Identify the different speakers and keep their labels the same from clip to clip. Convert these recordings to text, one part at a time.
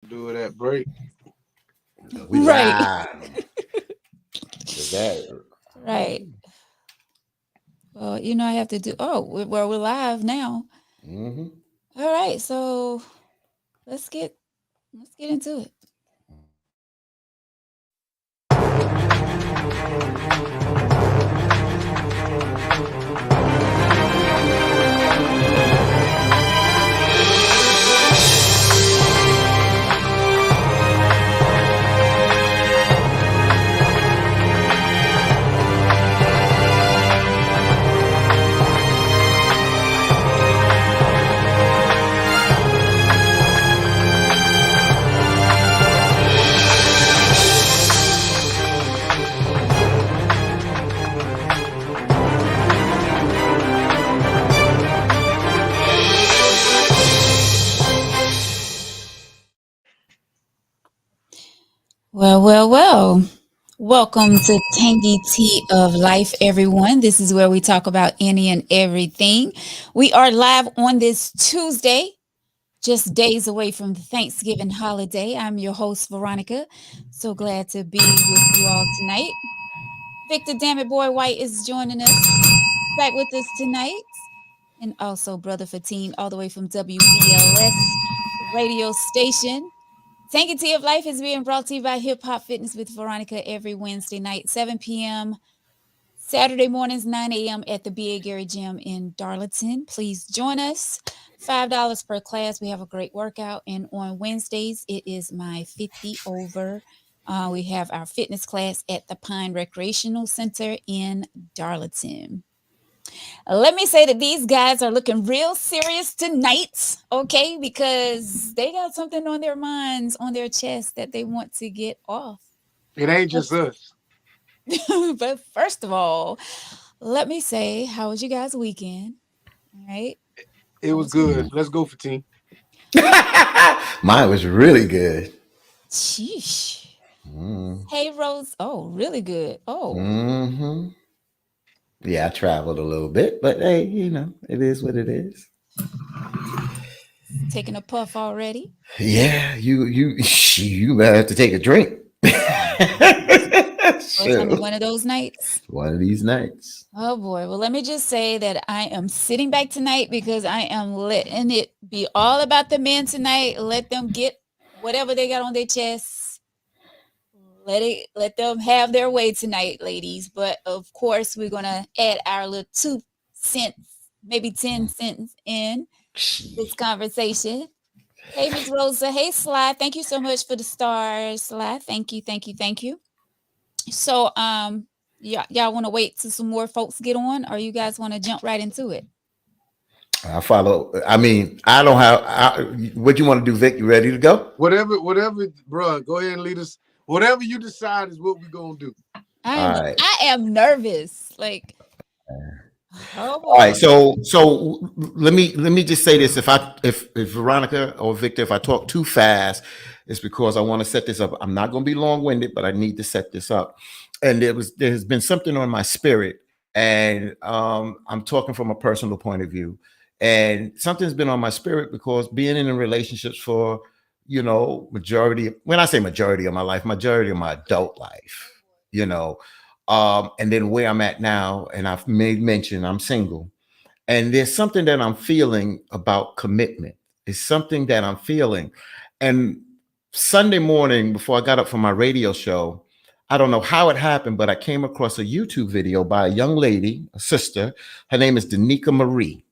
Speaker 1: Do that break.
Speaker 2: We
Speaker 3: Right.
Speaker 2: live. Is that
Speaker 3: Right. Well, I have to do. Oh, we're live now.
Speaker 2: mm-hmm.
Speaker 3: All right. So let's get let's get into it. Well, well, well. Welcome to Tangy Tea of Life, everyone. This is where we talk about any and everything. We are live on this Tuesday, just days away from the Thanksgiving holiday. I'm your host, Veronica. So glad to be with you all tonight. Victor Dammit Boy White is joining us back with us tonight. And also Brother Fatine, all the way from WBLS radio station. Sanctity of Life is being brought to you by Hip Hop Fitness with Veronica every Wednesday night, 7 p.m. Saturday mornings, 9 a.m. at the B.A. Gary Gym in Darlington. Please join us. $5 per class. We have a great workout. And on Wednesdays, it is my 50 over. We have our fitness class at the Pine Recreational Center in Darlington. Let me say that these guys are looking real serious tonight, okay? Because they got something on their minds, on their chest that they want to get off.
Speaker 1: It ain't
Speaker 3: But,
Speaker 1: just us.
Speaker 3: but first of all, let me say, how was you guys' weekend? All right.
Speaker 1: It
Speaker 3: How
Speaker 1: was
Speaker 3: was your
Speaker 1: good. Let's go for team.
Speaker 2: Mine was really good.
Speaker 3: sheesh?
Speaker 2: Mm.
Speaker 3: Hey Rose. Oh, really good. Oh,
Speaker 2: Hmm. Yeah, I traveled a little bit, but hey, it is what it is.
Speaker 3: taking a puff already.
Speaker 2: Yeah, you better have to take a drink.
Speaker 3: Oh, it's gonna be
Speaker 2: Sure.
Speaker 3: one of those nights.
Speaker 2: One of these nights.
Speaker 3: Oh boy. Well, let me just say that I am sitting back tonight because I am letting it be all about the men tonight. Let them get whatever they got on their chests. Let them have their way tonight, ladies. But of course, we're gonna add our little 2 cents, maybe 10 cents in this conversation. Hey, Miss Rosa. Hey, Sly. Thank you so much for the stars, Sly. Thank you, thank you, thank you. So, yeah, y'all want to wait till some more folks get on, or you guys want to jump right into it?
Speaker 2: I follow. I mean, I don't have. What you want to do, Vic? You ready to go?
Speaker 1: Whatever, bro. Go ahead and lead us. Whatever you decide is what we gonna do.
Speaker 2: All right.
Speaker 3: I am nervous. Like, oh
Speaker 2: All right,
Speaker 3: boy.
Speaker 2: so let me just say this: if Veronica or Victor, if I talk too fast, it's because I want to set this up. I'm not going to be long winded, but I need to set this up. And there has been something on my spirit, and I'm talking from a personal point of view, and something's been on my spirit because being in relationships for majority, when I say majority of my life, majority of my adult life, you know and then where I'm at now, and I've made mention I'm single, and there's something that I'm feeling about commitment. It's something that I'm feeling, and Sunday morning before I got up for my radio show, I don't know how it happened, but I came across a YouTube video by a young lady, a sister. Her name is Danica Marie,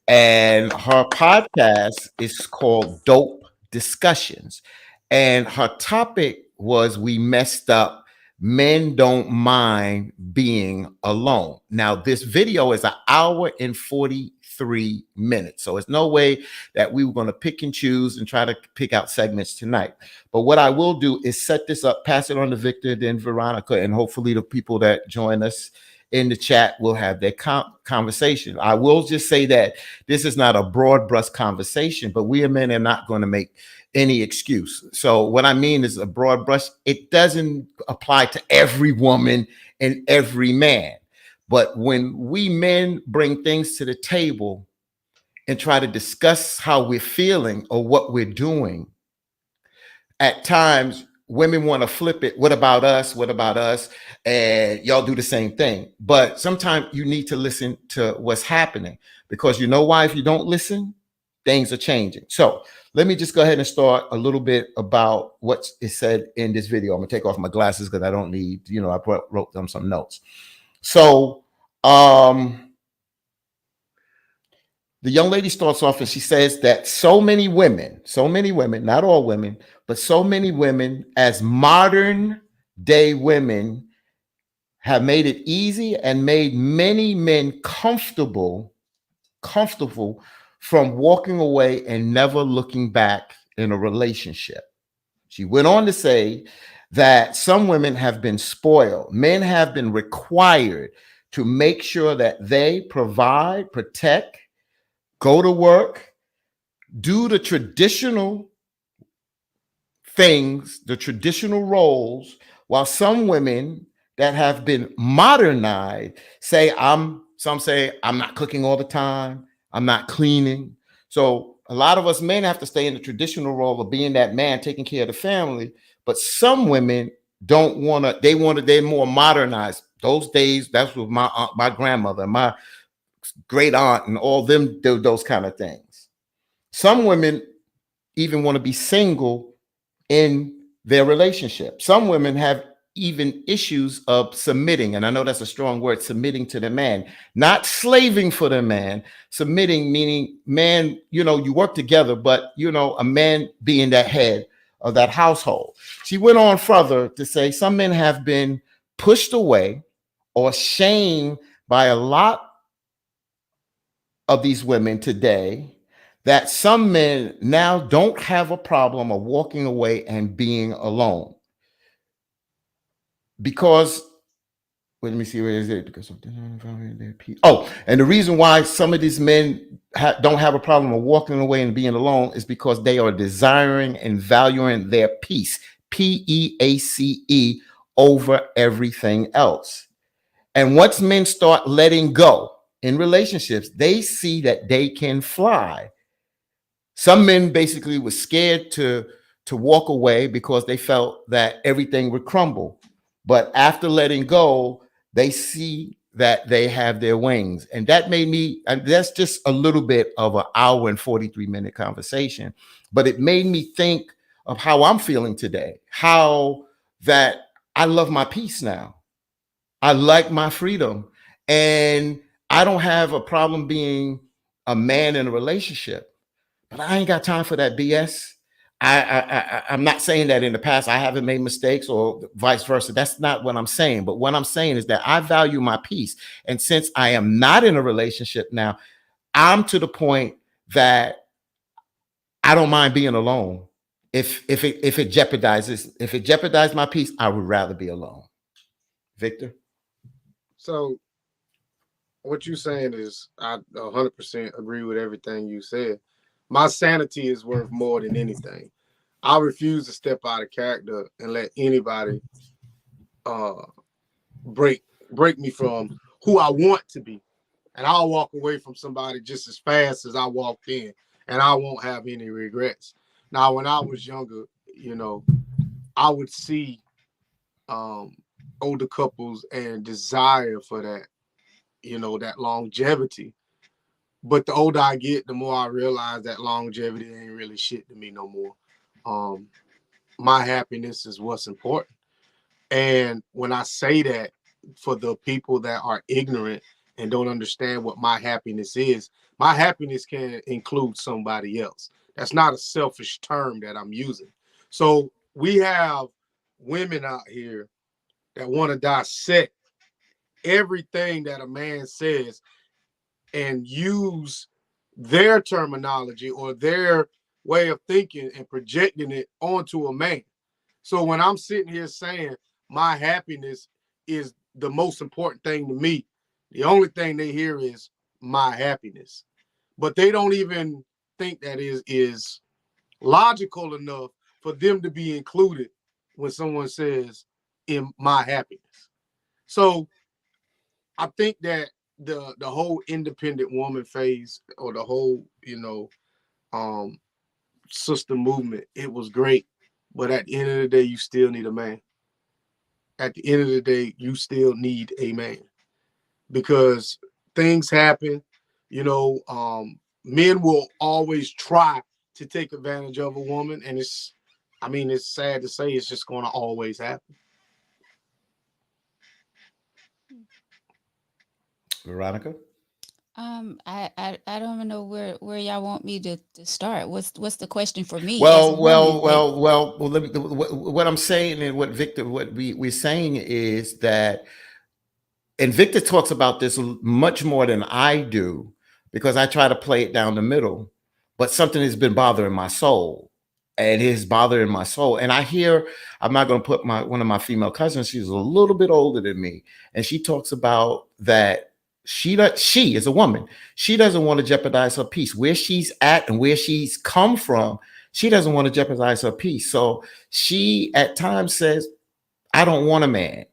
Speaker 2: and her podcast is called Dope Discussions. And her topic was we messed up. Men don't mind being alone. Now, this video is an hour and 43 minutes. So it's no way that we were going to pick and choose and try to pick out segments tonight. But what I will do is set this up, pass it on to Victor, then Veronica, and hopefully the people that join us in the chat will have their conversation. I will just say that this is not a broad brush conversation, but we men are not going to make any excuse. So what I mean is a broad brush. It doesn't apply to every woman and every man. But when we men bring things to the table and try to discuss how we're feeling or what we're doing, at times women want to flip it. What about us? What about us? And y'all do the same thing. But sometimes you need to listen to what's happening, because you know why? If you don't listen, things are changing. So let me just go ahead and start a little bit about what is said in this video. I'm gonna take off my glasses because I don't need, I wrote them some notes. So the young lady starts off and she says that so many women, not all women, but so many women as modern day women have made it easy and made many men comfortable from walking away and never looking back in a relationship. She went on to say that some women have been spoiled. Men have been required to make sure that they provide, protect, go to work, do the traditional things, the traditional roles, while some women that have been modernized some say I'm not cooking all the time, I'm not cleaning. So a lot of us men have to stay in the traditional role of being that man taking care of the family, but some women don't want to, they're more modernized. Those days, that's with my aunt, my grandmother, my great aunt, and all them do those kind of things. Some women even want to be single in their relationship. Some women have even issues of submitting, and I know that's a strong word, submitting to the man, not slaving for the man. Submitting meaning, man, you work together, but a man being that head of that household. She went on further to say some men have been pushed away or shamed by a lot of these women today, that some men now don't have a problem of walking away and being alone. Because, let me see, where is it? Because and the reason why some of these men don't have a problem of walking away and being alone is because they are desiring and valuing their peace, PEACE, over everything else. And once men start letting go in relationships, they see that they can fly. Some men basically were scared to walk away because they felt that everything would crumble. But after letting go, they see that they have their wings. And that made me, and that's just a little bit of an hour and 43-minute conversation, but it made me think of how I'm feeling today, how that I love my peace now. I like my freedom, and I don't have a problem being a man in a relationship, but I ain't got time for that BS. I'm not saying that in the past I haven't made mistakes or vice versa. That's not what I'm saying. But what I'm saying is that I value my peace. And since I am not in a relationship now, I'm to the point that I don't mind being alone. If it jeopardizes my peace, I would rather be alone. Victor?
Speaker 1: So what you're saying is I 100% agree with everything you said. My sanity is worth more than anything. I refuse to step out of character and let anybody break me from who I want to be. And I'll walk away from somebody just as fast as I walked in, and I won't have any regrets. Now, when I was younger, I would see older couples and desire for that, that longevity. But the older I get, the more I realize that longevity ain't really shit to me no more. My happiness is what's important. And when I say that, for the people that are ignorant and don't understand what my happiness is, my happiness can include somebody else. That's not a selfish term that I'm using. So we have women out here that want to dissect everything that a man says and use their terminology or their way of thinking and projecting it onto a man. So when I'm sitting here saying my happiness is the most important thing to me, the only thing they hear is my happiness. But they don't even think that is logical enough for them to be included when someone says in my happiness. So I think that the whole independent woman phase, or the whole sister movement, it was great, But at the end of the day, you still need a man. At the end of the day, you still need a man because things happen. You know, men will always try to take advantage of a woman, and I mean, it's sad to say, it's just going to always happen.
Speaker 2: Veronica?
Speaker 3: I don't even know where y'all want me to start. What's the question for me as a
Speaker 2: Well,
Speaker 3: woman?
Speaker 2: let me, what I'm saying and what Victor, what we're saying is that, and Victor talks about this much more than I do because I try to play it down the middle, but something has been bothering my soul, and it is bothering my soul. And I hear, I'm not going to put one of my female cousins, she's a little bit older than me, and she talks about that she is a woman. She doesn't want to jeopardize her peace where she's at and where she's come from. She doesn't want to jeopardize her peace. So she at times says, I don't want a man.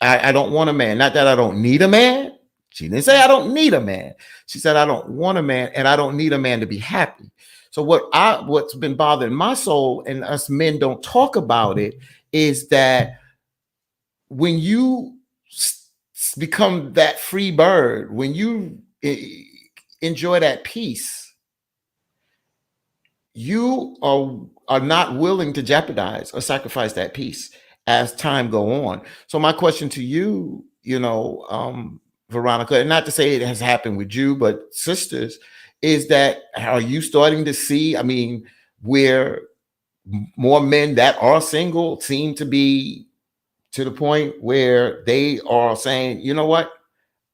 Speaker 2: I don't want a man. Not that I don't need a man. She didn't say I don't need a man. She said I don't want a man, and I don't need a man to be happy. So what's been bothering my soul, and us men don't talk about it, is that when you become that free bird, when you enjoy that peace, you are not willing to jeopardize or sacrifice that peace as time go on. So my question to you, Veronica, and not to say it has happened with you, but sisters, is that are you starting to see, I mean, where more men that are single seem to be to the point where they are saying, you know what,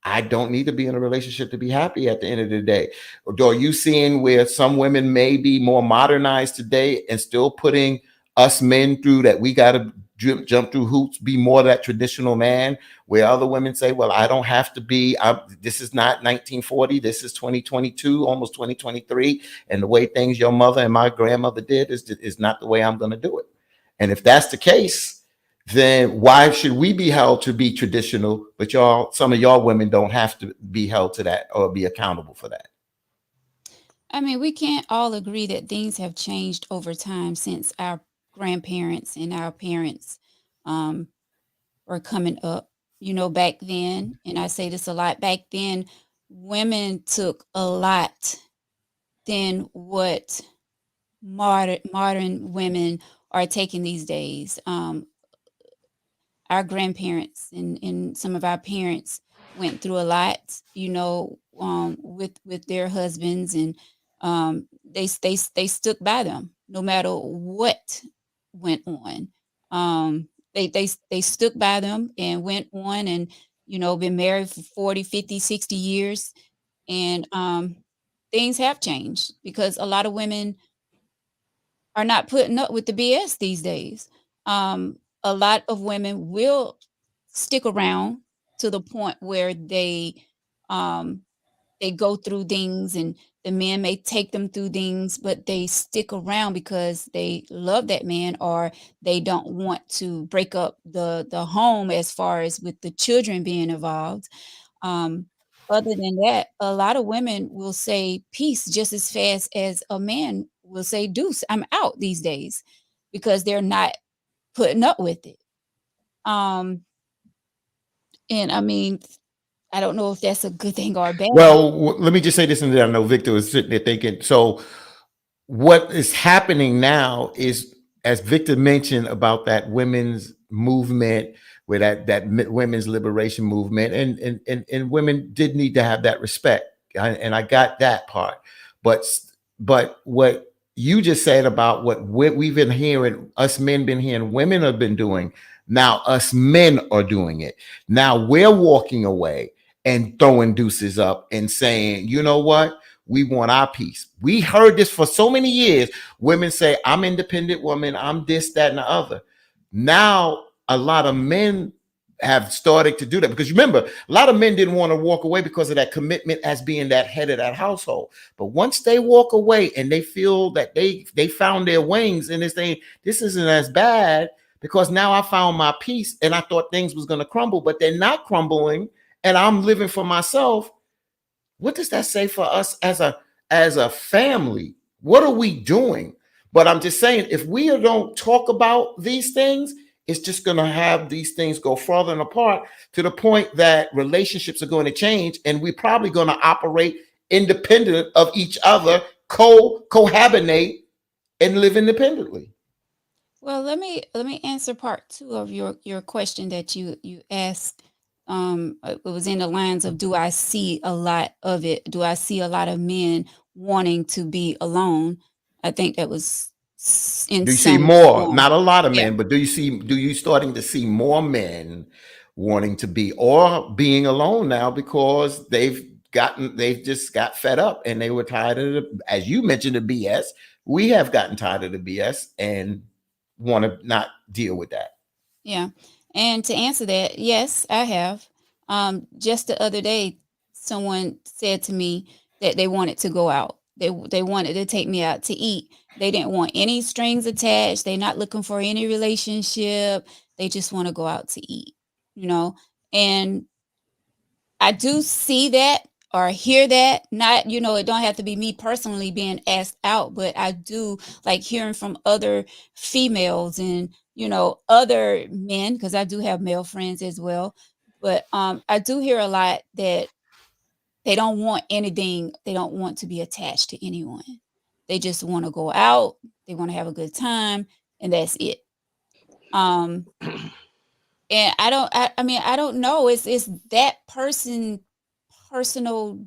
Speaker 2: I don't need to be in a relationship to be happy at the end of the day? Or are you seeing where some women may be more modernized today and still putting us men through that we got to jump through hoops, be more that traditional man, where other women say, well, I don't have to be, this is not 1940, this is 2022, almost 2023. And the way things your mother and my grandmother did is not the way I'm going to do it. And if that's the case, then why should we be held to be traditional, but some of y'all women don't have to be held to that or be accountable for that?
Speaker 3: I mean, we can't all agree that things have changed over time since our grandparents and our parents were coming up. Back then, and I say this a lot, back then, women took a lot than what modern women are taking these days. Our grandparents and some of our parents went through a lot, with their husbands, and they stuck by them no matter what went on. They stuck by them and went on, and been married for 40, 50, 60 years. And things have changed because a lot of women are not putting up with the BS these days. A lot of women will stick around to the point where they go through things, and the man may take them through things, but they stick around because they love that man, or they don't want to break up the home as far as with the children being involved. Other than that, a lot of women will say peace just as fast as a man will say deuce, I'm out these days, because they're not putting up with it. And I mean, I don't know if that's a good thing or a bad.
Speaker 2: Well, let me just say this, and then I know Victor was sitting there thinking. So what is happening now is, as Victor mentioned about that women's movement, where that women's liberation movement, and women did need to have that respect, and I got that part. But what you just said about what we've been hearing, us men been hearing, women have been doing. Now us men are doing it. Now we're walking away and throwing deuces up and saying, you know what? We want our peace. We heard this for so many years. Women say, I'm independent woman, I'm this, that, and the other. Now, a lot of men have started to do that, because remember, a lot of men didn't want to walk away because of that commitment as being that head of that household. But once they walk away and they feel that they found their wings and they're saying, this isn't as bad, because now I found my peace, and I thought things was going to crumble, but they're not crumbling, and I'm living for myself. What does that say for us as a family? What are we doing? But I'm just saying, if we don't talk about these things, it's just going to have these things go farther and apart to the point that relationships are going to change, and we're probably going to operate independent of each other, cohabinate, and live independently.
Speaker 3: Well, let me answer part two of your question that you asked. It was in the lines of, do I see a lot of it? Do I see a lot of men wanting to be alone? I think that was in
Speaker 2: Do you see
Speaker 3: some
Speaker 2: more?
Speaker 3: form.
Speaker 2: Not a lot of
Speaker 3: Yeah.
Speaker 2: men, but do you starting to see more men wanting to be or being alone now because they've just got fed up and they were tired of as you mentioned, the BS. We have gotten tired of the BS and want to not deal with that.
Speaker 3: Yeah. And to answer that, yes, I have. Just the other day, someone said to me that they wanted to go out. They wanted to take me out to eat. They didn't want any strings attached. They're not looking for any relationship. They just want to go out to eat, you know. And I do see that or hear that. Not, it don't have to be me personally being asked out, but I do like hearing from other females and, other men, because I do have male friends as well. But I do hear a lot that they don't want anything, they don't want to be attached to anyone. They just want to go out, they want to have a good time, and that's it. Um, and I mean, I don't know. It's that personal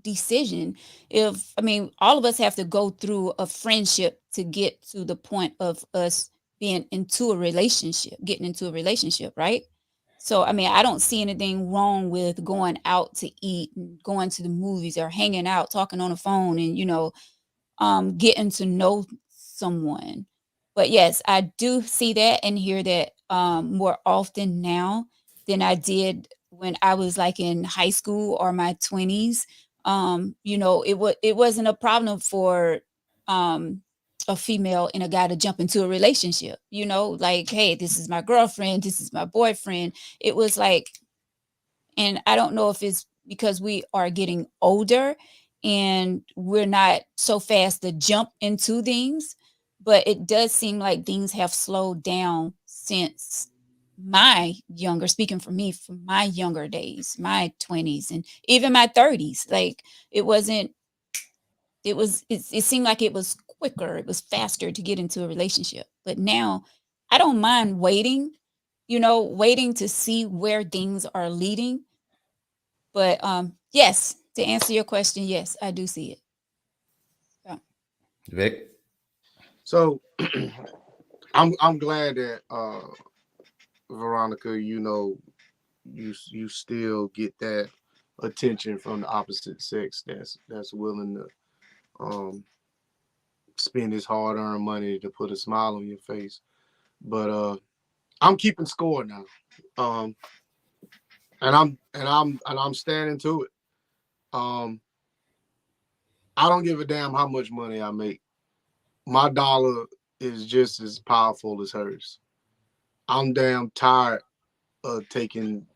Speaker 3: decision. If I mean, all of us have to go through a friendship to get to the point of us being into a relationship, getting into a relationship, right? So I mean, I don't see anything wrong with going out to eat and going to the movies or hanging out, talking on the phone, and getting to know someone. But yes, I do see that and hear that more often now than I did when I was like in high school or my 20s. It wasn't a problem for um a female and a guy to jump into a relationship, like, hey, this is my girlfriend, this is my boyfriend. It was like, and I don't know if it's because we are getting older and we're not so fast to jump into things, but it does seem like things have slowed down since my younger, speaking for me, from my younger days, my 20s and even my 30s. Like it wasn't, it seemed like it was quicker, it was faster to get into a relationship. But now I don't mind waiting, waiting to see where things are leading. But yes, to answer your question, yes, I do see it. Yeah.
Speaker 2: Vic?
Speaker 1: So I'm glad that Veronica, you still get that attention from the opposite sex that's willing to spend his hard earned money to put a smile on your face. But I'm keeping score now. Um and I'm standing to it. Um I don't give a damn how much money I make. My dollar is just as powerful as hers. I'm damn tired of taking.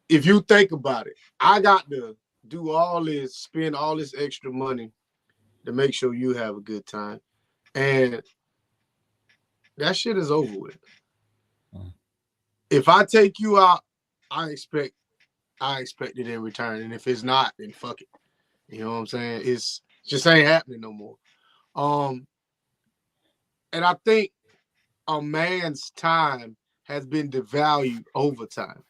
Speaker 1: If you think about it, I got to do all this, spend all this extra money to make sure you have a good time, and that shit is over with. If I take you out, I expect it in return, and if it's not, then fuck it. You know what I'm saying? It's just ain't happening no more. Um, and I think a man's time has been devalued over time.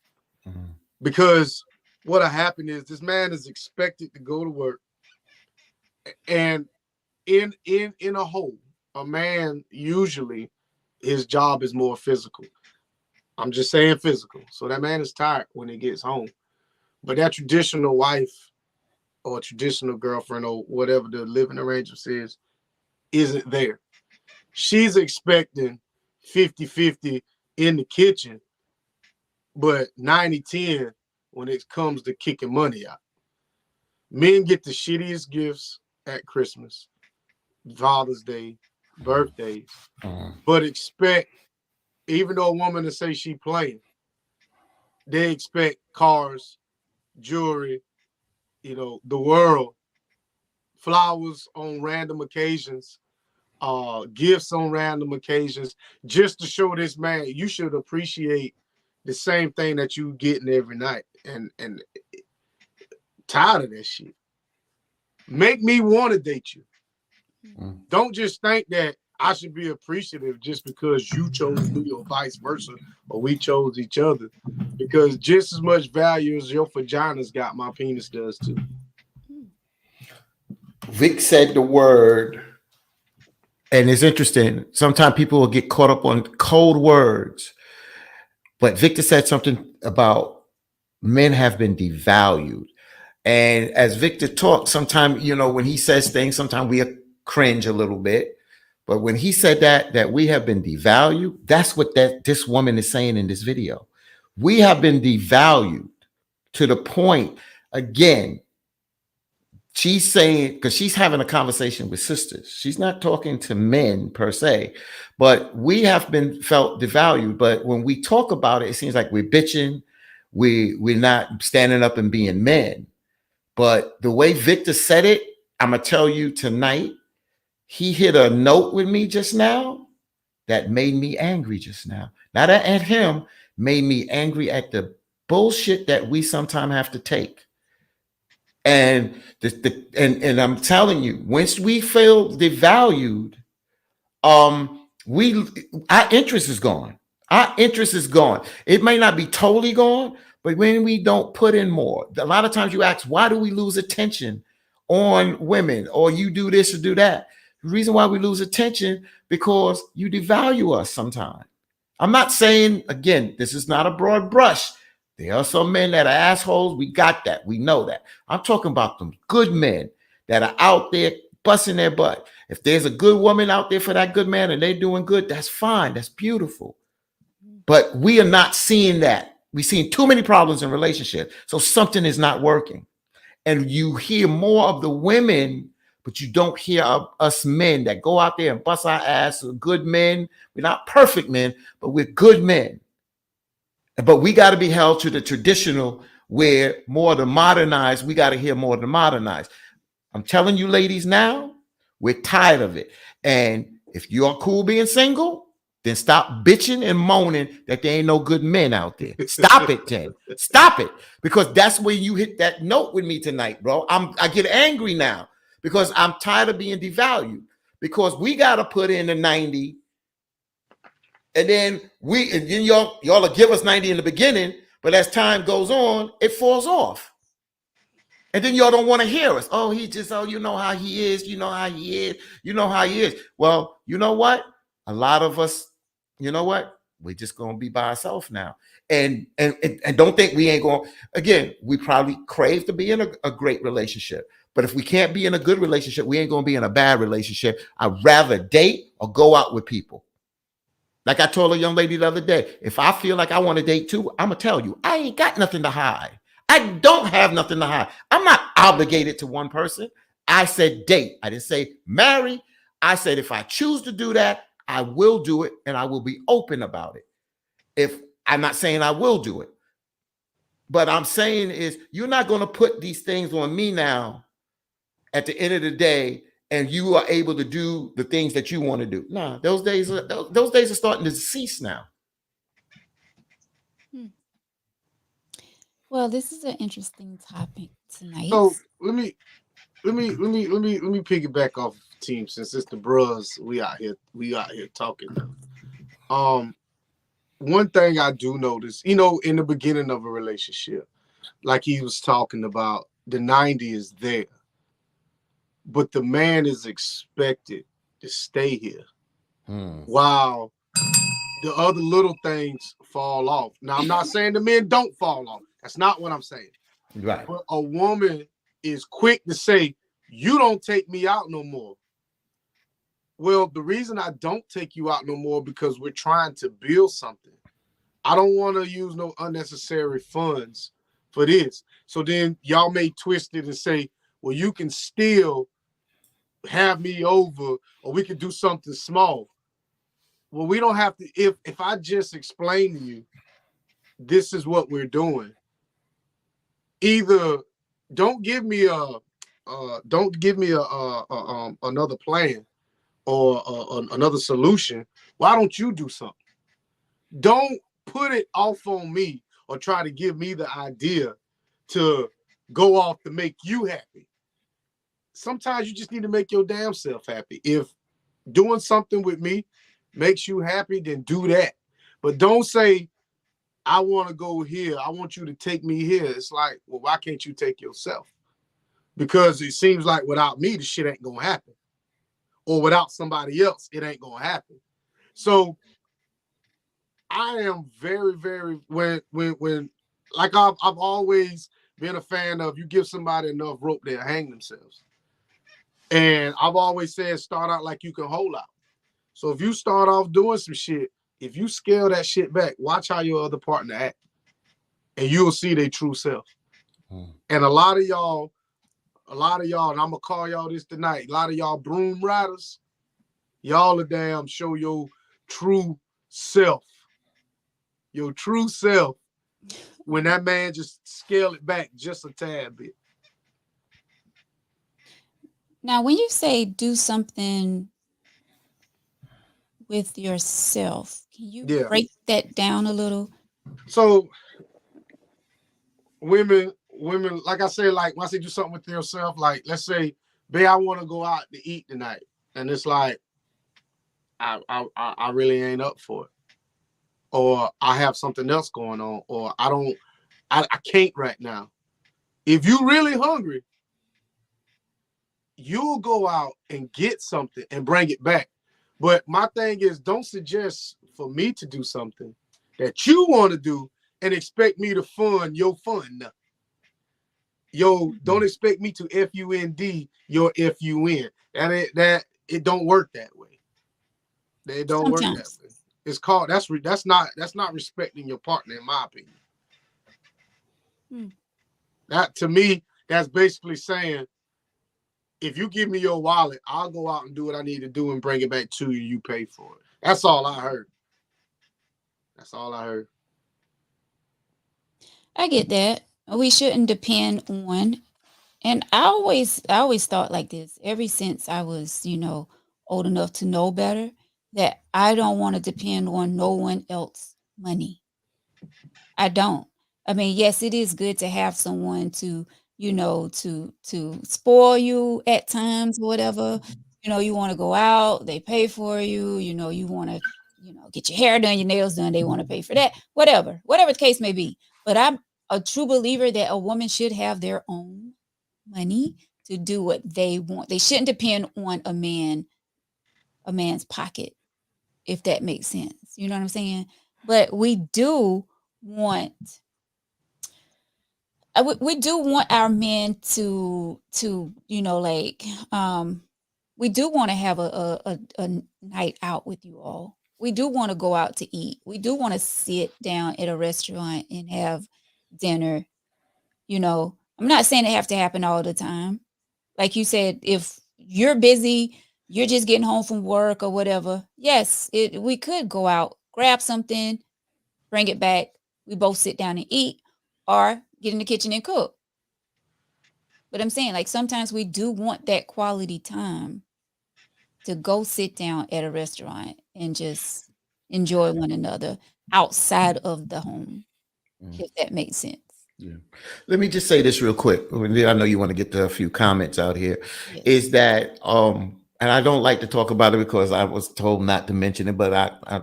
Speaker 2: Mhm.
Speaker 1: Because what'll happen is this man is expected to go to work, and in a whole, a man usually his job is more physical. I'm just saying physical. So that man is tired when he gets home. But that traditional wife or traditional girlfriend or whatever the living arrangement is isn't there. She's expecting 50-50 in the kitchen, but 90-10 when it comes to kicking money out. Men get the shittiest gifts at Christmas, Father's Day, birthdays, but expect, even though a woman to say she playing, they expect cars, jewelry, the world, flowers on random occasions, gifts on random occasions, just to show this man you should appreciate the same thing that you getting every night. And tired of that shit. Make me want to date you. Don't just think that I should be appreciative just because you chose me or vice versa, or we chose each other. Because just as much value as your vagina's got, my penis does too.
Speaker 2: Vic said the word, and it's interesting. Sometimes people will get caught up on cold words, but Victor said something about men have been devalued. And as Victor talked, sometimes, you know, when he says things, sometimes we cringe a little bit. But when he said that we have been devalued, that's what this woman is saying in this video. We have been devalued to the point, again, she's saying, because she's having a conversation with sisters. She's not talking to men per se, but we have been felt devalued. But when we talk about it, it seems like we're bitching. We're not standing up and being men. But the way Victor said it, I'm going to tell you tonight, he hit a note with me just now that made me angry just now. Not at him, made me angry at the bullshit that we sometimes have to take. And I'm telling you, once we feel devalued, our interest is gone. Our interest is gone. It may not be totally gone, but when we don't put in more, a lot of times you ask, why do we lose attention on women, or you do this or do that? The reason why we lose attention, because you devalue us sometimes. I'm not saying, again, this is not a broad brush. There are some men that are assholes. We got that. We know that. I'm talking about them good men that are out there busting their butt. If there's a good woman out there for that good man and they're doing good, that's fine. That's beautiful. But we are not seeing that. We've seen too many problems in relationships. So something is not working. And you hear more of the women, but you don't hear of us men that go out there and bust our ass. We're good men. We're not perfect men, but we're good men. But we got to be held to the traditional, where more of the modernized, we got to hear more of the modernized. I'm telling you ladies now, we're tired of it. And if you're cool being single, then stop bitching and moaning that there ain't no good men out there. Stop it, Jen. Stop it. Because that's where you hit that note with me tonight, bro. I get angry now because I'm tired of being devalued, because we got to put in the 90. And then y'all will give us 90 in the beginning, but as time goes on, it falls off. And then y'all don't want to hear us. Oh, you know how he is. You know how he is. You know how he is. Well, you know what? A lot of us, you know what? We're just going to be by ourselves now. And don't think we ain't going. Again, we probably crave to be in a great relationship. But if we can't be in a good relationship, we ain't going to be in a bad relationship. I'd rather date or go out with people. Like I told a young lady the other day, if I feel like I want to date too, I'm going to tell you, I ain't got nothing to hide. I don't have nothing to hide. I'm not obligated to one person. I said date. I didn't say marry. I said if I choose to do that, I will do it, and I will be open about it. If I'm not saying I will do it, but I'm saying is you're not going to put these things on me now at the end of the day, and you are able to do the things that you want to do. Nah, those days are starting to cease now.
Speaker 3: Well, this is an interesting topic tonight.
Speaker 1: So let me piggyback off team, since it's the bros we out here talking now. One thing I do notice, in the beginning of a relationship, like he was talking about, the 90 is there, but the man is expected to stay here while the other little things fall off. Now, I'm not saying the men don't fall off. That's not what I'm saying.
Speaker 2: Right.
Speaker 1: But a woman is quick to say, you don't take me out no more. Well, the reason I don't take you out no more because we're trying to build something. I don't want to use no unnecessary funds for this. So then y'all may twist it and say, well, you can still have me over, or we could do something small. Well, we don't have to. If I just explain to you, this is what we're doing. Either don't give me another plan, or another solution, why don't you do something? Don't put it off on me or try to give me the idea to go off to make you happy. Sometimes you just need to make your damn self happy. If doing something with me makes you happy, then do that. But don't say, I want to go here. I want you to take me here. It's like, well, why can't you take yourself? Because it seems like without me, the shit ain't going to happen. Or without somebody else, it ain't going to happen. So I am very, very, when like I've always been a fan of, you give somebody enough rope, they'll hang themselves. And I've always said, start out like you can hold out. So if you start off doing some shit, if you scale that shit back, watch how your other partner act, and you'll see their true self. And a lot of y'all, and I'm gonna call y'all this tonight, a lot of y'all broom riders, y'all are damn show your true self. Your true self when that man just scale it back just a tad bit.
Speaker 3: Now, when you say do something with yourself, can you break that down a little?
Speaker 1: So women, like I said, like when I say do something with yourself, like let's say, babe, I want to go out to eat tonight. And it's like, I really ain't up for it. Or I have something else going on, or I can't right now. If you really hungry, you'll go out and get something and bring it back. But my thing is, don't suggest for me to do something that you want to do and expect me to fund your fun. Don't expect me to FUND your FUN. That it don't work that way. It don't work that way. It's called that's not respecting your partner, in my opinion. That to me, that's basically saying, if you give me your wallet, I'll go out and do what I need to do and bring it back to you. You pay for it. That's all I heard. That's all I heard.
Speaker 3: I get that. We shouldn't depend on, and I always thought like this ever since I was, old enough to know better, that I don't want to depend on no one else's money. I don't. I mean, yes, it is good to have someone to, to spoil you at times or whatever. You want to go out, they pay for you, you want to, get your hair done, your nails done, they want to pay for that, whatever the case may be. But I'm a true believer that a woman should have their own money to do what they want. They shouldn't depend on a man's pocket, if that makes sense. You know what I'm saying? But we do want our men to we do want to have a night out with you all. We do want to go out to eat. We do want to sit down at a restaurant and have dinner. I'm not saying it have to happen all the time. Like you said, if you're busy, you're just getting home from work or whatever, yes, we could go out, grab something, bring it back. We both sit down and eat, or get in the kitchen and cook. But I'm saying, like, sometimes we do want that quality time to go sit down at a restaurant and just enjoy one another outside of the home, if that makes sense.
Speaker 2: Yeah. Let me just say this real quick. I know you want to get to a few comments out here.
Speaker 3: Yes.
Speaker 2: Is that and I don't like to talk about it because I was told not to mention it, but I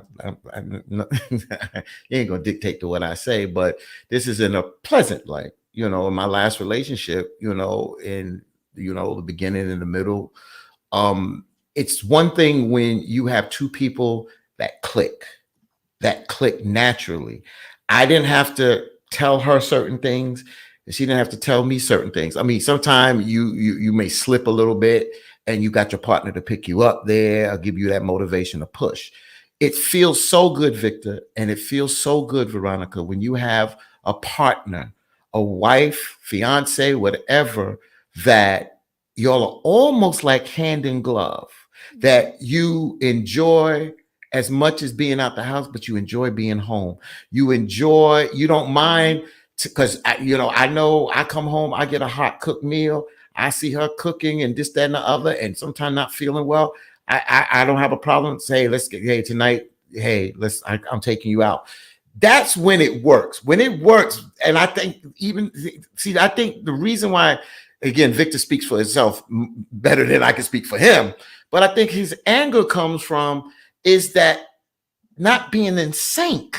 Speaker 2: you ain't gonna dictate to what I say. But this is in a pleasant light, in my last relationship, in the beginning and the middle. It's one thing when you have two people that click naturally. I didn't have to tell her certain things, and she didn't have to tell me certain things. I mean, sometimes you may slip a little bit, and you got your partner to pick you up there, or give you that motivation to push. It feels so good, Victor, and it feels so good, Veronica, when you have a partner, a wife, fiance, whatever, that y'all are almost like hand in glove, that you enjoy as much as being out the house, but you enjoy being home. You don't mind, because I know I come home, I get a hot cooked meal, I see her cooking and this, that, and the other, and sometimes not feeling well. I don't have a problem. Say, let's get, hey, tonight, hey, I'm taking you out. That's when it works. When it works, and I think I think the reason why, again, Victor speaks for himself better than I can speak for him, but I think his anger comes from is that not being in sync.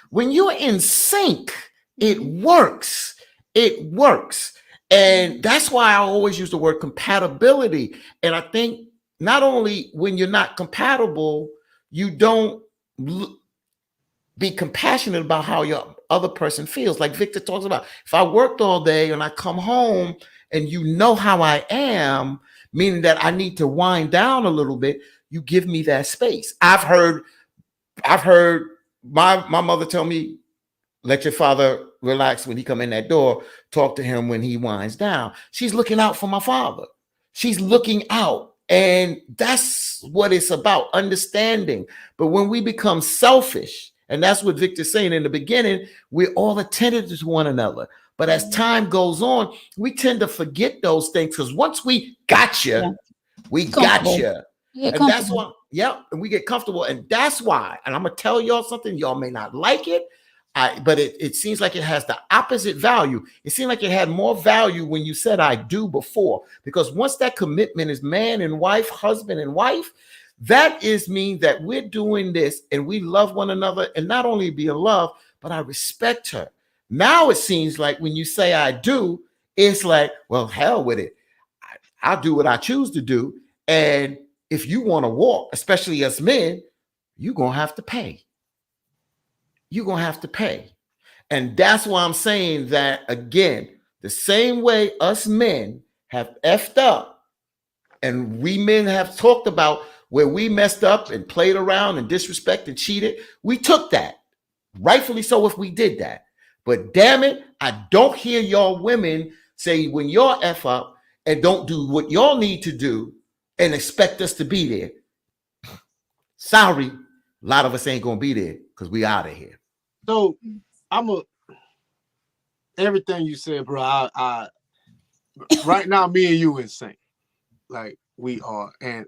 Speaker 2: When you're in sync, it works. It works. And that's why I always use the word compatibility. And I think not only when you're not compatible, you don't be compassionate about how your other person feels. Like Victor talks about, if I worked all day and I come home and you know how I am, meaning that I need to wind down a little bit, you give me that space. I've heard my mother tell me, let your father relax when he come in that door, talk to him when he winds down. She's looking out for my father. She's looking out. And that's what it's about, understanding. But when we become selfish, and that's what Victor's saying in the beginning, we're all attentive to one another. But as time goes on, we tend to forget those things because once we got you, we got you. And that's why, and we get comfortable. And that's why, and I'm going to tell y'all something, y'all may not like it, but it seems like it has the opposite value. It seemed like it had more value when you said I do before, because once that commitment is man and wife, husband and wife, that is mean that we're doing this and we love one another, and not only be in love, but I respect her. Now it seems like when you say I do, it's like, well, hell with it. I'll do what I choose to do. And if you want to walk, especially as men, you're going to have to pay. You're going to have to pay. And that's why I'm saying that, again, the same way us men have effed up and we men have talked about where we messed up and played around and disrespected and cheated, we took that. Rightfully so if we did that. But damn it, I don't hear y'all women say when y'all F up and don't do what y'all need to do and expect us to be there. Sorry, a lot of us ain't going to be there because we out of here.
Speaker 1: So everything you said, bro, I right now, me and you in sync. Like we are. And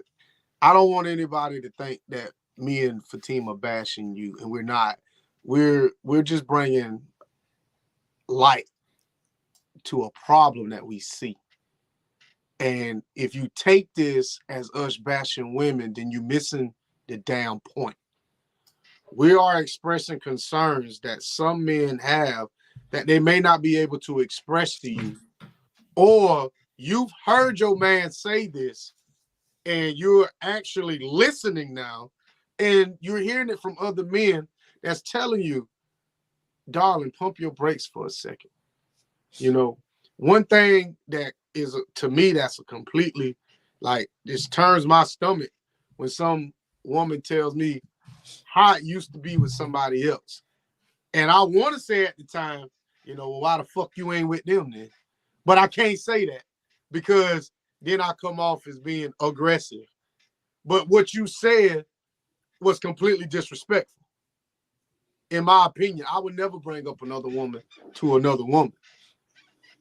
Speaker 1: I don't want anybody to think that me and Fatima bashing you, and we're not. We're just bringing light to a problem that we see. And if you take this as us bashing women, then you're missing the damn point. We are expressing concerns that some men have that they may not be able to express to you, or you've heard your man say this and you're actually listening now, and you're hearing it from other men that's telling you, darling, pump your brakes for a second. You know, one thing that is, to me, that's a completely, like, this turns my stomach when some woman tells me how it used to be with somebody else. And I want to say at the time, you know, well, why the fuck you ain't with them then? But I can't say that because then I come off as being aggressive. But what you said was completely disrespectful. In my opinion, I would never bring up another woman to another woman.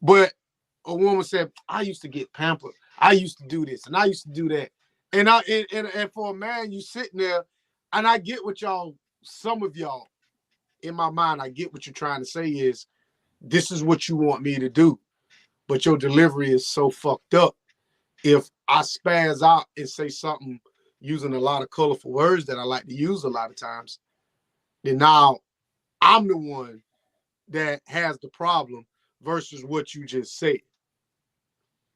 Speaker 1: But a woman said, I used to get pampered. I used to do this and I used to do that. And for a man, you sitting there, and I get what y'all, some of y'all, in my mind, I get what you're trying to say is, this is what you want me to do. But your delivery is so fucked up. If I spaz out and say something using a lot of colorful words that I like to use a lot of times, then now I'm the one that has the problem versus what you just said.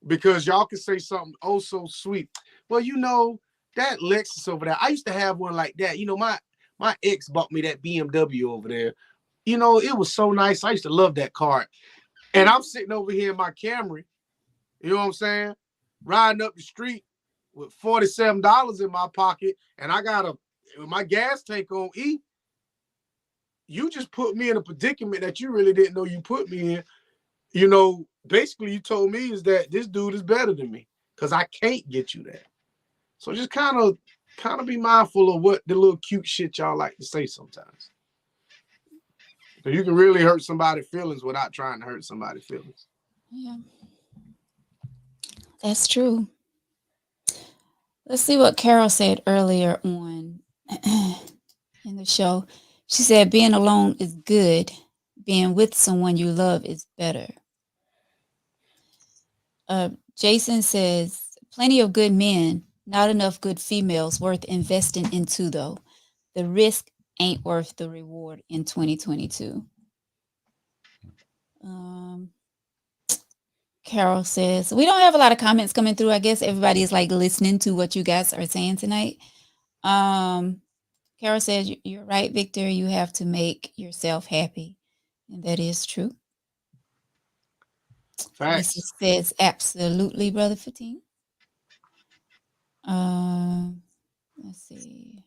Speaker 1: Because y'all can say something oh so sweet. Well, you know, that Lexus over there, I used to have one like that. You know, my ex bought me that BMW over there. You know, it was so nice. I used to love that car. And I'm sitting over here in my Camry, you know what I'm saying? Riding up the street with $47 in my pocket, and I got my gas tank on E. You just put me in a predicament that you really didn't know you put me in. You know, basically you told me is that this dude is better than me because I can't get you that. So just kind of be mindful of what the little cute shit y'all like to say sometimes. So you can really hurt somebody's feelings without trying to hurt somebody's feelings.
Speaker 3: Yeah, that's true. Let's see what Carol said earlier on in the show. She said, being alone is good. Being with someone you love is better. Jason says, plenty of good men, not enough good females worth investing into, though. The risk ain't worth the reward in 2022. Carol says, we don't have a lot of comments coming through. I guess everybody is like listening to what you guys are saying tonight. Carol says, you're right, Victor. You have to make yourself happy. And that is true.
Speaker 1: Facts.
Speaker 3: Mrs. says, absolutely, Brother 15. Let's see.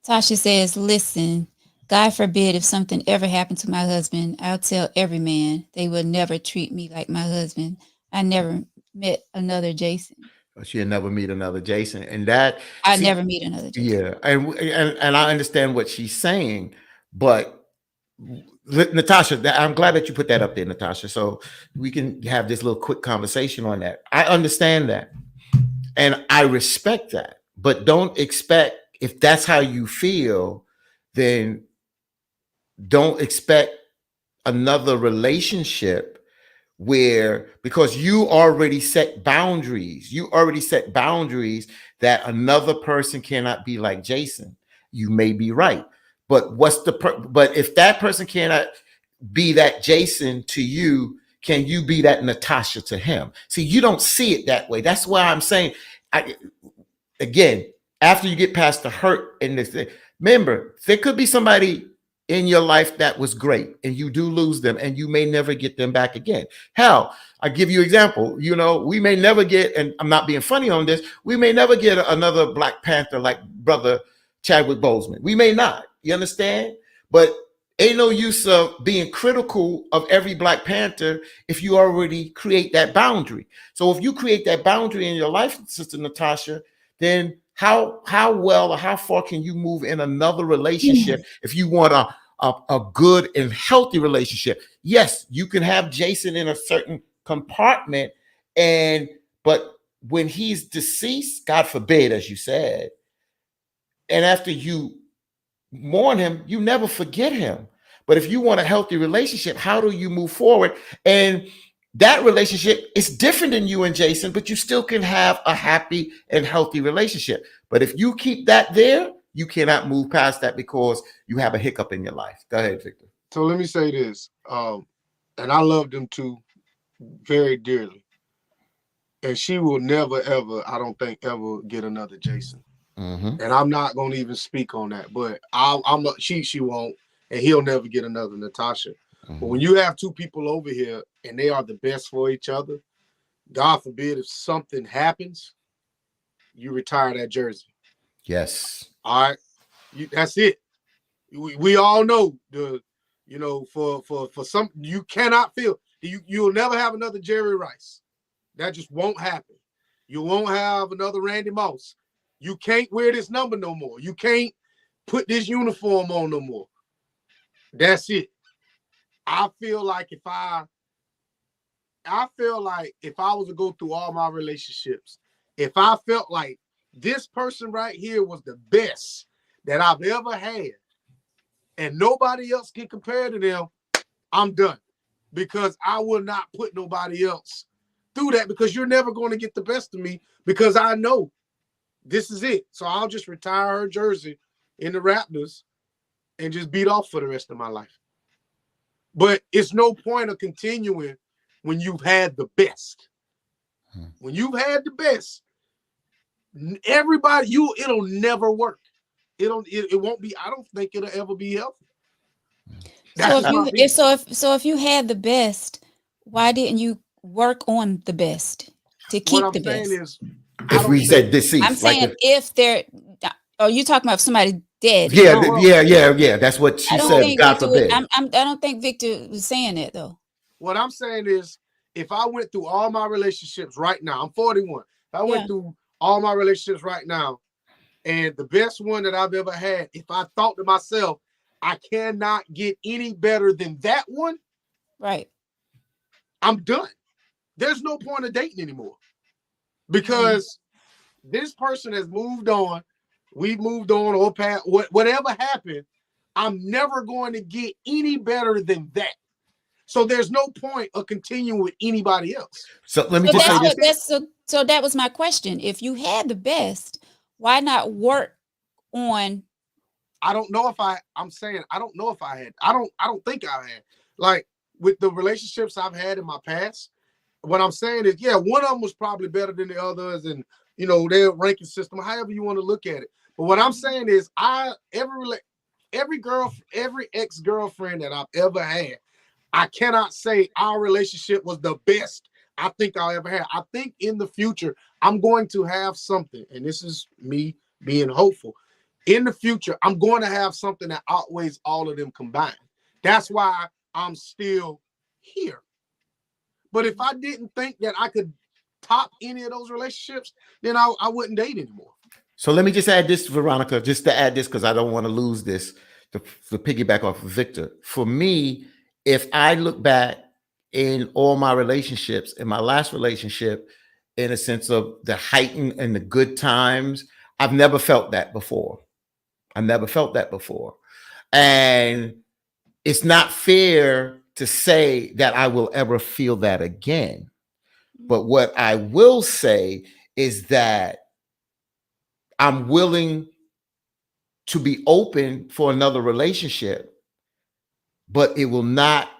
Speaker 3: Tasha says, listen, God forbid if something ever happened to my husband, I'll tell every man they will never treat me like my husband. I never met another Jason.
Speaker 2: She'll never meet another Jason. And that
Speaker 3: never meet another Jason.
Speaker 2: Yeah. And I understand what she's saying, but Natasha, I'm glad that you put that up there, Natasha, so we can have this little quick conversation on that. I understand that, and I respect that, but don't expect, if that's how you feel, then don't expect another relationship where, because you already set boundaries, that another person cannot be like Jason. You may be right. But but if that person cannot be that Jason to you, can you be that Natasha to him? See, you don't see it that way. That's why I'm saying, again, after you get past the hurt and this thing, remember, there could be somebody in your life that was great and you do lose them and you may never get them back again. Hell, I give you an example. We may never get, and I'm not being funny on this, we may never get another Black Panther like Brother Chadwick Boseman. We may not. You understand? But ain't no use of being critical of every Black Panther if you already create that boundary. So if you create that boundary in your life, Sister Natasha, then how well or how far can you move in another relationship if you want a good and healthy relationship? Yes, you can have Jason in a certain compartment, but when he's deceased, God forbid, as you said, and after you mourn him, you never forget him. But if you want a healthy relationship, how do you move forward? And that relationship is different than you and Jason, but you still can have a happy and healthy relationship. But if you keep that there, you cannot move past that because you have a hiccup in your life. Go ahead, Victor.
Speaker 1: So let me say this, and I love them too very dearly. And she will never, ever, I don't think, ever get another Jason. Mm-hmm. And I'm not going to even speak on that, but she won't, and he'll never get another Natasha. Mm-hmm. But when you have two people over here and they are the best for each other, God forbid if something happens, you retire that jersey.
Speaker 2: Yes.
Speaker 1: All right. That's it. We all know for some, you cannot feel, you'll never have another Jerry Rice. That just won't happen. You won't have another Randy Moss. You can't wear this number no more. You can't put this uniform on no more. That's it. I feel like if I was to go through all my relationships, if I felt like this person right here was the best that I've ever had and nobody else can compare to them, I'm done. Because I will not put nobody else through that, because you're never going to get the best of me, because I know this is it. So I'll just retire her jersey in the Raptors and just beat off for the rest of my life. But it's no point of continuing when you've had the best. When you've had the best, everybody, it'll never work. It won't be, I don't think it'll ever be healthy.
Speaker 3: So if you had the best, why didn't you work on the best to keep the best?
Speaker 1: Is,
Speaker 2: if we said deceased,
Speaker 3: I'm saying if they're, you talking about somebody dead?
Speaker 2: Yeah. That's what she said. God forbid.
Speaker 3: I don't think Victor was saying that though.
Speaker 1: What I'm saying is, if I went through all my relationships right now, I'm 41. If I went through all my relationships right now, and the best one that I've ever had, if I thought to myself, I cannot get any better than that one,
Speaker 3: right?
Speaker 1: I'm done. There's no point of dating anymore. because this person has moved on. We've moved on, or past whatever happened. I'm never going to get any better than that. So there's no point of continuing with anybody else.
Speaker 2: So let me just say this.
Speaker 3: So that was my question. If you had the best, why not work on?
Speaker 1: I don't know if I'm saying I don't know if I had. I don't think I had. Like with the relationships I've had in my past, what I'm saying is, yeah, one of them was probably better than the others, and you know, their ranking system, however you want to look at it. But what I'm saying is, every ex-girlfriend that I've ever had, I cannot say our relationship was the best I think I'll ever have. I think in the future, I'm going to have something, and this is me being hopeful. In the future, I'm going to have something that outweighs all of them combined. That's why I'm still here. But if I didn't think that I could top any of those relationships, then I wouldn't date anymore.
Speaker 2: So let me just add this, Veronica, just to add this, because I don't want to lose this, to piggyback off of Victor. For me, if I look back in all my relationships, in my last relationship, in a sense of the heightened and the good times, I've never felt that before. And it's not fair to say that I will ever feel that again. But what I will say is that I'm willing to be open for another relationship, but it will not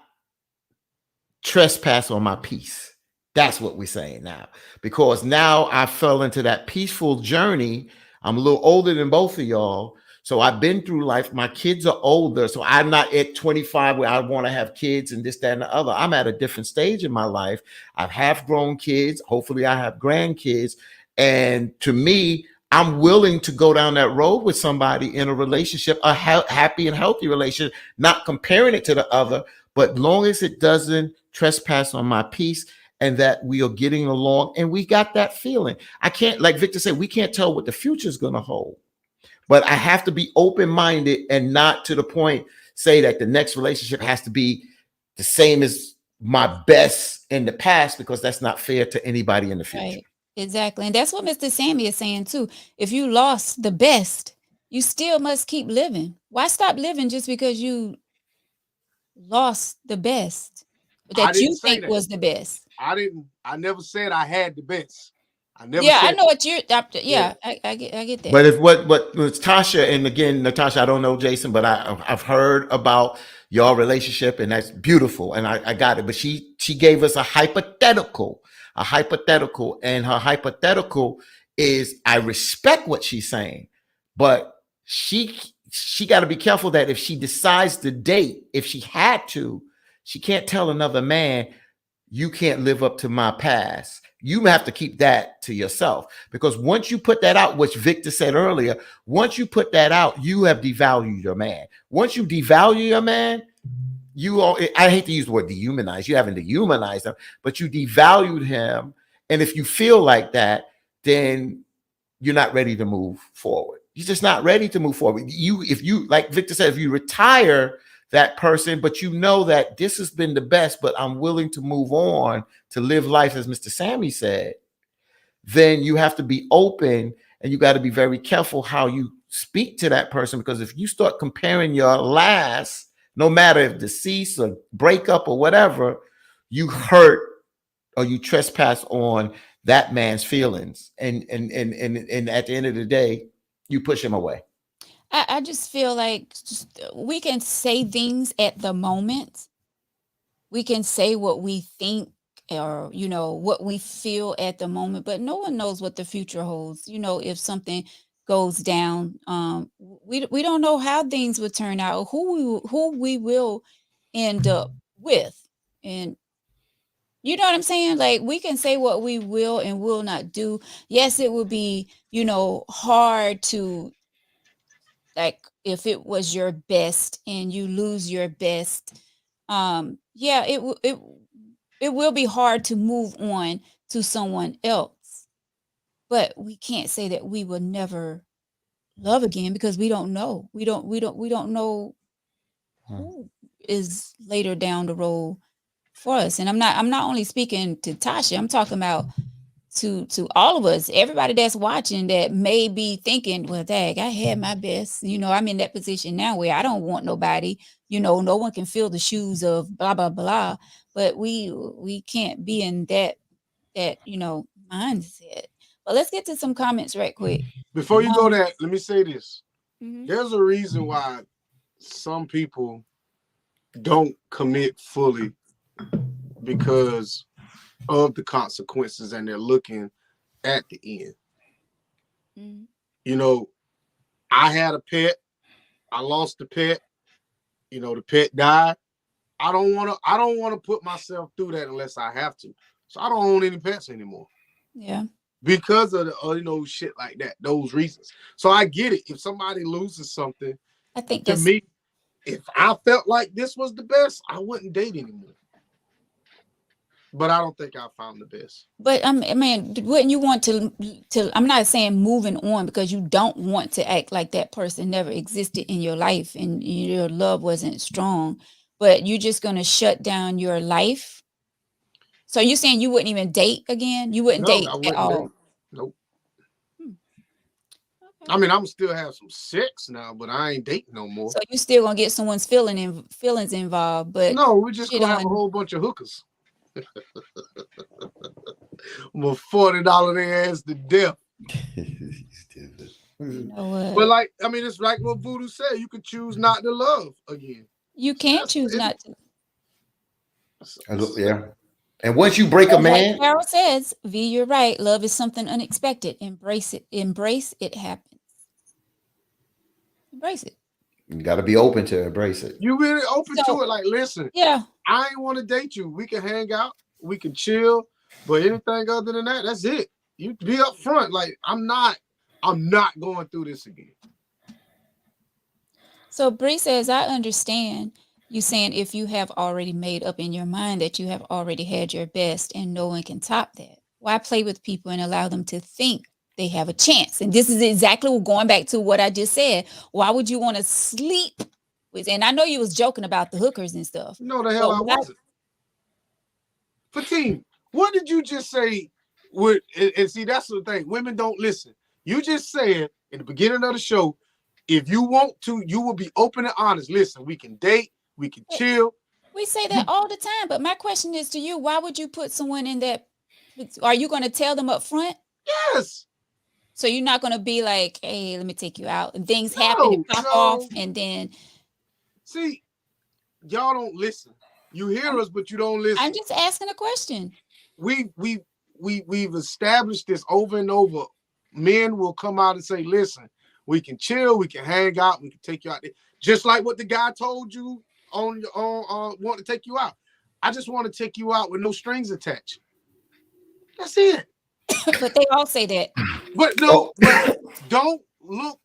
Speaker 2: trespass on my peace. That's what we're saying now, because now I fell into that peaceful journey. I'm a little older than both of y'all. So I've been through life. My kids are older. So I'm not at 25 where I want to have kids and this, that, and the other. I'm at a different stage in my life. I've half grown kids. Hopefully I have grandkids. And to me, I'm willing to go down that road with somebody in a relationship, a happy and healthy relationship, not comparing it to the other, but long as it doesn't trespass on my peace and that we are getting along and we got that feeling. I can't, like Victor said, we can't tell what the future is going to hold. But I have to be open-minded and not to the point say that the next relationship has to be the same as my best in the past, because that's not fair to anybody in the future.
Speaker 3: Right. Exactly. And that's what Mr. Sammy is saying too. If you lost the best, you still must keep living. Why stop living just because you lost the best that you think was the best?
Speaker 1: I never said I had the best.
Speaker 3: I know what you're. I get that.
Speaker 2: But if what was Tasha, and again, Natasha, I don't know Jason, but I've heard about your relationship, and that's beautiful, and I got it. But she gave us a hypothetical, and her hypothetical is, I respect what she's saying, but she got to be careful that if she decides to date, if she had to, she can't tell another man, you can't live up to my past. You have to keep that to yourself, because once you put that out, which Victor said earlier, once you put that out, you have devalued your man. Once you devalue your man, I hate to use the word dehumanize. You haven't dehumanized him, but you devalued him. And if you feel like that, then you're not ready to move forward. You're just not ready to move forward. If you, like Victor said, if you retire that person, but you know that this has been the best, but I'm willing to move on to live life, as Mr. Sammy said, then you have to be open, and you got to be very careful how you speak to that person, because if you start comparing your last, no matter if deceased or breakup or whatever, you hurt or you trespass on that man's feelings, and at the end of the day, you push him away.
Speaker 3: I just feel like we can say things at the moment. We can say what we think, or, what we feel at the moment, but no one knows what the future holds. If something goes down, we don't know how things would turn out, who we will end up with. And you know what I'm saying? Like, we can say what we will and will not do. Yes, it would be, hard to, like, if it was your best and you lose your best, it will be hard to move on to someone else. But we can't say that we will never love again, because we don't know. We don't know who is later down the road for us. And I'm not only speaking to Tasha, I'm talking about to all of us, everybody that's watching that may be thinking, well, dang, I had my best. I'm in that position now where I don't want nobody, no one can fill the shoes of blah, blah, blah. But we can't be in that mindset. But let's get to some comments right quick.
Speaker 1: Before you go there, let me say this.
Speaker 3: Mhm.
Speaker 1: There's a reason why some people don't commit fully, because of the consequences, and they're looking at the end.
Speaker 3: Mhm.
Speaker 1: I had a pet. I lost the pet. The pet died. I don't want to put myself through that unless I have to. So I don't own any pets anymore.
Speaker 3: Yeah.
Speaker 1: Because of the shit like that, those reasons. So I get it. If somebody loses something,
Speaker 3: I think
Speaker 1: to
Speaker 3: that's
Speaker 1: me, if I felt like this was the best, I wouldn't date anymore. But I don't think I found the best.
Speaker 3: But I mean, wouldn't you want to? I'm not saying moving on because you don't want to act like that person never existed in your life and your love wasn't strong, but you're just gonna shut down your life. So you're saying you wouldn't even date again? You wouldn't
Speaker 1: No,
Speaker 3: date
Speaker 1: I
Speaker 3: at
Speaker 1: wouldn't
Speaker 3: all?
Speaker 1: date. Nope.
Speaker 3: Okay.
Speaker 1: I mean, I'm still have some sex now, but I ain't dating no more.
Speaker 3: So you still gonna get someone's feelings involved, but
Speaker 1: No, we're just
Speaker 3: shit
Speaker 1: gonna have a
Speaker 3: on.
Speaker 1: whole bunch of hookers. Well, $40 their ass to death.
Speaker 3: You know what?
Speaker 1: But like, I mean, it's like what Voodoo said. You could choose not to love again.
Speaker 3: You can't choose not to.
Speaker 2: Yeah. And once you break a
Speaker 3: Like
Speaker 2: man,
Speaker 3: Carol says, V, you're right. Love is something unexpected. Embrace it. Embrace it happens. Embrace it.
Speaker 2: you got to be open to embrace it.
Speaker 1: You really open
Speaker 3: So-
Speaker 1: to it. Like, listen,
Speaker 3: Yeah.
Speaker 1: I ain't want to date you. We can hang out. We can chill. But anything other than that, that's it. You be up front. Like, I'm not going through this again.
Speaker 3: So Bree says, I understand you saying if you have already made up in your mind that you have already had your best and no one can top that. Why play with people and allow them to think they have a chance? And this is exactly going back to what I just said. Why would you want to sleep with? And I know you was joking about the hookers and stuff.
Speaker 1: No, the hell I wasn't. Fatim, what did you just say? And see, that's the thing. Women don't listen. You just said in the beginning of the show, if you want to, you will be open and honest. Listen, we can date, we can chill.
Speaker 3: We say that all the time, but my question is to you, why would you put someone in that? Are you going to tell them up front?
Speaker 1: Yes.
Speaker 3: So you're not going to be like, hey, let me take you out. And things happen and pop off. And then.
Speaker 1: See, y'all don't listen. You hear us, but you don't listen.
Speaker 3: I'm just asking a question.
Speaker 1: We've established this over and over. Men will come out and say, listen, we can chill, we can hang out, we can take you out there. Just like what the guy told you on want to take you out. I just want to take you out with no strings attached. That's it.
Speaker 3: But they all say that.
Speaker 1: But no, but don't look.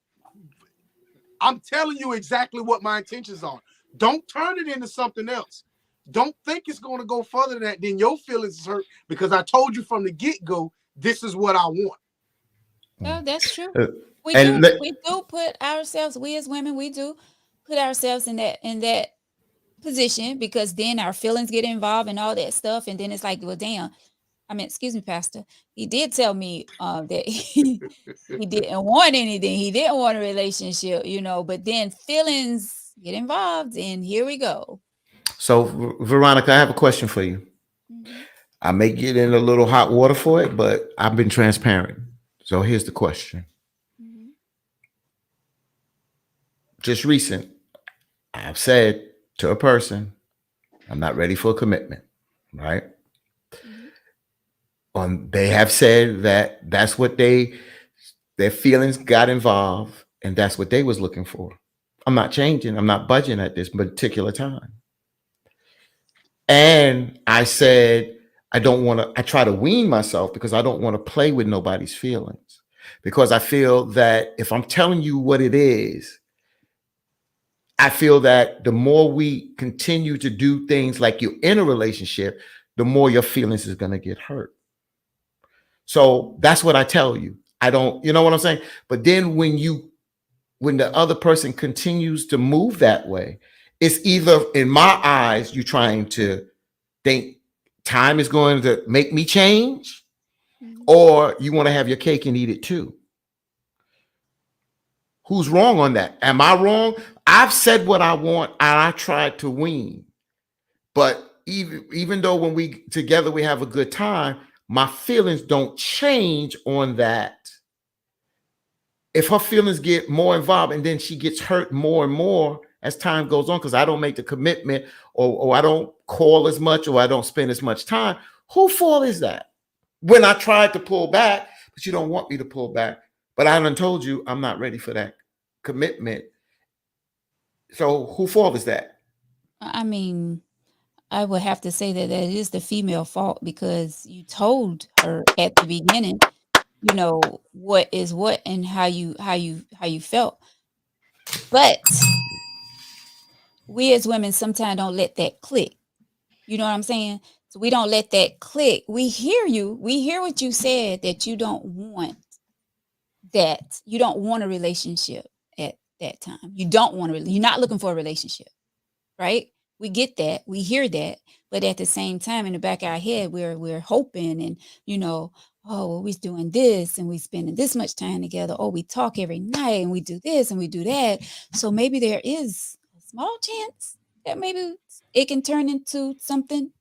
Speaker 1: I'm telling you exactly what my intentions are. Don't turn it into something else. Don't think it's going to go further than that. Then your feelings is hurt because I told you from the get-go, this is what I want.
Speaker 3: No, that's true. We
Speaker 2: and
Speaker 3: do put ourselves, we as women, we do put ourselves in that position because then our feelings get involved and all that stuff. And then it's like, well, damn. I mean, excuse me, Pastor. He did tell me that he didn't want anything. He didn't want a relationship, but then feelings get involved and here we go.
Speaker 2: So, Veronica, I have a question for you.
Speaker 3: Mm-hmm.
Speaker 2: I may get in a little hot water for it, but I've been transparent. So here's the question.
Speaker 3: Mm-hmm.
Speaker 2: Just recent, I've said to a person, I'm not ready for a commitment, right? Mm-hmm. They have said that that's what their feelings got involved and that's what they was looking for. I'm not changing. I'm not budging at this particular time. And I said, I try to wean myself because I don't want to play with nobody's feelings because I feel that if I'm telling you what it is, I feel that the more we continue to do things like you're in a relationship, the more your feelings is going to get hurt. So that's what I tell you. I don't, you know what I'm saying? But then when the other person continues to move that way, it's either in my eyes, you're trying to think time is going to make me change, or you want to have your cake and eat it too. Who's wrong on that? Am I wrong? I've said what I want and I tried to wean. But even though when we together we have a good time, my feelings don't change on that. If her feelings get more involved and then she gets hurt more and more as time goes on, because I don't make the commitment or I don't call as much or I don't spend as much time, whose fault is that? When I tried to pull back, but you don't want me to pull back. But I done told you I'm not ready for that commitment. So whose fault is that?
Speaker 3: I mean, I would have to say that that is the female fault because you told her at the beginning, you know, what is what and how you felt. But we as women sometimes don't let that click. You know what I'm saying? So we don't let that click. We hear you. We hear what you said that you don't want that. You don't want a relationship at that time. You don't want to. You're not looking for a relationship, right? We get that. We hear that. But at the same time, in the back of our head, we're hoping and oh, well, we're doing this and we spending this much time together. Oh, we talk every night and we do this and we do that. So maybe there is a small chance that maybe it can turn into something,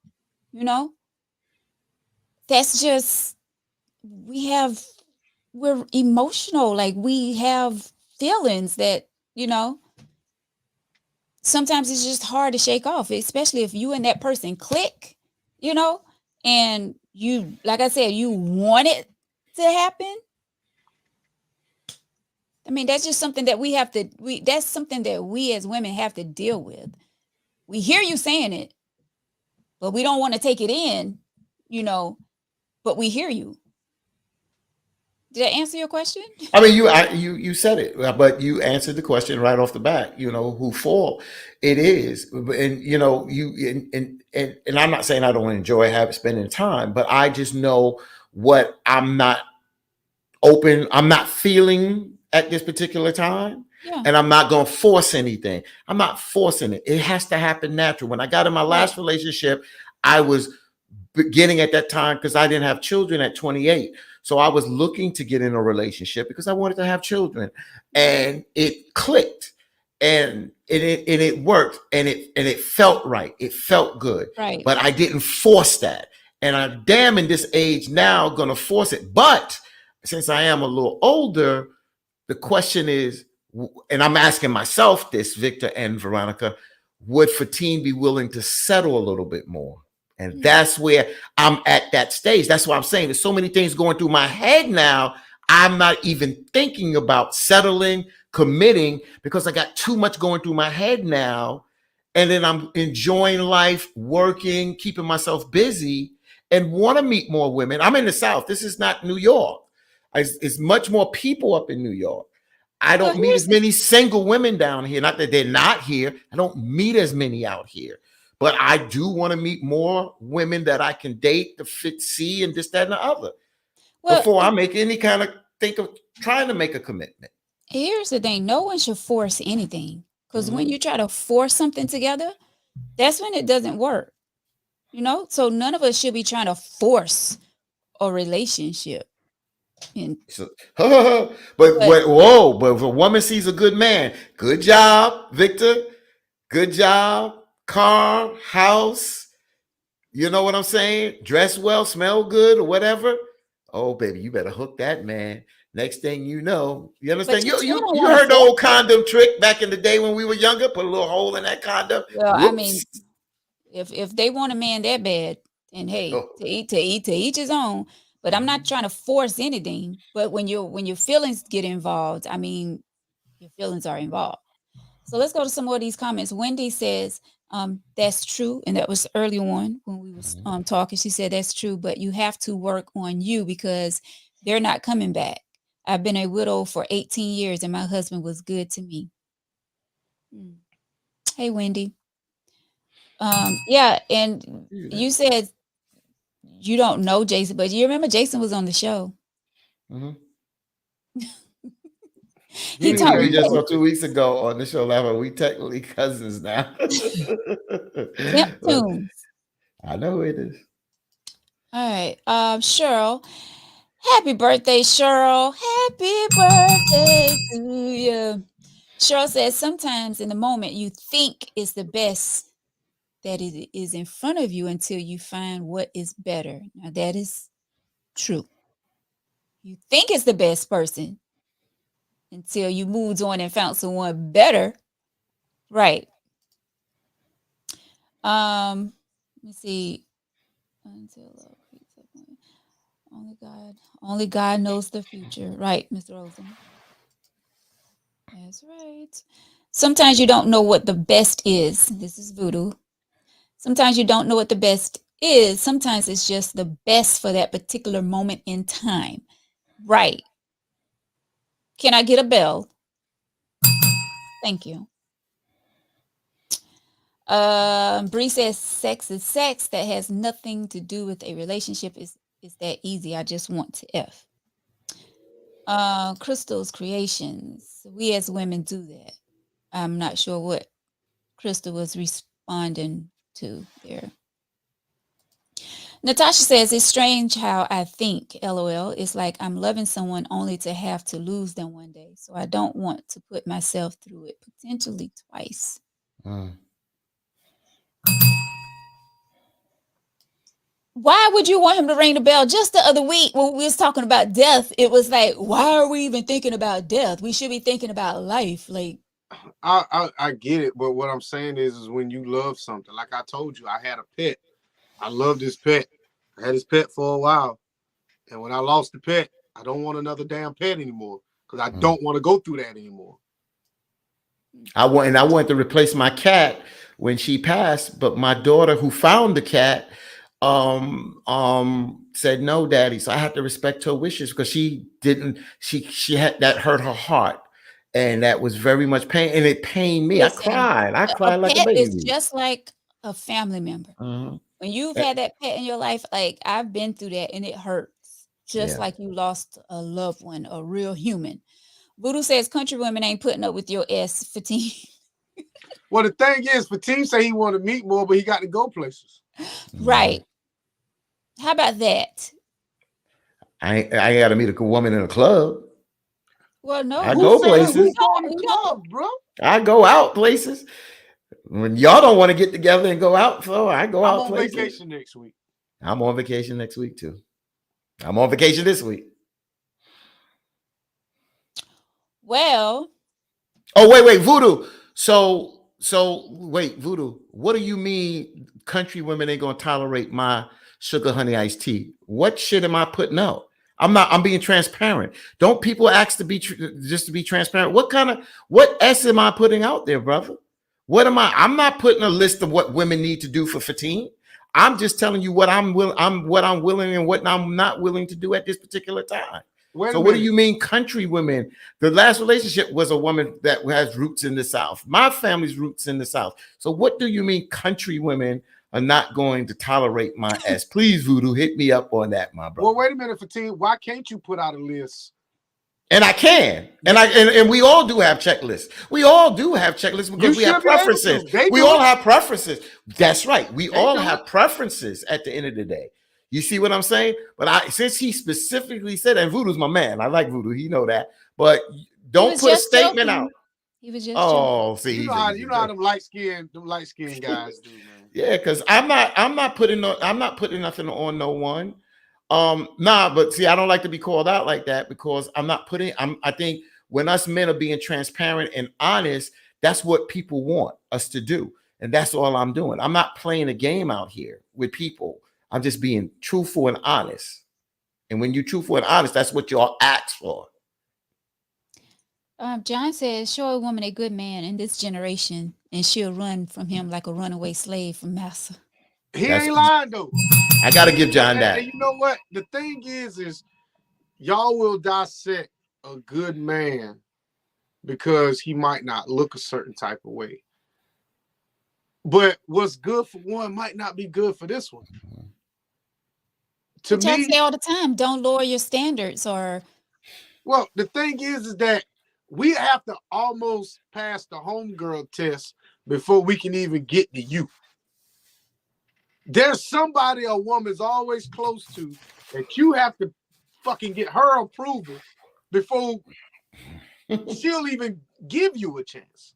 Speaker 3: That's just we're emotional. Like we have feelings that, sometimes it's just hard to shake off, especially if you and that person click, and you, like I said, you want it to happen. I mean, that's just something that that's something that we as women have to deal with. We hear you saying it, but we don't want to take it in, but we hear you. Did I answer your question?
Speaker 2: I mean, you said it, but you answered the question right off the bat. Who fault it is, and and I'm not saying I don't enjoy spending time, but I just know what I'm not feeling at this particular time.
Speaker 3: Yeah.
Speaker 2: And I'm not going to force anything. I'm not forcing it. It has to happen natural. When I got in my last relationship, I was beginning at that time because I didn't have children at 28. So I was looking to get in a relationship because I wanted to have children, and it clicked, and it worked, and it felt right. It felt good,
Speaker 3: right.
Speaker 2: But I didn't force that, and I'm damn in this age now going to force it. But since I am a little older, the question is, and I'm asking myself this, Victor and Veronica, would Fatine be willing to settle a little bit more? And that's where I'm at that stage. That's why I'm saying there's so many things going through my head now. I'm not even thinking about settling, committing, because I got too much going through my head now. And then I'm enjoying life, working, keeping myself busy, and want to meet more women. I'm in the South. This is not New York. It's much more people up in New York. I don't meet as many single women down here. Not that they're not here. I don't meet as many out here. But I do want to meet more women that I can date, see, and this, that, and the other. Before I make any kind of think of trying to make a commitment.
Speaker 3: Here's the thing. No one should force anything. Because when you try to force something together, that's when it doesn't work. So none of us should be trying to force a relationship.
Speaker 2: But if a woman sees a good man, good job, Victor, good job. Car, house, you know what I'm saying? Dress well, smell good, or whatever. Oh, baby, you better hook that man. Next thing you know, you understand? You heard the old condom trick back in the day when we were younger. Put a little hole in that condom.
Speaker 3: Well, whoops. I mean, if they want a man that bad, and hey, to each his own. But I'm not trying to force anything. But when your feelings get involved, I mean, your feelings are involved. So let's go to some more of these comments. Wendy says, that's true. And that was early on when we was talking. She said, that's true, but you have to work on you because they're not coming back. I've been a widow for 18 years and my husband was good to me. Hey, Wendy. Yeah. And you said you don't know Jason, but you remember Jason was on the show.
Speaker 2: He told me just 2 weeks ago on the show. We technically cousins now.
Speaker 3: Neptunes.
Speaker 2: I know it is.
Speaker 3: All right. Cheryl, Happy birthday, Cheryl. Happy birthday to you. Cheryl says sometimes in the moment you think it's the best that it is in front of you until you find what is better. Now that is true. You think it's the best person until you moved on and found someone better. Right. Let me see. Until love creeps up on you. Only God knows the future. Right, Mr. Rosen. That's right. Sometimes you don't know what the best is. This is voodoo. Sometimes you don't know what the best is. Sometimes it's just the best for that particular moment in time. Right. Can I get a bell? Thank you. Bree says sex is sex. That has nothing to do with a relationship. Is that easy? I just want to F. Crystal's creations. We as women do that. I'm not sure what Crystal was responding to there. Natasha says it's strange how I think. LOL. It's like I'm loving someone only to have to lose them one day. So I don't want to put myself through it potentially twice. Why would you want him to ring the bell? Just the other week when we was talking about death, it was like, why are we even thinking about death? We should be thinking about life. Like,
Speaker 1: I get it, but what I'm saying is when you love something, like I told you, I had a pet. I love this pet. I had this pet for a while, and when I lost the pet, I don't want another damn pet anymore because I don't want to go through that anymore.
Speaker 2: I wanted to replace my cat when she passed, but my daughter who found the cat said no, daddy. So I had to respect her wishes because she had that hurt her heart. And that was very much pain, and it pained me.
Speaker 3: Listen,
Speaker 2: I cried like a baby.
Speaker 3: It's just like a family member. When you've had that pet in your life, like I've been through that, and it hurts. Just like you lost a loved one, a real human. Voodoo says country women ain't putting up with your S, Fatine.
Speaker 1: Well, the thing is, Fatine say he want to meet more, but he got to go places.
Speaker 3: Right. How about that?
Speaker 2: I got to meet a woman in a club.
Speaker 3: Well, no.
Speaker 2: I go places.
Speaker 1: Bro.
Speaker 2: I go out places. When y'all don't want to get together and go out, so I go out places.
Speaker 1: I'm on vacation next week.
Speaker 2: I'm on vacation next week too. I'm on vacation this week.
Speaker 3: Well.
Speaker 2: Oh, wait, Voodoo. So wait, Voodoo. What do you mean country women ain't gonna tolerate my sugar honey iced tea? What shit am I putting out? I'm being transparent. Don't people ask to be just to be transparent? What S am I putting out there, brother? What am I? I'm not putting a list of what women need to do for Fatine. I'm just telling you what I'm willing and what I'm not willing to do at this particular time. So what do you mean country women? The last relationship was a woman that has roots in the South. My family's roots in the South. So what do you mean country women are not going to tolerate my ass? Please, Voodoo, hit me up on that, my brother.
Speaker 1: Well, wait a minute, Fatine. Why can't you put out a list?
Speaker 2: And I can. And we all do have checklists. We all do have checklists because we have preferences. We all have preferences. That's right. We all have preferences at the end of the day. You see what I'm saying? But since he specifically said, and Voodoo's my man, I like Voodoo, he know that. But don't put a statement out.
Speaker 3: He was just
Speaker 2: see,
Speaker 1: you know how them light skinned guys do, man.
Speaker 2: Yeah, because I'm not putting nothing on no one. But see, I don't like to be called out like that because I think when us men are being transparent and honest, that's what people want us to do. And that's all I'm doing. I'm not playing a game out here with people. I'm just being truthful and honest. And when you're truthful and honest, that's what y'all ask for.
Speaker 3: John says, show a woman a good man in this generation, and she'll run from him like a runaway slave from massa.
Speaker 1: He ain't lying, though.
Speaker 2: I got to give John that.
Speaker 1: And you know what? The thing is y'all will dissect a good man because he might not look a certain type of way. But what's good for one might not be good for this one. To me,
Speaker 3: I say all the time, don't lower your standards. Well,
Speaker 1: the thing is that we have to almost pass the homegirl test before we can even get to you. There's somebody a woman's always close to that you have to fucking get her approval before she'll even give you a chance.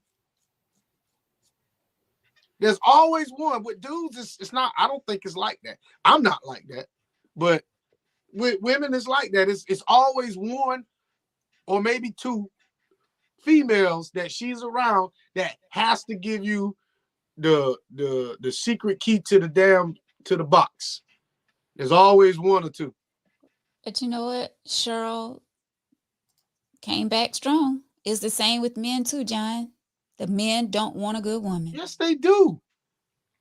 Speaker 1: There's always one. With dudes, it's not, I don't think it's like that. I'm not like that. But with women, it's like that. It's always one or maybe two females that she's around that has to give you the secret key to the box. There's always one or two.
Speaker 3: But you know what? Cheryl came back strong. It's the same with men too, John. The men don't want a good woman.
Speaker 1: Yes, they do.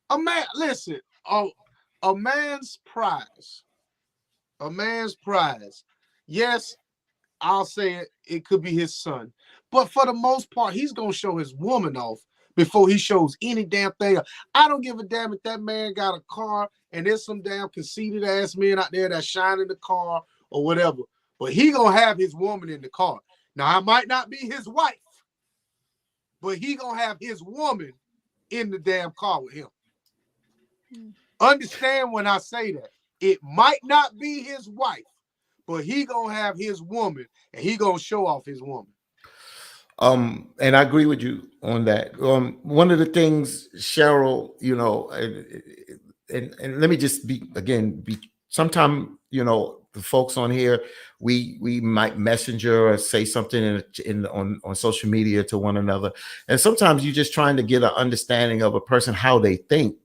Speaker 1: A man, listen, a man's prize. A man's prize. Yes, I'll say it could be his son. But for the most part, he's going to show his woman off before he shows any damn thing. I don't give a damn if that man got a car and there's some damn conceited ass men out there that shine in the car or whatever. But he going to have his woman in the car. Now, I might not be his wife, but he going to have his woman in the damn car with him. Understand when I say that. It might not be his wife, but he going to have his woman and he going to show off his woman.
Speaker 2: And I agree with you on that. One of the things, Cheryl, you know, and let me just be sometime, you know, the folks on here, we might messenger or say something on social media to one another. And sometimes you're just trying to get an understanding of a person, how they think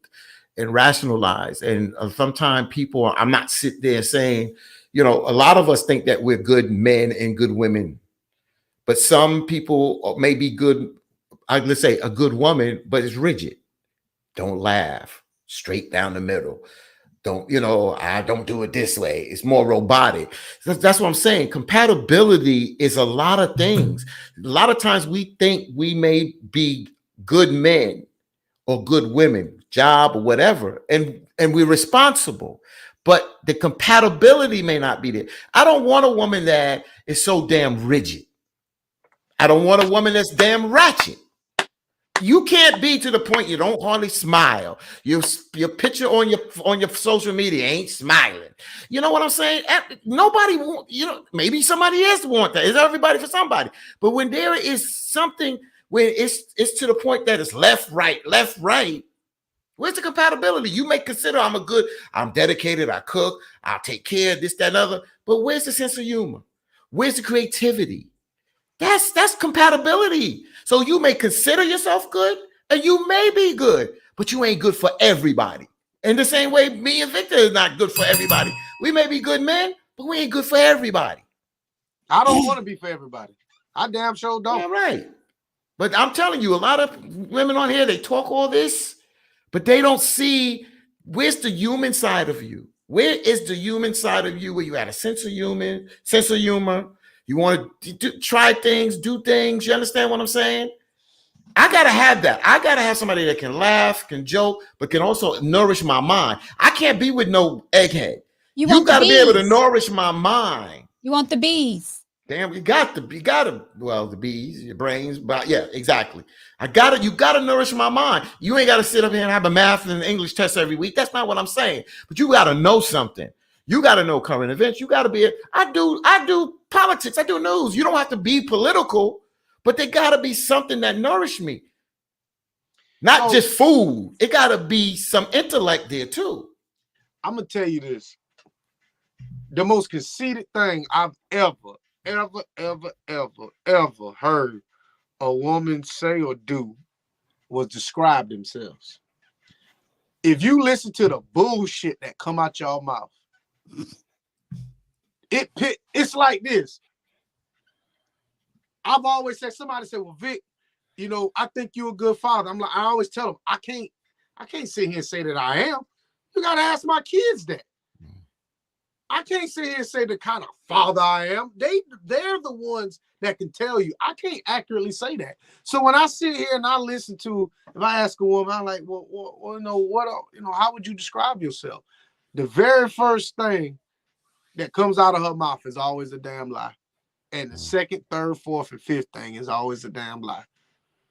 Speaker 2: and rationalize. And sometimes people, I'm not sitting there saying, you know, a lot of us think that we're good men and good women. But some people may be good, let's say a good woman, but it's rigid. Don't laugh, straight down the middle. Don't, you know, I don't do it this way. It's more robotic. That's what I'm saying. Compatibility is a lot of things. A lot of times we think we may be good men or good women, job or whatever, and we're responsible. But the compatibility may not be there. I don't want a woman that is so damn rigid. I don't want a woman that's damn ratchet. You can't be to the point you don't hardly smile. Your picture on your social media ain't smiling. You know what I'm saying? Nobody want, you know, maybe somebody else want that. It's everybody for somebody. But when there is something where it's to the point that it's left, right, where's the compatibility? You may consider I'm dedicated, I cook, I'll take care of this, that, and other. But where's the sense of humor? Where's the creativity? That's compatibility. So you may consider yourself good and you may be good, but you ain't good for everybody. In the same way, me and Victor is not good for everybody. We may be good men, but we ain't good for everybody.
Speaker 1: I don't want to be for everybody. I damn sure don't.
Speaker 2: Yeah, right. But I'm telling you, a lot of women on here, they talk all this, but they don't see where's the human side of you. Where is the human side of you where you had a sense of humor? You want to try things, do things. You understand what I'm saying? I got to have that. I got to have somebody that can laugh, can joke, but can also nourish my mind. I can't be with no egghead. You got to be able to nourish my mind.
Speaker 3: You want the bees.
Speaker 2: Damn, you got to, well, the bees, your brains, but yeah, exactly. You got to nourish my mind. You ain't got to sit up here and have a math and an English test every week. That's not what I'm saying. But you got to know something. You got to know current events. You got to be, I do politics. I do news. You don't have to be political, but there got to be something that nourished me. Not just food. It got to be some intellect there too.
Speaker 1: I'm going to tell you this. The most conceited thing I've ever heard a woman say or do was describe themselves. If you listen to the bullshit that come out your mouth, it's like this. I've always said, somebody said, well, Vic, you know, I think you're a good father. I'm like, I always tell them, I can't sit here and say that I am. You got to ask my kids that. I can't sit here and say the kind of father I am. They're the ones that can tell you. I can't accurately say that. So when I sit here and I listen to, if I ask a woman, I'm like, well, how would you describe yourself? The very first thing that comes out of her mouth is always a damn lie. And the second, third, fourth, and fifth thing is always a damn lie.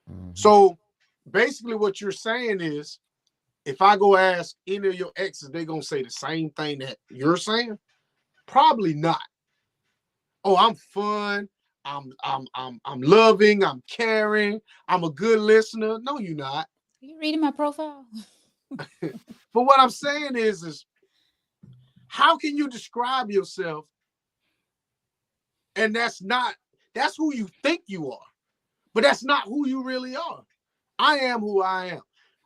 Speaker 1: Mm-hmm. So basically what you're saying is, if I go ask any of your exes, they're going to say the same thing that you're saying? Probably not. oh, I'm fun, I'm loving, I'm caring, I'm a good listener. No, you're not.
Speaker 3: You reading my profile?
Speaker 1: But what I'm saying is how can you describe yourself and that's who you think you are, but that's not who you really are. I am who I am.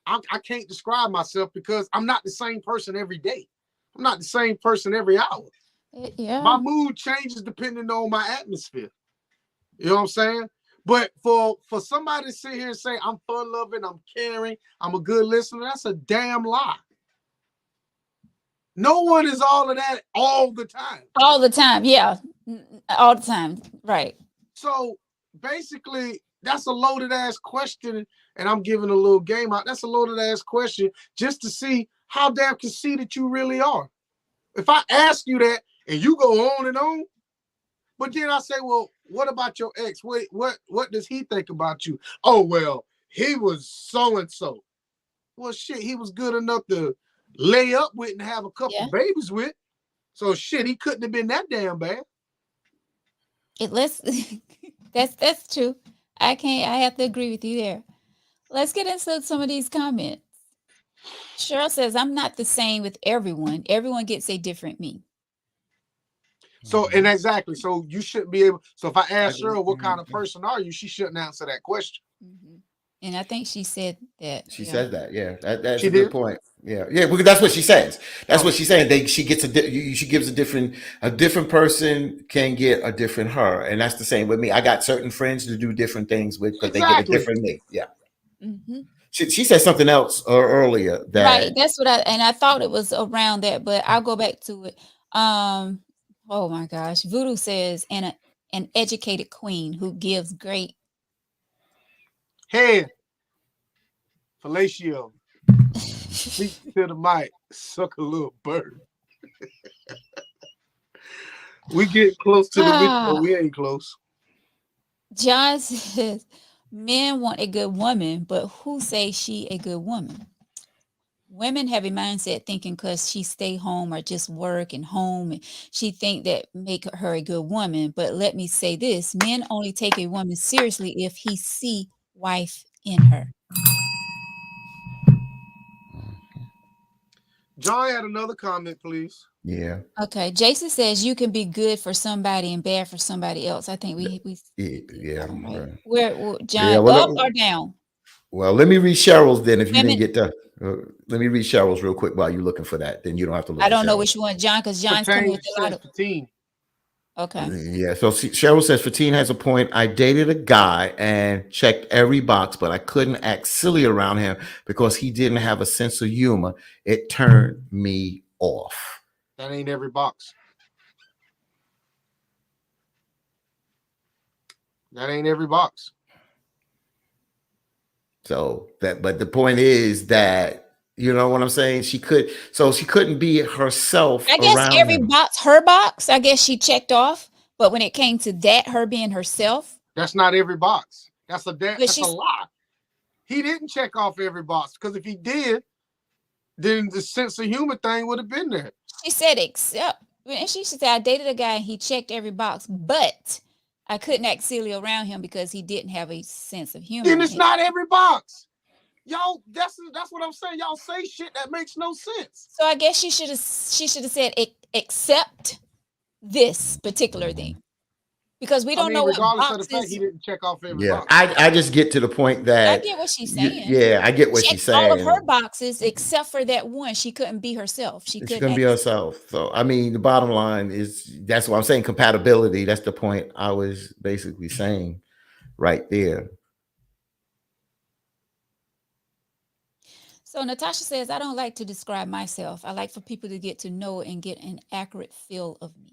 Speaker 1: I can't describe myself because I'm not the same person every day. I'm not the same person every hour.
Speaker 3: Yeah.
Speaker 1: My mood changes depending on my atmosphere. You know what I'm saying? But for somebody to sit here and say I'm fun loving, I'm caring, I'm a good listener, that's a damn lie. No one is all of that all the time.
Speaker 3: All the time, yeah. All the time, right.
Speaker 1: So basically, that's a loaded ass question, and I'm giving a little game out. That's a loaded ass question just to see how damn conceited you really are. If I ask you that and you go on and on, but then I say, well, what about your ex? Wait, what does he think about you? Oh, well, he was so and so. Well, shit, he was good enough to lay up with and have a couple babies with. So shit, he couldn't have been that damn bad.
Speaker 3: That's true. I have to agree with you there. Let's get into some of these comments. Cheryl says, I'm not the same with everyone. Everyone gets a different me.
Speaker 1: So, and exactly. So you shouldn't be able. So if I ask Cheryl, what kind of person are you? She shouldn't answer that question.
Speaker 3: Mm-hmm. And I think she said that.
Speaker 2: She said that. Yeah, that's
Speaker 1: she
Speaker 2: a good point. Yeah, because that's what she says. That's what she's saying. She gives a different person can get a different her, and that's the same with me. I got certain friends to do different things with because they get a different me. Yeah.
Speaker 3: Mm-hmm.
Speaker 2: She said something else earlier that
Speaker 3: right. That's what I thought it was around that, but I'll go back to it. Oh my gosh, Voodoo says, and an educated queen who gives great
Speaker 1: head. Fellatio. Speak to the mic. Suck a little bird. We get close to the mic, but we ain't close.
Speaker 3: John says, men want a good woman, but who says she a good woman? Women have a mindset thinking because she stay home or just work and home, and she think that make her a good woman. But let me say this, men only take a woman seriously if he see wife in her.
Speaker 1: John had another comment, please.
Speaker 2: Yeah.
Speaker 3: Okay. Jason says you can be good for somebody and bad for somebody else. I think we
Speaker 2: yeah.
Speaker 3: Right. Where John, up or down?
Speaker 2: Well, let me read Cheryl's then. If you didn't get the, let me read Cheryl's real quick while you're looking for that. Then you don't have to look.
Speaker 3: I don't know which one, John, because John's coming with a lot of. Okay.
Speaker 2: Yeah. So Cheryl says Fatine has a point. I dated a guy and checked every box, but I couldn't act silly around him because he didn't have a sense of humor. It turned me off.
Speaker 1: That ain't every box. That ain't every box.
Speaker 2: So but the point is that, you know what I'm saying? She couldn't be herself.
Speaker 3: I guess every box, her box, I guess she checked off. But when it came to that, her being herself.
Speaker 1: That's not every box. That's a lie. He didn't check off every box because if he did, then the sense of humor thing would have been there.
Speaker 3: She said, and she said, I dated a guy and he checked every box, but I couldn't act silly around him because he didn't have a sense of humor.
Speaker 1: Then it's not every box. Y'all, that's what I'm saying. Y'all say shit that makes no sense.
Speaker 3: So I guess she should have said except this particular thing. Because we don't know
Speaker 1: regardless
Speaker 3: what
Speaker 1: of the fact he didn't check off every box.
Speaker 2: I just get to the point that
Speaker 3: I get what she's saying.
Speaker 2: I get what she's saying.
Speaker 3: All of her boxes except for that one. She couldn't be herself. She couldn't
Speaker 2: be herself. So I mean, the bottom line is that's what I'm saying. Compatibility. That's the point I was basically saying right there.
Speaker 3: So Natasha says, I don't like to describe myself. I like for people to get to know and get an accurate feel of me.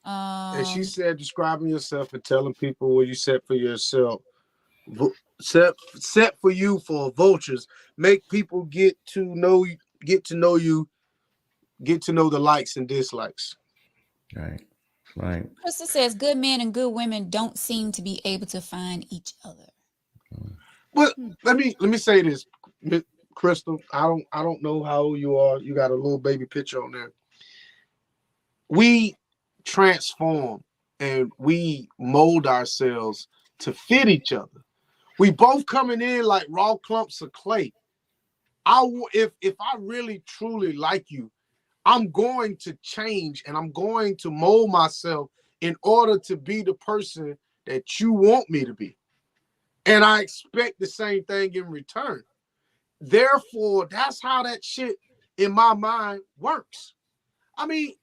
Speaker 1: And she said, describing yourself and telling people what you set for yourself, set for you for vultures, make people get to know you, get to know the likes and dislikes.
Speaker 2: Right.
Speaker 3: Krista says, good men and good women don't seem to be able to find each other.
Speaker 1: Well, let me say this, Crystal, I don't know how old you are. You got a little baby picture on there. We transform and we mold ourselves to fit each other. We both coming in like raw clumps of clay. If I really truly like you, I'm going to change and I'm going to mold myself in order to be the person that you want me to be. And I expect the same thing in return. Therefore, that's how that shit in my mind works. I mean,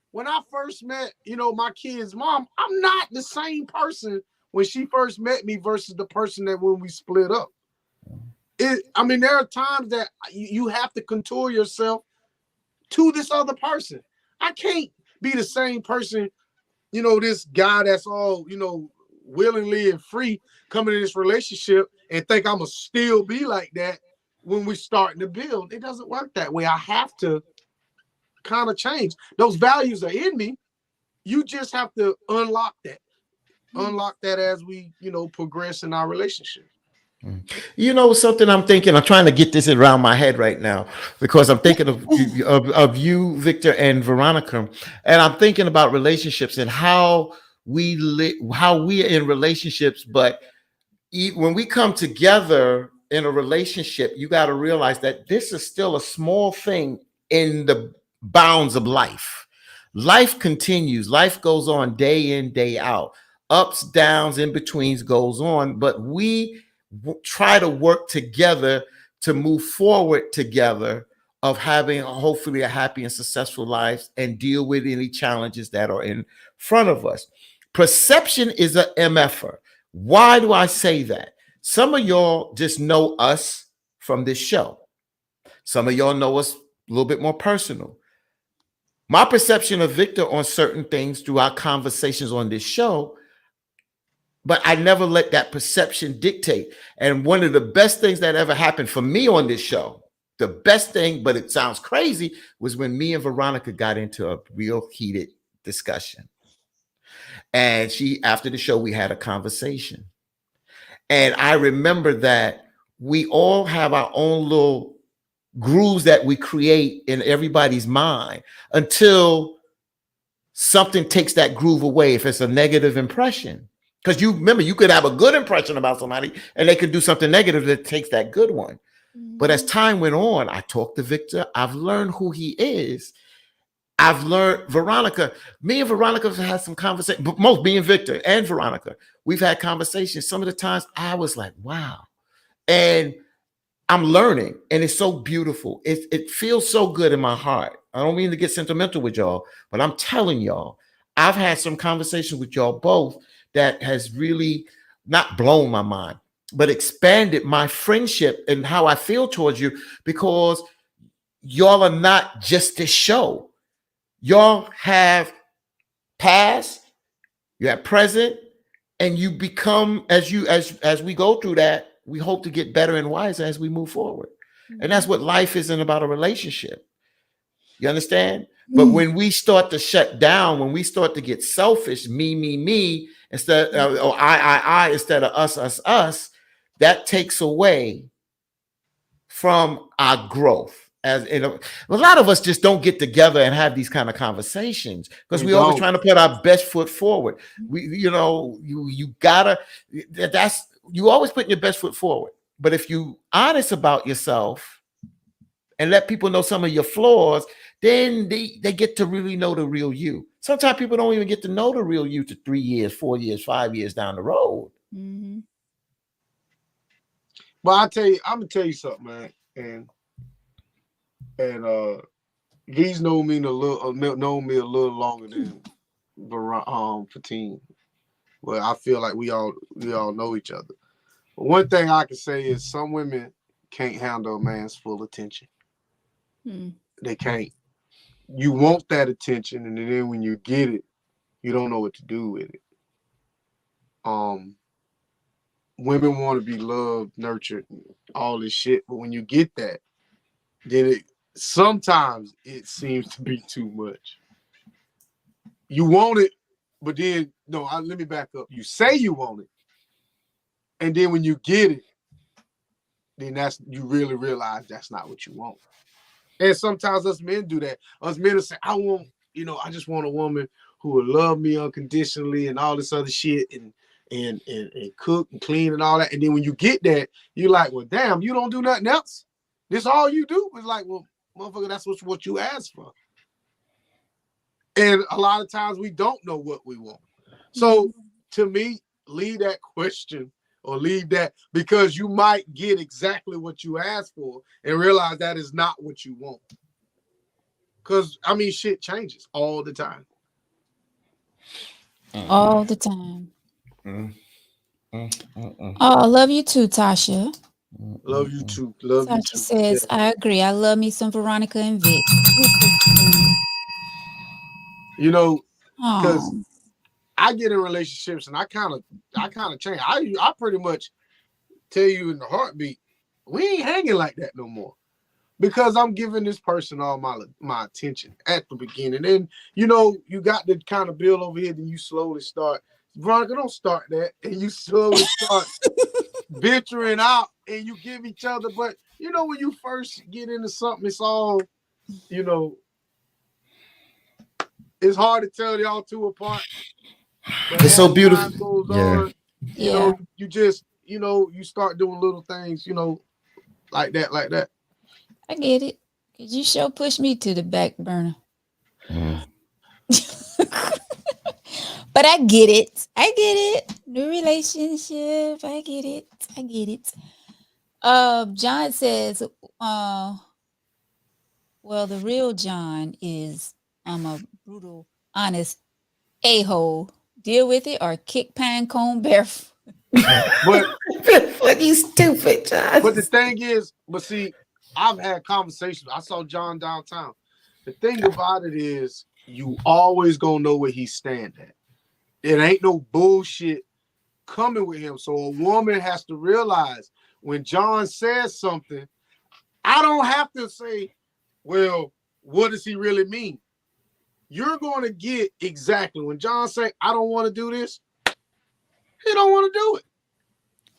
Speaker 1: when I first met, my kid's mom, I'm not the same person when she first met me versus the person that when we split up. There are times that you have to contour yourself to this other person. I can't be the same person, this guy that's all, willingly and free coming in this relationship and think I'm gonna still be like that when we're starting to build. It doesn't work that way. I have to kind of change. Those values are in me. You just have to unlock that. Unlock that as we, progress in our relationship.
Speaker 2: Something I'm thinking, I'm trying to get this around my head right now because I'm thinking of you, Victor, and Veronica, and I'm thinking about relationships and how we are in relationships. But when we come together in a relationship, you got to realize that this is still a small thing in the bounds of life. Life continues. Life goes on day in, day out. Ups, downs, in betweens goes on, but we try to work together to move forward together of having hopefully a happy and successful life and deal with any challenges that are in front of us. Perception is a MFer. Why do I say that? Some of y'all just know us from this show. Some of y'all know us a little bit more personal. My perception of Victor on certain things through our conversations on this show, but I never let that perception dictate. And one of the best things that ever happened for me on this show, the best thing, but it sounds crazy, was when me and Veronica got into a real heated discussion. And after the show, we had a conversation. And I remember that we all have our own little grooves that we create in everybody's mind until something takes that groove away, if it's a negative impression. Because you remember, you could have a good impression about somebody and they could do something negative that takes that good one. Mm-hmm. But as time went on, I talked to Victor. I've learned who he is. I've learned Veronica. Me and Veronica have had some conversations. Most me and Victor and Veronica, we've had conversations. Some of the times I was like, wow. And I'm learning. And it's so beautiful. It feels so good in my heart. I don't mean to get sentimental with y'all, but I'm telling y'all, I've had some conversations with y'all both that has really not blown my mind, but expanded my friendship and how I feel towards you, because y'all are not just this show. Y'all have past, you have present, and you become, as we go through that, we hope to get better and wiser as we move forward. Mm-hmm. And that's what life isn't about, a relationship. You understand? Mm-hmm. But when we start to shut down, when we start to get selfish, me, instead of or I, instead of us, that takes away from our growth. As in a lot of us just don't get together and have these kind of conversations because we're always trying to put our best foot forward. You gotta, you always putting your best foot forward. But if you honest about yourself and let people know some of your flaws, then they get to really know the real you. Sometimes people don't even get to know the real you to 3 years, 4 years, 5 years down the road.
Speaker 3: Mm-hmm.
Speaker 1: But I'm gonna tell you something, man. And V's known me a little longer than Fatine. Well, I feel like we all know each other. But one thing I can say is some women can't handle a man's full attention. They can't. You want that attention, and then when you get it, you don't know what to do with it. Women want to be loved, nurtured, all this shit, but when you get that, then sometimes it seems to be too much. You want it, but then let me back up. You say you want it, and then when you get it, then you really realize that's not what you want. And sometimes us men do that. Us men will say, I just want a woman who will love me unconditionally and all this other shit and cook and clean and all that. And then when you get that, you're like, well, damn, you don't do nothing else. This all you do. It's like, well, motherfucker, that's what you asked for. And a lot of times we don't know what we want. So to me, leave that question or leave that, because you might get exactly what you asked for and realize that is not what you want. Because, I mean, shit changes all the time.
Speaker 3: All the time. Oh, I love you too, Tasha.
Speaker 1: Love you too. Love
Speaker 3: Tasha
Speaker 1: you too.
Speaker 3: says, I agree. I love me some Veronica and Vic.
Speaker 1: You know, because
Speaker 3: Oh,
Speaker 1: I get in relationships and I kind of change. I pretty much tell you in the heartbeat, we ain't hanging like that no more. Because I'm giving this person all my attention at the beginning. And, you know, you got to kind of build over here, then you slowly start. Veronica, don't start that. And you slowly start venturing out and you give each other. But, you know, when you first get into something, it's all, you know, it's hard to tell y'all two apart. But
Speaker 2: It's so
Speaker 1: as
Speaker 2: beautiful.
Speaker 1: time goes
Speaker 2: Yeah.
Speaker 1: on, you know, you just, you know, you start doing little things, you know, like that.
Speaker 3: I get it. Cause you sure push me to the back burner. But I get it. New relationship. I get it. John says, well, the real John is I'm a brutal, honest a-hole. Deal with it or kick pine cone barefoot.
Speaker 1: But
Speaker 2: You stupid, John.
Speaker 1: But the thing is, see, I've had conversations. I saw John downtown. The thing about it is, you always gonna know where he stand at. It ain't no bullshit coming with him. So a woman has to realize when John says something, I don't have to say, well, what does he really mean? You're going to get exactly when John say, I don't want to do this. He don't want to do it.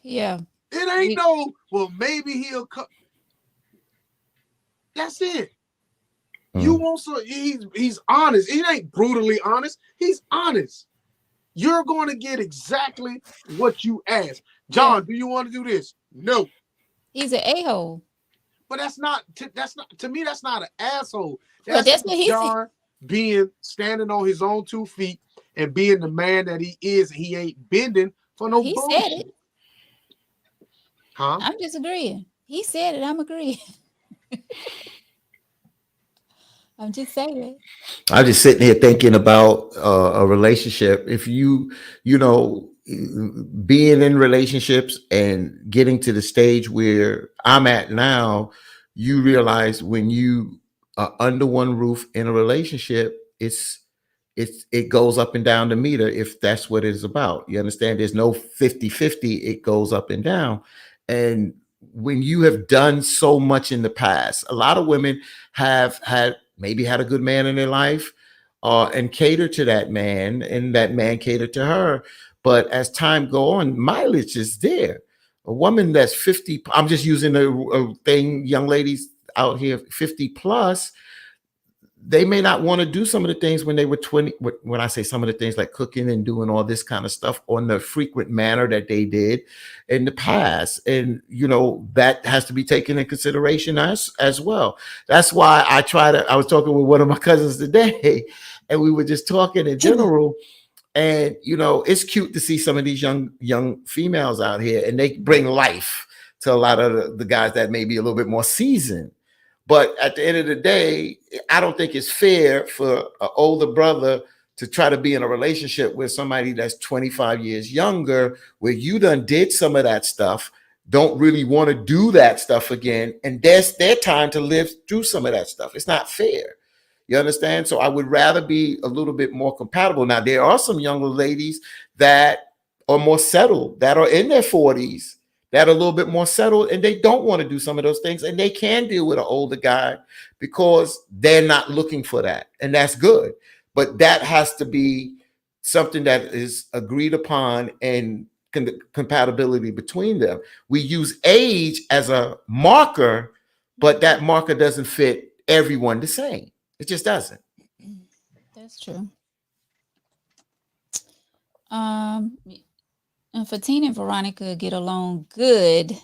Speaker 3: Yeah.
Speaker 1: It ain't no, well, maybe he'll come. That's it. You want he's honest. He ain't brutally honest. He's honest. You're going to get exactly what you ask. John, do you want to do this? No.
Speaker 3: He's an a-hole.
Speaker 1: But that's not to me, that's not an asshole.
Speaker 3: That's what he's
Speaker 1: John standing on his own 2 feet and being the man that he is. He ain't bending for no bullshit.
Speaker 3: He said it.
Speaker 1: Huh?
Speaker 3: I'm just agreeing. He said it. I'm agreeing. I'm just saying.
Speaker 2: I'm just sitting here thinking about a relationship. If you know, being in relationships and getting to the stage where I'm at now, you realize when you are under one roof in a relationship, it goes up and down the meter if that's what it's about. You understand? There's no 50-50. It goes up and down. And when you have done so much in the past, a lot of women have maybe had a good man in their life and cater to that man, and that man catered to her. But as time go on, mileage is there. A woman that's 50, I'm just using a thing, young ladies out here, 50 plus, they may not want to do some of the things when they were 20. When I say some of the things like cooking and doing all this kind of stuff on the frequent manner that they did in the past. And, you know, that has to be taken in consideration as well. That's why I was talking with one of my cousins today, and we were just talking in general. And, you know, it's cute to see some of these young females out here, and they bring life to a lot of the guys that may be a little bit more seasoned. But at the end of the day, I don't think it's fair for an older brother to try to be in a relationship with somebody that's 25 years younger, where you done did some of that stuff, don't really want to do that stuff again, and that's their time to live through some of that stuff. It's not fair. You understand? So I would rather be a little bit more compatible. Now, there are some younger ladies that are more settled, that are in their 40s, that are a little bit more settled, and they don't want to do some of those things, and they can deal with an older guy because they're not looking for that, and that's good. But that has to be something that is agreed upon and compatibility between them. We use age as a marker, but that marker doesn't fit everyone the same. It just doesn't.
Speaker 3: That's true. And Fatina and Veronica get along good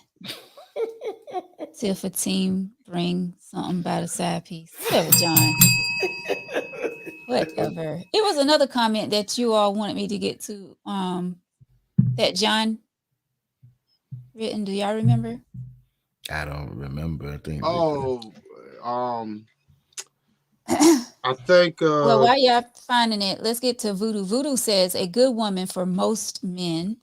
Speaker 3: till Fatima bring something about a side piece. Whatever, John. Whatever. It was another comment that you all wanted me to get to. That John written. Do y'all remember?
Speaker 2: I don't remember. I think.
Speaker 1: I think.
Speaker 3: Well, while y'all finding it, let's get to Voodoo. Voodoo says a good woman for most men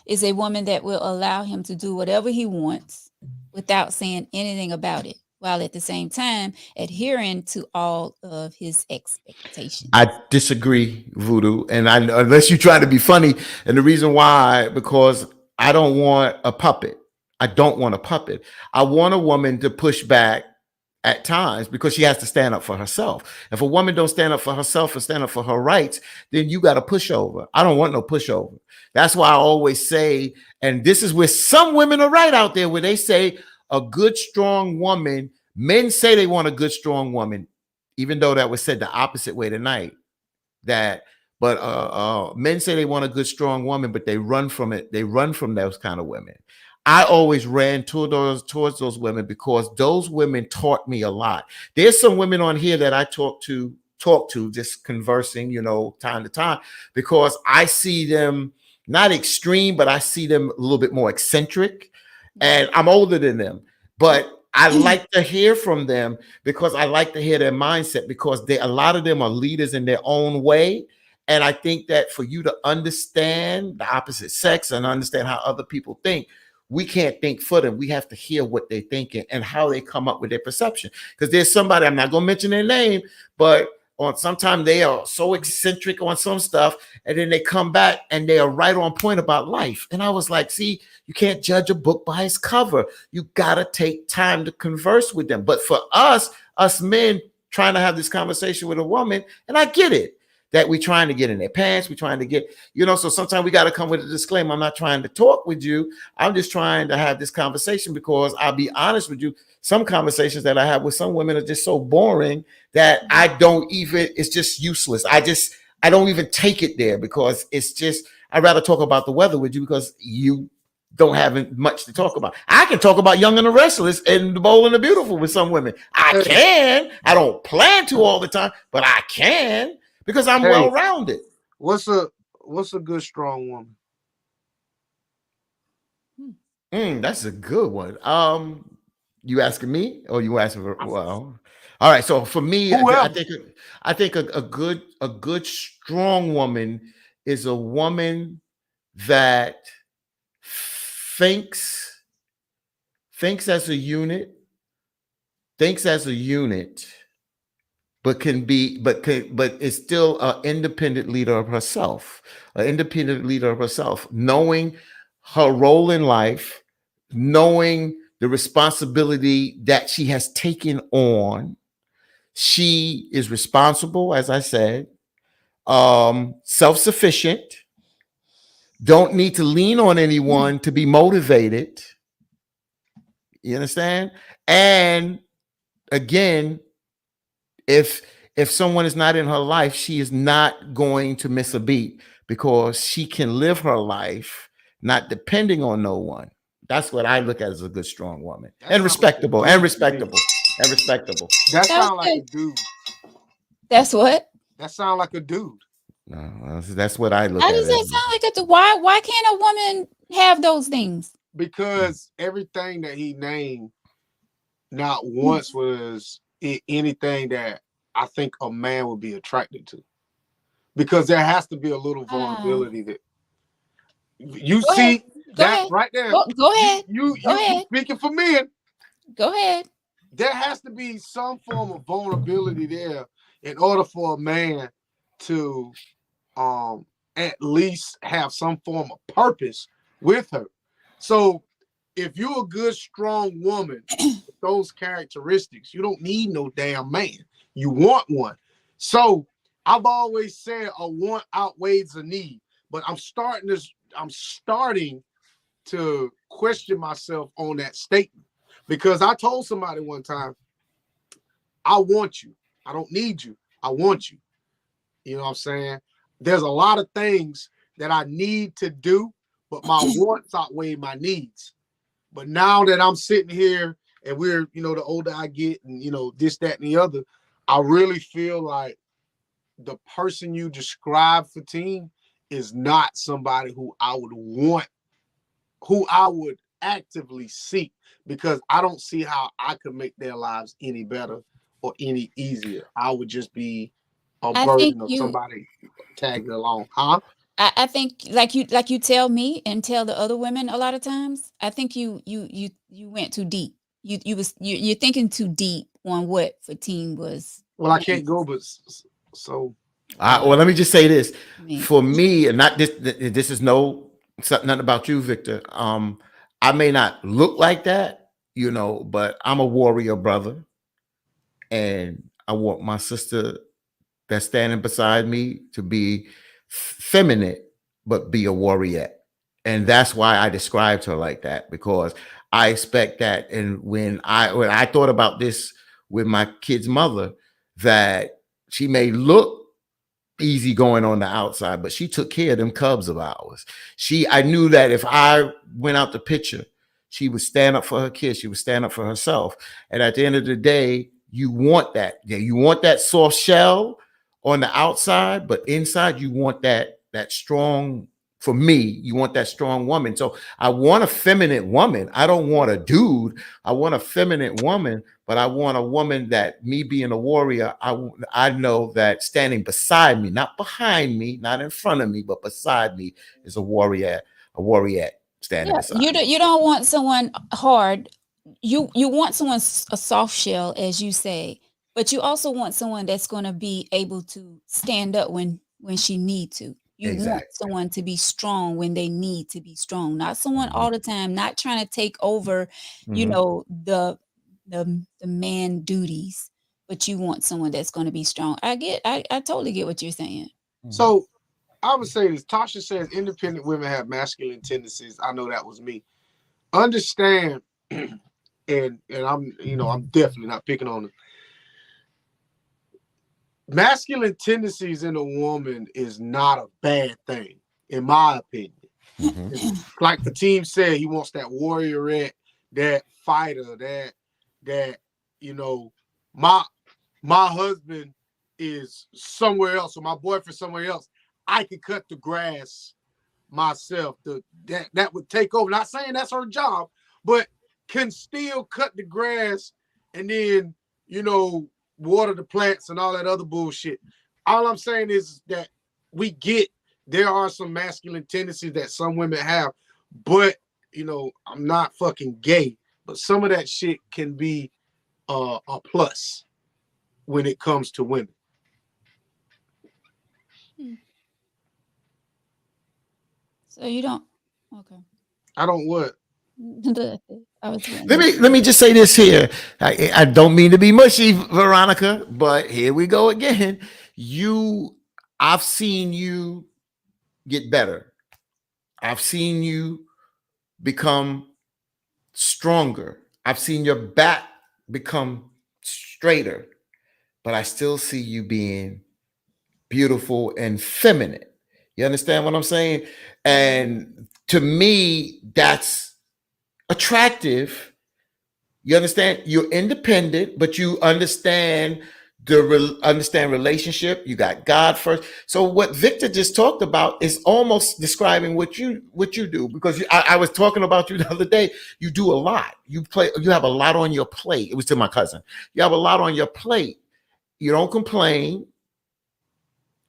Speaker 3: is a woman that will allow him to do whatever he wants without saying anything about it, while at the same time adhering to all of his expectations.
Speaker 2: I disagree, Voodoo, and unless you try to be funny, and the reason why, because I don't want a puppet. I don't want a puppet. I want a woman to push back at times because she has to stand up for herself. If a woman don't stand up for herself and stand up for her rights, then you got a pushover. I don't want no pushover. That's why I always say, and this is where some women are right out there, where they say a good, strong woman, men say they want a good, strong woman, even though that was said the opposite way tonight. But men say they want a good, strong woman, but they run from it. They run from those kind of women. I always ran towards those women because those women taught me a lot. There's some women on here that I talk to, just conversing, time to time, because I see them not extreme, but I see them a little bit more eccentric, and I'm older than them, but I like to hear from them because I like to hear their mindset, because a lot of them are leaders in their own way. And I think that for you to understand the opposite sex and understand how other people think, we can't think for them. We have to hear what they're thinking and how they come up with their perception. Because there's somebody, I'm not going to mention their name, but sometimes they are so eccentric on some stuff, and then they come back and they are right on point about life. And I was like, see, you can't judge a book by its cover. You got to take time to converse with them. But for us men trying to have this conversation with a woman, and I get it, that we're trying to get in their pants. We're trying to get, so sometimes we got to come with a disclaimer. I'm not trying to talk with you. I'm just trying to have this conversation, because I'll be honest with you. Some conversations that I have with some women are just so boring that it's just useless. I don't even take it there, because it's just, I'd rather talk about the weather with you, because you don't have much to talk about. I can talk about Young and the Restless and The Bold and the Beautiful with some women. I can. I don't plan to all the time, but I can. Because I'm well-rounded.
Speaker 1: What's a good, strong
Speaker 2: woman? That's a good one. You asking me, or you asking for? Well, all right. So for me, I think a good, strong woman is a woman that thinks as a unit, but is still an independent leader of herself, knowing her role in life, knowing the responsibility that she has taken on. She is responsible, as I said, self-sufficient, don't need to lean on anyone to be motivated. You understand? And again, if someone is not in her life, she is not going to miss a beat, because she can live her life not depending on no one. That's what I look at as a good, strong woman. And respectable. That
Speaker 1: sounds like a dude.
Speaker 3: That's what?
Speaker 1: That sounds like a dude.
Speaker 2: No, that's what I look at.
Speaker 3: How does that sound like a dude? Why can't a woman have those things?
Speaker 1: Because everything that he named not once was anything that I think a man would be attracted to, because there has to be a little vulnerability that you see that right there.
Speaker 3: Go ahead.
Speaker 1: You speaking for men.
Speaker 3: Go ahead.
Speaker 1: There has to be some form of vulnerability there in order for a man to at least have some form of purpose with her. So if you're a good, strong woman with those characteristics, you don't need no damn man. You want one. So I've always said a want outweighs a need, but I'm starting I'm starting to question myself on that statement, because I told somebody one time, I want you. I don't need you. I want you. You know what I'm saying? There's a lot of things that I need to do, but my wants outweigh my needs. But now that I'm sitting here and we're, the older I get and, this, that, and the other, I really feel like the person you described, Fatim, is not somebody who I would want, who I would actively seek, because I don't see how I could make their lives any better or any easier. I would just be a
Speaker 3: I think
Speaker 1: burden of
Speaker 3: you
Speaker 1: somebody tagging along. Huh?
Speaker 3: I think like you tell me and tell the other women a lot of times, I think you went too deep. You're thinking too deep on what Fatim was
Speaker 1: Well, I
Speaker 3: wanting
Speaker 1: can't
Speaker 3: to
Speaker 1: go, but so
Speaker 2: Well, let me just say this
Speaker 3: me.
Speaker 2: for me, and not this. This is nothing about you, Victor. I may not look like that, but I'm a warrior brother, and I want my sister that's standing beside me to be feminine, but be a warrior. And that's why I described her like that, because I expect that. And when I thought about this with my kid's mother, that she may look easy going on the outside, but she took care of them cubs of ours. I knew that if I went out the picture, she would stand up for her kids. She would stand up for herself. And at the end of the day, you want that. Yeah, you want that soft shell on the outside, but inside you want that strong. For me, you want that strong woman. So I want a feminine woman. I don't want a dude. I want a feminine woman, but I want a woman that, me being a warrior, I know that standing beside me, not behind me, not in front of me, but beside me, is a warrior, standing
Speaker 3: Yeah,
Speaker 2: beside me.
Speaker 3: you don't want someone hard. You want someone a soft shell, as you say, but you also want someone that's going to be able to stand up when she need to. You want
Speaker 2: Exactly.
Speaker 3: someone to be strong when they need to be strong, not someone
Speaker 2: Mhm.
Speaker 3: all the time, not trying to take over,
Speaker 2: Mhm.
Speaker 3: the man duties, but you want someone that's going to be strong. I totally get what you're saying.
Speaker 2: Mhm.
Speaker 1: so I would say this. Tasha says independent women have masculine tendencies. I know that was me. Understand, and I'm definitely not picking on them. Masculine tendencies in a woman is not a bad thing, in my opinion.
Speaker 2: Mhm.
Speaker 1: It's like the team said, he wants that warriorette, that fighter, that you know, my my husband is somewhere else, or my boyfriend somewhere else. I could cut the grass myself. That would take over. Not saying that's her job, but can still cut the grass and then water the plants and all that other bullshit. All I'm saying is that we get there are some masculine tendencies that some women have, but I'm not fucking gay, but some of that shit can be a plus when it comes to women.
Speaker 3: So you don't. Okay.
Speaker 1: I don't what.
Speaker 3: I was waiting.
Speaker 2: Let me just say this here. I don't mean to be mushy, Veronica, but here we go again. I've seen you get better. I've seen you become stronger. I've seen your back become straighter, but I still see you being beautiful and feminine. You understand what I'm saying? And to me, that's attractive. You understand? You're independent, but you understand understand relationship. You got God first. So what Victor just talked about is almost describing what you do, because I was talking about you the other day. You do a lot. You have a lot on your plate. It was to my cousin. You have a lot on your plate. You don't complain,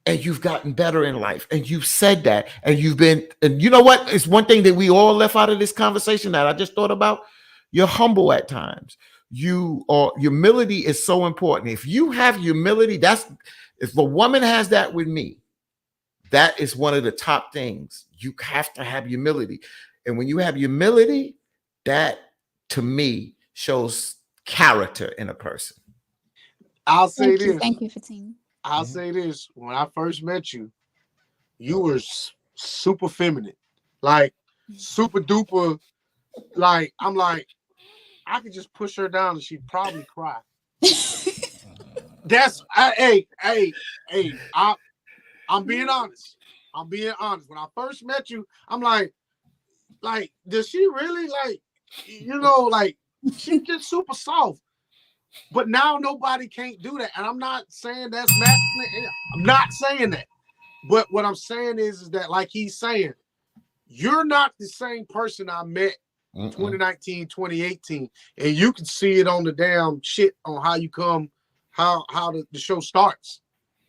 Speaker 2: and you've gotten better in life, and you've said that, and and you know what? It's one thing that we all left out of this conversation that I just thought about. You're humble at times. Humility is so important. If you have humility, if a woman has that with me, that is one of the top things. You have to have humility. And when you have humility, that to me shows character in a person.
Speaker 1: I'll say
Speaker 3: Thank you.
Speaker 1: this.
Speaker 3: Thank you, Fatima.
Speaker 1: I'll say this. When I first met you, you were super feminine. like super duper. Like I'm like, I could just push her down and she'd probably cry. I'm being honest. I'm being honest. When I first met you, I'm like, does she really like, like she's just super soft. But now nobody can't do that. And I'm not saying that's masculine. I'm not saying that. But what I'm saying is that, like he's saying, you're not the same person I met 2019, 2018. And you can see it on the damn shit on how you come, how the show starts.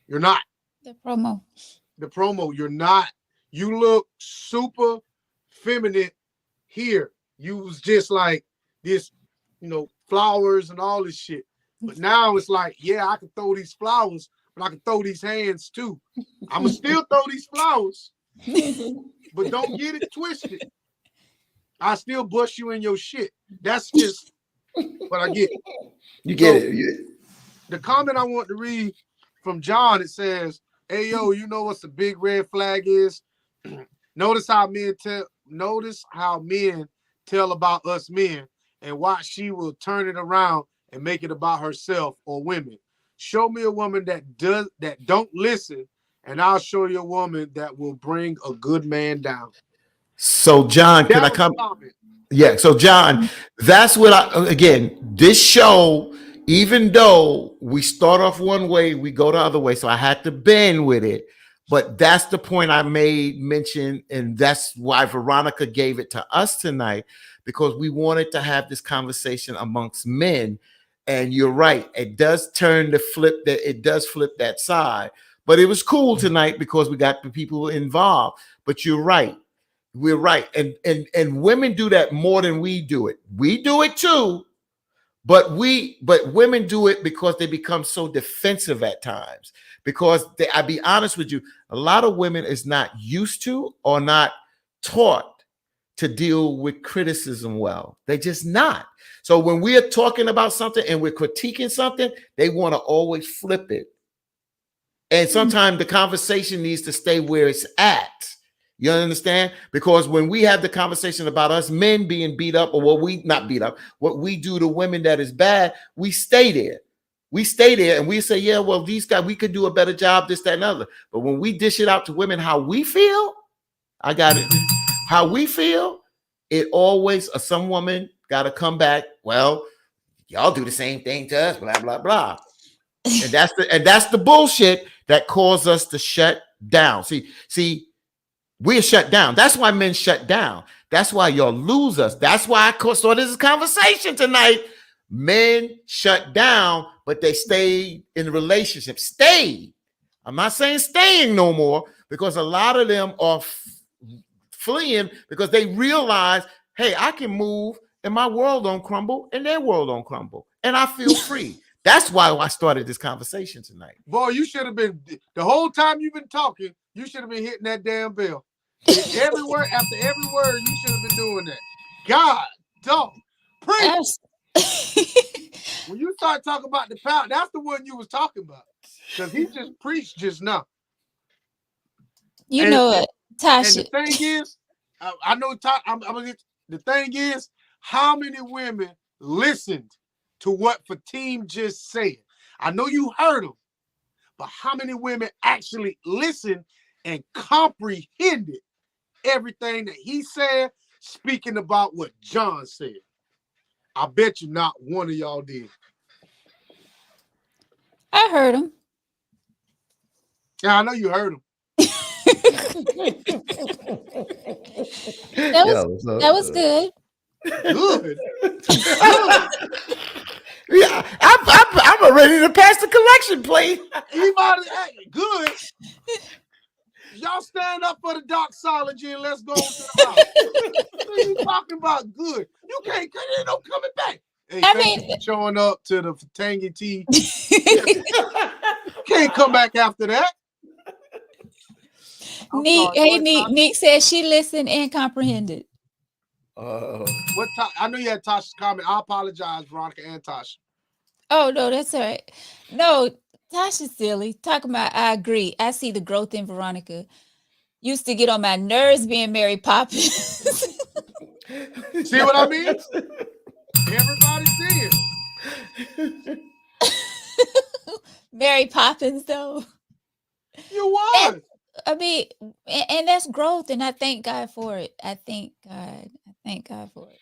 Speaker 1: You're not.
Speaker 3: The promo,
Speaker 1: you're not. You look super feminine here. You was just like this, flowers and all this shit. But now it's like, yeah, I can throw these flowers, but I can throw these hands too. I'ma still throw these flowers, but don't get it twisted. I still bust you in your shit. That's just what I get.
Speaker 2: You get it.
Speaker 1: The comment I want to read from John, it says, "Hey yo, you know what's the big red flag is? Notice how men tell about us men and watch she will turn it around and make it about herself or women. Show me a woman that don't listen, and I'll show you a woman that will bring a good man down."
Speaker 2: So John, can I come? Yeah. So John, that's what this show, even though we start off one way, we go the other way. So I had to bend with it. But that's the point I made mention, and that's why Veronica gave it to us tonight, because we wanted to have this conversation amongst men. And you're right, it does flip that side. But it was cool tonight because we got the people involved. But you're right. We're right. And women do that more than we do it. We do it too. But women do it because they become so defensive at times. Because I'll be honest with you, a lot of women is not used to or not taught to deal with criticism well. They're just not. So when we are talking about something and we're critiquing something, they want to always flip it. And sometimes the conversation needs to stay where it's at. You understand? Because when we have the conversation about us men being beat up, or what we not beat up, what we do to women that is bad, we stay there. We stay there and we say, yeah, well, these guys, we could do a better job, this, that, and other. But when we dish it out to women, how we feel, I got it. How we feel, it always, some woman got to come back. Well, y'all do the same thing to us, blah, blah, blah. And that's the bullshit that caused us to shut down. See, we're shut down. That's why men shut down. That's why y'all lose us. That's why I started this conversation tonight. Men shut down, but they stayed in the relationship. Stayed. I'm not saying staying no more, because a lot of them are fleeing because they realize, hey, I can move and my world don't crumble and their world don't crumble. And I feel free. That's why I started this conversation tonight.
Speaker 1: Boy, you should have been, the whole time you've been talking, you should have been hitting that damn bell. Every word, after every word, you should have been doing that. God, dog. Preach. When you start talking about the power, that's the one you was talking about. Because he just preached just now.
Speaker 3: You know it, Tasha.
Speaker 1: And the thing is, I know the thing is, how many women listened to what Fatim just said? I know you heard him, but how many women actually listened and comprehended everything that he said, speaking about what John said? I bet you not one of y'all did.
Speaker 3: I heard him.
Speaker 1: Yeah, I know you heard him.
Speaker 3: That was good.
Speaker 1: Good.
Speaker 2: Yeah, I'm ready to pass the collection plate.
Speaker 1: Good. Y'all stand up for the doxology and let's go to the house. What are you talking about? Good. You can't. Ain't no coming back. Hey, thank you for showing up to the Tangy Tea. Can't come back after that.
Speaker 3: Nick says she listened and comprehended.
Speaker 1: I know you had Tasha's comment. I apologize, Veronica and Tasha.
Speaker 3: Oh no, that's all right. No, Tasha's silly. Talking about, I agree. I see the growth in Veronica. used to get on my nerves being Mary Poppins.
Speaker 1: See what I mean? Everybody see it.
Speaker 3: Mary Poppins, though.
Speaker 1: You was.
Speaker 3: I mean, and that's growth, and I thank God for it. I thank God for it.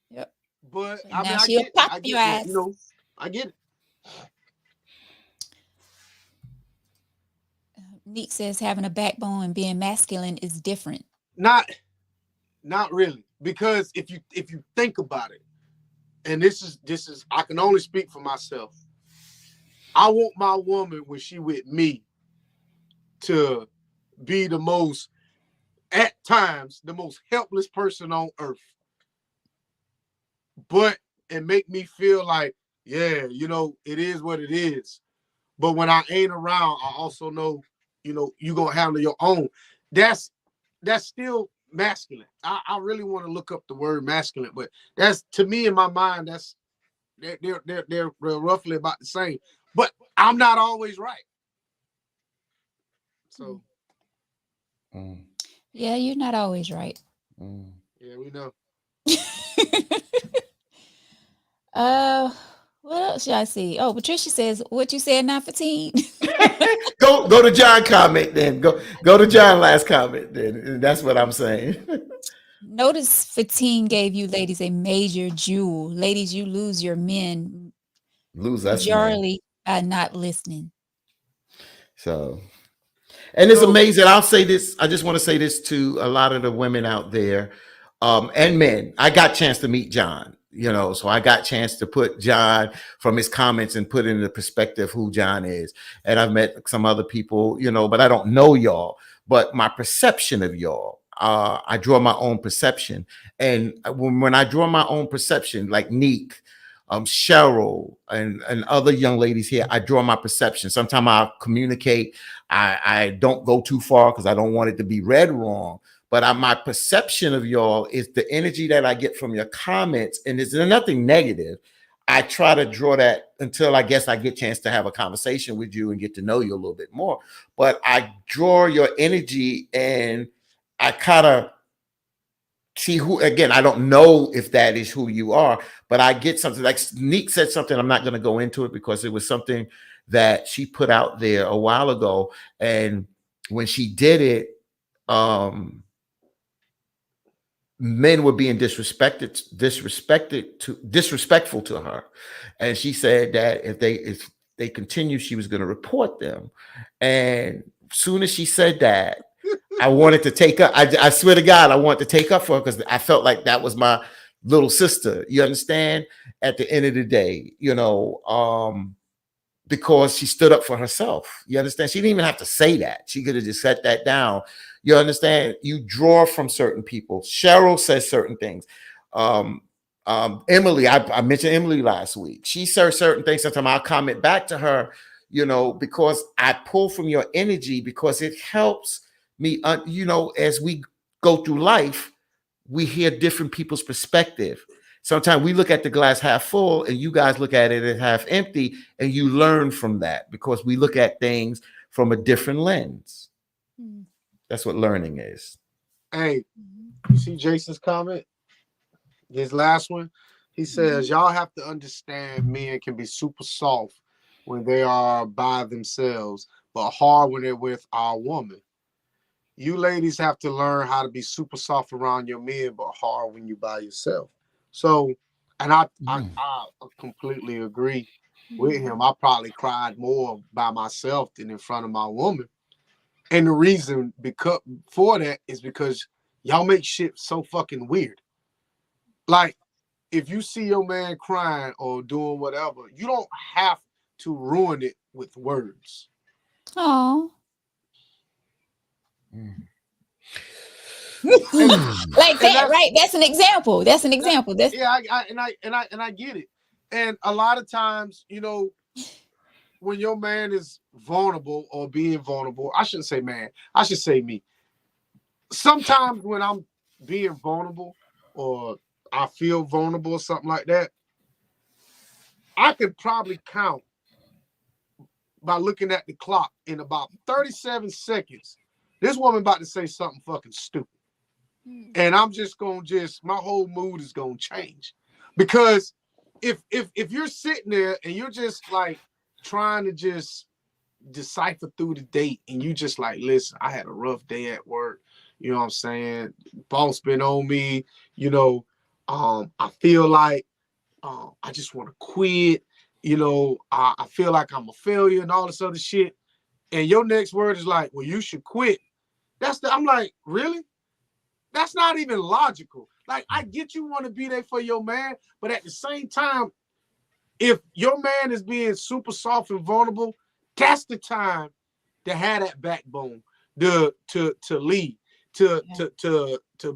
Speaker 3: Yep.
Speaker 1: But
Speaker 3: So
Speaker 1: I mean,
Speaker 3: now
Speaker 1: I
Speaker 3: she'll
Speaker 1: get it.
Speaker 3: pop
Speaker 1: I
Speaker 3: your
Speaker 1: get it.
Speaker 3: ass.
Speaker 1: You know, I get it.
Speaker 3: Neek says having a backbone and being masculine is different.
Speaker 1: Not really, because if you think about it, and this is I can only speak for myself. I want my woman when she with me to be the most, at times, the most helpless person on earth. But it make me feel like, yeah, you know, it is what it is. But when I ain't around, I also know, you know, you gonna handle your own. That's still masculine. I really want to look up the word masculine, but that's, to me, in my mind, that's they're roughly about the same. But I'm not always right. So
Speaker 3: Yeah, you're not always right.
Speaker 1: yeah, we know.
Speaker 3: What else should I see? Oh, Patricia says, what you said, not 15.
Speaker 2: Go to John comment then. Go to John last comment then. That's what I'm saying.
Speaker 3: Notice 15 gave you ladies a major jewel. Ladies, you lose your men
Speaker 2: Lose us, man.
Speaker 3: majorly by not listening.
Speaker 2: So, and it's amazing. I'll say this. I just want to say this to a lot of the women out there, and men. I got a chance to meet John, you know, so I got a chance to put John from his comments and put in the perspective who John is. And I've met some other people, you know, but I don't know y'all. But my perception of y'all, I draw my own perception. And when I draw my own perception, like Neek, Cheryl, and other young ladies here, I draw my perception. Sometimes I communicate. I don't go too far because I don't want it to be read wrong. But my perception of y'all is the energy that I get from your comments, and there's nothing negative. I try to draw that until I guess I get a chance to have a conversation with you and get to know you a little bit more. But I draw your energy, and I kind of see who, again, I don't know if that is who you are, but I get something like Neek said something. I'm not going to go into it because it was something that she put out there a while ago. And when she did it, men were being disrespectful to her. And she said that if they continue, she was going to report them. And soon as she said that, I wanted to take up. I swear to God, I wanted to take up for her because I felt like that was my little sister. You understand? At the end of the day, you know, because she stood up for herself. You understand? She didn't even have to say that. She could have just set that down. You understand? You draw from certain people. Cheryl says certain things. Emily, I mentioned Emily last week. She says certain things. Sometimes I'll comment back to her, you know, because I pull from your energy because it helps me, you know, as we go through life, we hear different people's perspective. Sometimes we look at the glass half full and you guys look at it as half empty, and you learn from that because we look at things from a different lens. That's what learning is.
Speaker 1: Hey, you see Jason's comment? His last one? He says, y'all have to understand men can be super soft when they are by themselves, but hard when they're with our woman. You ladies have to learn how to be super soft around your men, but hard when you by yourself. So, and I completely agree with him. I probably cried more by myself than in front of my woman. And the reason for that is because y'all make shit so fucking weird. Like, if you see your man crying or doing whatever, you don't have to ruin it with words.
Speaker 3: Oh. Like that, right? That's an example. That's an example. That's
Speaker 1: I get it. And a lot of times, you know, when your man is vulnerable or being vulnerable, I shouldn't say man, I should say me. Sometimes when I'm being vulnerable or I feel vulnerable or something like that, I could probably count by looking at the clock in about 37 seconds This woman about to say something fucking stupid. And I'm just gonna my whole mood is gonna change. Because if you're sitting there and you're just like trying to just decipher through the date and you just like, listen, I had a rough day at work, you know what I'm saying? Boss been on me, you know, I feel like I just want to quit, you know, I feel like I'm a failure and all this other shit. And your next word is like, well, you should quit. I'm like, really? That's not even logical. Like, I get you want to be there for your man, but at the same time, if your man is being super soft and vulnerable, that's the time to have that backbone, to lead, to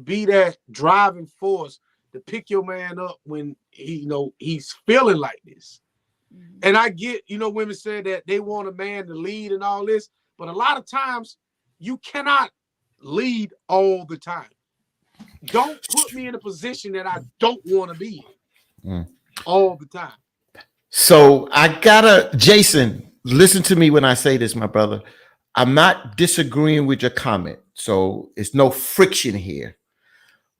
Speaker 1: be that driving force, to pick your man up when he's feeling like this. Mm-hmm. And I get, women say that they want a man to lead and all this, but a lot of times you cannot lead all the time. Don't put me in a position that I don't want to be in all the time.
Speaker 2: So Jason, listen to me when I say this, my brother. I'm not disagreeing with your comment. So it's no friction here.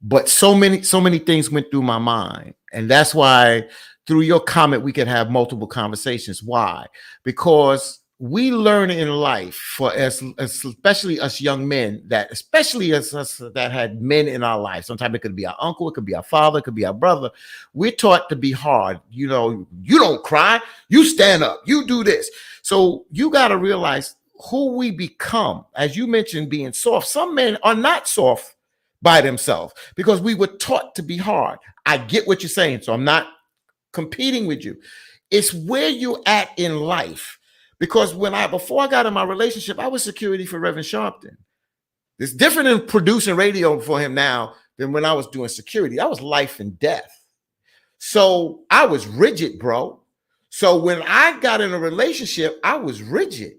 Speaker 2: But so many things went through my mind. And that's why through your comment, we can have multiple conversations. Why? Because we learn in life, for us, especially us young men, that especially us that had men in our life. Sometimes it could be our uncle, it could be our father, it could be our brother. We're taught to be hard. You don't cry, you stand up, you do this. So you got to realize who we become. As you mentioned, being soft. Some men are not soft by themselves because we were taught to be hard. I get what you're saying, so I'm not competing with you. It's where you're at in life. Because before I got in my relationship, I was security for Reverend Sharpton. It's different than producing radio for him now than when I was doing security. That was life and death. So I was rigid, bro. So when I got in a relationship, I was rigid.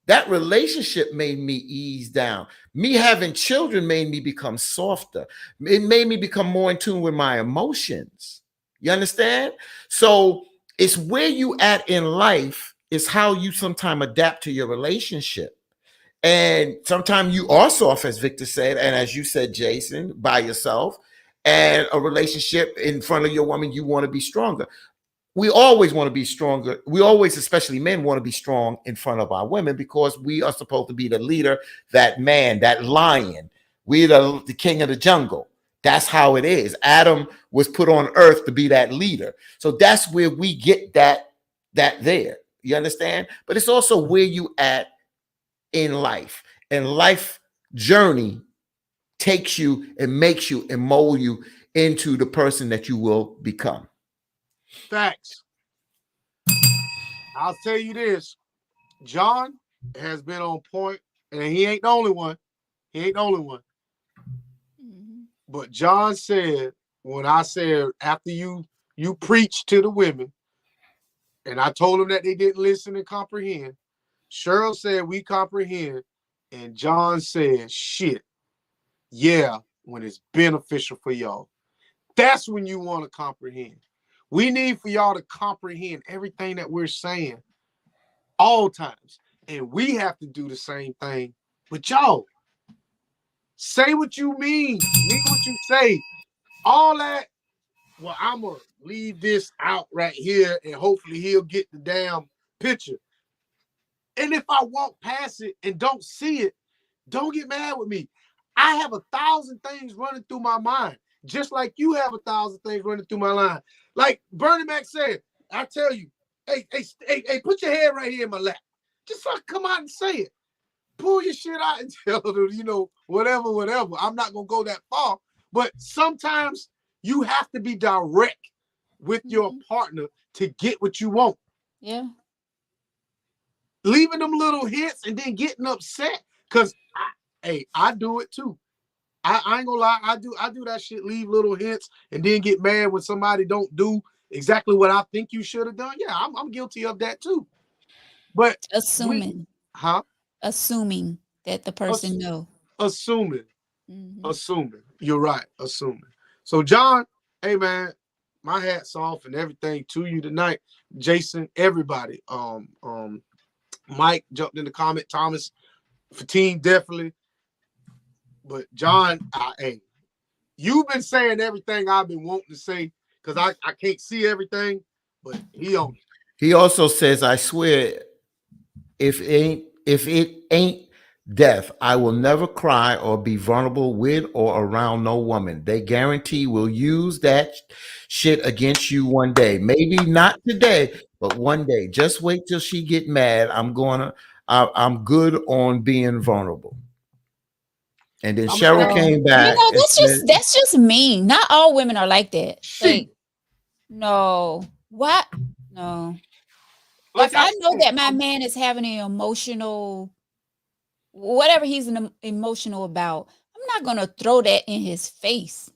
Speaker 2: That relationship made me ease down. Me having children made me become softer. It made me become more in tune with my emotions. You understand? So it's where you at in life is how you sometimes adapt to your relationship. And sometimes you are soft, as Victor said, and as you said, Jason, by yourself. And a relationship in front of your woman, you want to be stronger. We always want to be stronger. We always, especially men, want to be strong in front of our women because we are supposed to be the leader, that man, that lion. We're the king of the jungle. That's how it is. Adam was put on earth to be that leader. So that's where we get that there. You understand? But it's also where you at in life. And life journey takes you and makes you and mold you into the person that you will become.
Speaker 1: Facts. I'll tell you this. John has been on point, and he ain't the only one. Mm-hmm. But John said, when I said, after you preach to the women, and I told them that they didn't listen and comprehend, Cheryl said, we comprehend. And John said, shit, yeah, when it's beneficial for y'all. That's when you want to comprehend. We need for y'all to comprehend everything that we're saying all times. And we have to do the same thing. But y'all, say what you mean what you say. All that, well, I'm going to leave this out right here and hopefully he'll get the damn picture. And if I walk past it and don't see it, don't get mad with me. I have 1,000 things running through my mind, just like you have 1,000 things running through my mind. Like Bernie Mac said, I tell you, hey, put your head right here in my lap. Just like come out and say it. Pull your shit out and tell them, whatever. I'm not going to go that far. But sometimes you have to be direct with your partner to get what you want.
Speaker 3: Yeah.
Speaker 1: Leaving them little hints and then getting upset. Because, I do it too. I ain't gonna lie, I do that shit, leave little hints and then get mad when somebody don't do exactly what I think you should have done. Yeah, I'm guilty of that too. But
Speaker 3: assuming that the person know.
Speaker 1: Assuming. You're right, assuming. So John, hey man, my hat's off and everything to you tonight. Jason, everybody. Mike jumped in the comment, Thomas, Fatine, definitely. But John, hey, you've been saying everything I've been wanting to say because I can't see everything, but he on it.
Speaker 2: He also says, I swear, if it ain't death, I will never cry or be vulnerable with or around no woman. They guarantee will use that shit against you one day. Maybe not today, but one day. Just wait till she get mad. I'm good on being vulnerable. And then Cheryl came back.
Speaker 3: That's just mean. Not all women are like that. Like, no. What? No. Like, if I know that my man is having an emotional, whatever he's emotional about, I'm not gonna throw that in his face.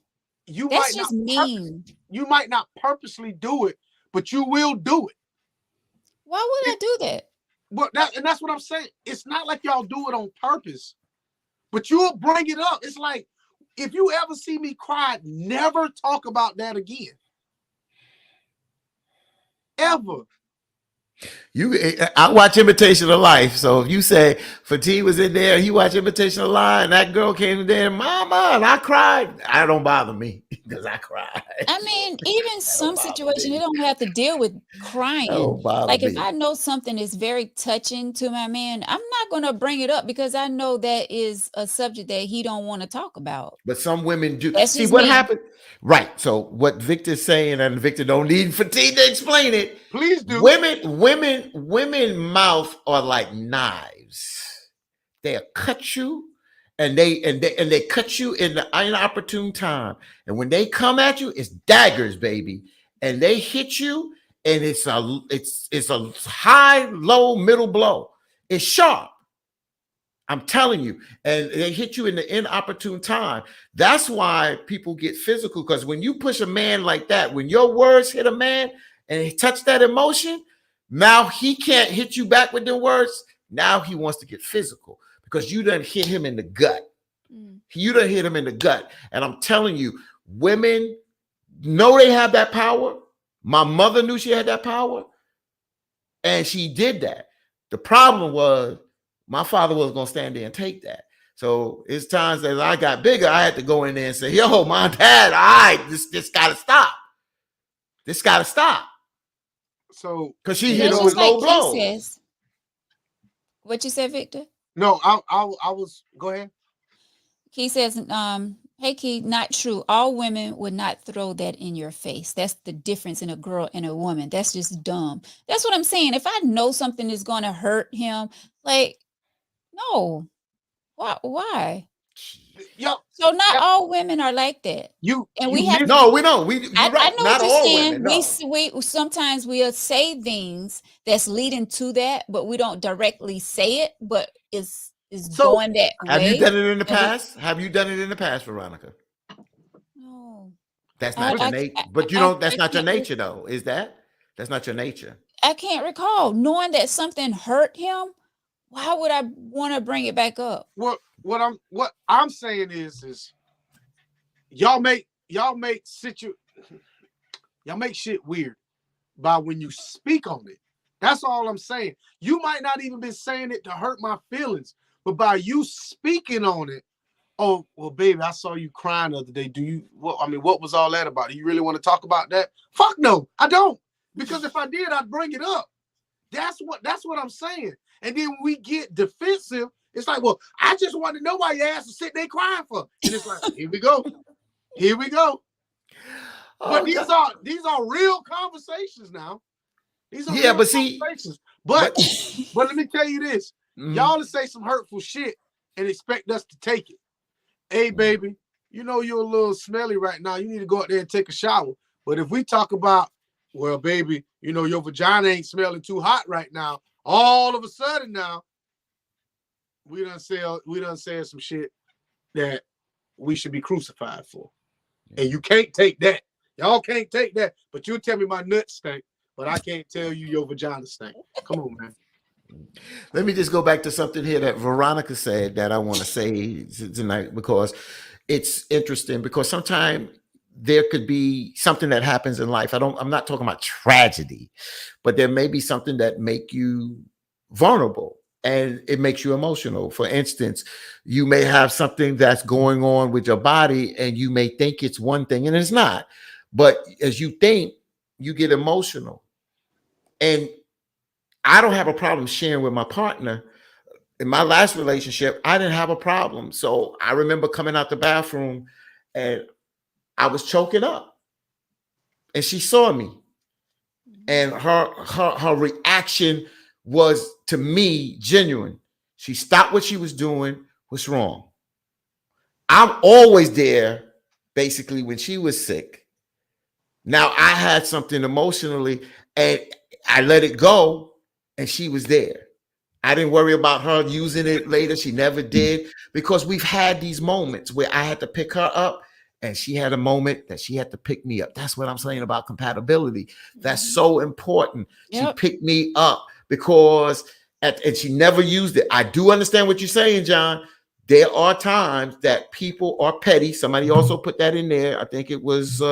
Speaker 3: That's just mean.
Speaker 1: You might not purposely do it, but you will do it.
Speaker 3: Why would I do that?
Speaker 1: But that's what I'm saying. It's not like y'all do it on purpose, but you'll bring it up. It's like, if you ever see me cry, never talk about that again. Ever.
Speaker 2: I watch Imitation of Life. So if you say Fatih was in there, he watched Imitation of Life, and that girl came in there, Mama, and I cried. That don't bother me because I cried.
Speaker 3: I mean, even some situations, you don't have to deal with crying. Like, if I know something is very touching to my man, I'm not going to bring it up because I know that is a subject that he don't want to talk about.
Speaker 2: But some women do.
Speaker 3: That's
Speaker 2: See what happened? Right. So what Victor's saying, and Victor don't need Fatih to explain it.
Speaker 1: Please do.
Speaker 2: Women mouth are like knives. They'll cut you, and they cut you in the inopportune time. And when they come at you, it's daggers, baby. And they hit you, and it's a high, low, middle blow. It's sharp. I'm telling you, and they hit you in the inopportune time. That's why people get physical, because when you push a man like that, when your words hit a man and he touch that emotion, now he can't hit you back with the words. Now he wants to get physical because you done hit him in the gut. You done hit him in the gut. And I'm telling you, women know they have that power. My mother knew she had that power, and she did that. The problem was, my father was going to stand there and take that. So it's times that I got bigger, I had to go in there and say, yo, my dad, all right, this got to stop. This got to stop.
Speaker 1: So,
Speaker 2: because she hit him with low blow.
Speaker 3: What you said, Victor?
Speaker 1: No, I was, go ahead.
Speaker 3: He says, hey, Key, not true. All women would not throw that in your face. That's the difference in a girl and a woman. That's just dumb. That's what I'm saying. If I know something is going to hurt him, like, no. Why?
Speaker 1: Yo,
Speaker 3: so not all women are like that.
Speaker 2: We don't. I know
Speaker 3: not what you're saying. No. We sometimes we'll say things that's leading to that, but we don't directly say it. But it's going that way.
Speaker 2: Have you done it in the past? Have you done it in the past, Veronica?
Speaker 3: No.
Speaker 2: That's not your nature. But you don't. That's not your nature, though. Is that? That's not your nature.
Speaker 3: I can't recall knowing that something hurt him. Why would I want to bring it back up?
Speaker 1: What I'm saying is y'all make shit weird by when you speak on it. That's all I'm saying. You might not even be saying it to hurt my feelings, but by you speaking on it, oh well, baby, I saw you crying the other day. What was all that about? Do you really want to talk about that? Fuck no, I don't. Because if I did, I'd bring it up. That's what I'm saying. And then we get defensive. It's like, well, I just want to know why your ass is sitting there crying for. And it's like, here we go. But these are real conversations now. These are real conversations. But let me tell you this. Y'all to say some hurtful shit and expect us to take it. Hey, baby, you know you're a little smelly right now. You need to go out there and take a shower. But if we talk about, well, baby, you know your vagina ain't smelling too hot right now, all of a sudden now, we done said some shit that we should be crucified for. And you can't take that. Y'all can't take that. But you tell me my nuts stink, but I can't tell you your vagina stink. Come on, man.
Speaker 2: Let me just go back to something here that Veronica said that I want to say tonight, because it's interesting, because sometimes there could be something that happens in life. I'm not talking about tragedy, but there may be something that make you vulnerable. and it makes you emotional. For instance, you may have something that's going on with your body and you may think it's one thing and it's not. But as you think, you get emotional. And I don't have a problem sharing with my partner. In my last relationship, I didn't have a problem. So I remember coming out the bathroom and I was choking up. And she saw me. And her reaction was, to me, genuine. She stopped what she was doing. What's wrong? I'm always there, basically, when she was sick. Now I had something emotionally, and I let it go, and she was there. I didn't worry about her using it later. She never did, because we've had these moments where I had to pick her up and she had a moment that she had to pick me up. That's what I'm saying about compatibility. That's so important. She picked me up because, and she never used it. I do understand what you're saying, John. There are times that people are petty. Somebody also put that in there. I think it was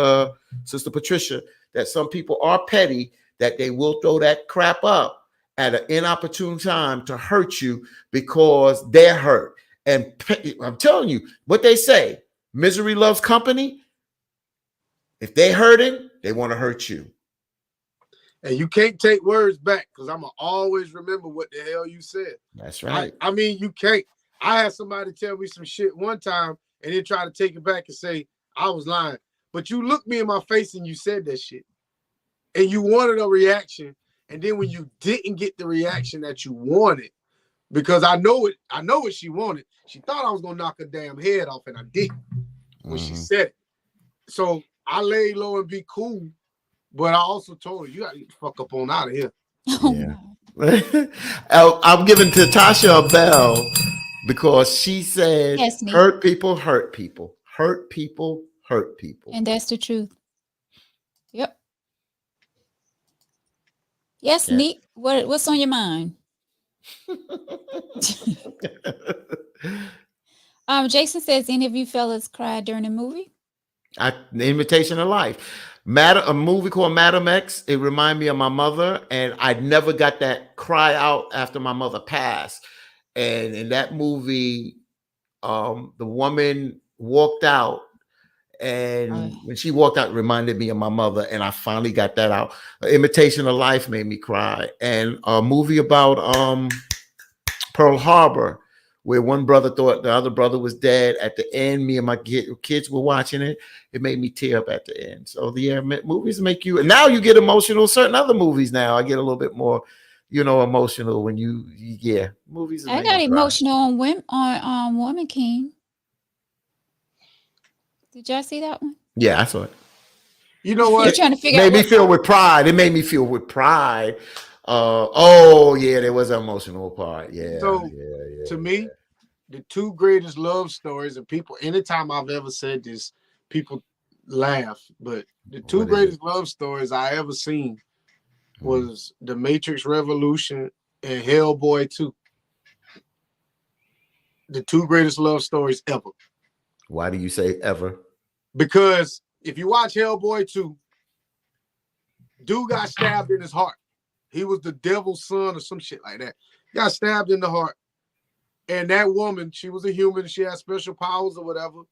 Speaker 2: Sister Patricia, that some people are petty, that they will throw that crap up at an inopportune time to hurt you because they're hurt. And I'm telling you what they say, misery loves company. If they're hurting, they want to hurt you.
Speaker 1: And you can't take words back, because I'm going to always remember what the hell you said.
Speaker 2: That's right.
Speaker 1: I mean, you can't. I had somebody tell me some shit one time and then try to take it back and say I was lying. But you looked me in my face and you said that shit. And you wanted a reaction. And then when you didn't get the reaction that you wanted, because I know what she wanted. She thought I was gonna knock her damn head off, and I didn't when she said it. So I laid low and be cool, but I also told her, you gotta get the fuck up on out of here.
Speaker 2: Yeah. I'm giving to Tasha a bell because she said,
Speaker 3: yes,
Speaker 2: hurt people, hurt people, hurt people, hurt people.
Speaker 3: And that's the truth. Yep. Yes, Nick, what's on your mind? Jason says, any of you fellas cried during the movie?
Speaker 2: The Invitation of Life. A movie called Madam X. It reminded me of my mother, and I never got that cry out after my mother passed. And in that movie, the woman walked out, and when she walked out, it reminded me of my mother, and I finally got that out. Imitation of Life made me cry. And a movie about Pearl Harbor, where one brother thought the other brother was dead. At the end, me and my kids were watching it. It made me tear up at the end. So movies make you, and now you get emotional. Certain other movies now, I get a little bit more, emotional when movies.
Speaker 3: I got emotional on Woman King. Did y'all see that one?
Speaker 2: Yeah, I saw it.
Speaker 1: You know what?
Speaker 3: You're trying to figure
Speaker 2: out. Made me feel with pride. It made me feel with pride. There was an emotional part. Yeah.
Speaker 1: So to me, the two greatest love stories, and people, anytime I've ever said this, people laugh. But the two greatest love stories I ever seen was The Matrix Revolution and Hellboy 2. The two greatest love stories ever.
Speaker 2: Why do you say ever?
Speaker 1: Because if you watch Hellboy 2, dude got stabbed in his heart. He was the devil's son or some shit like that. Got stabbed in the heart. And that woman, she was a human. She had special powers or whatever.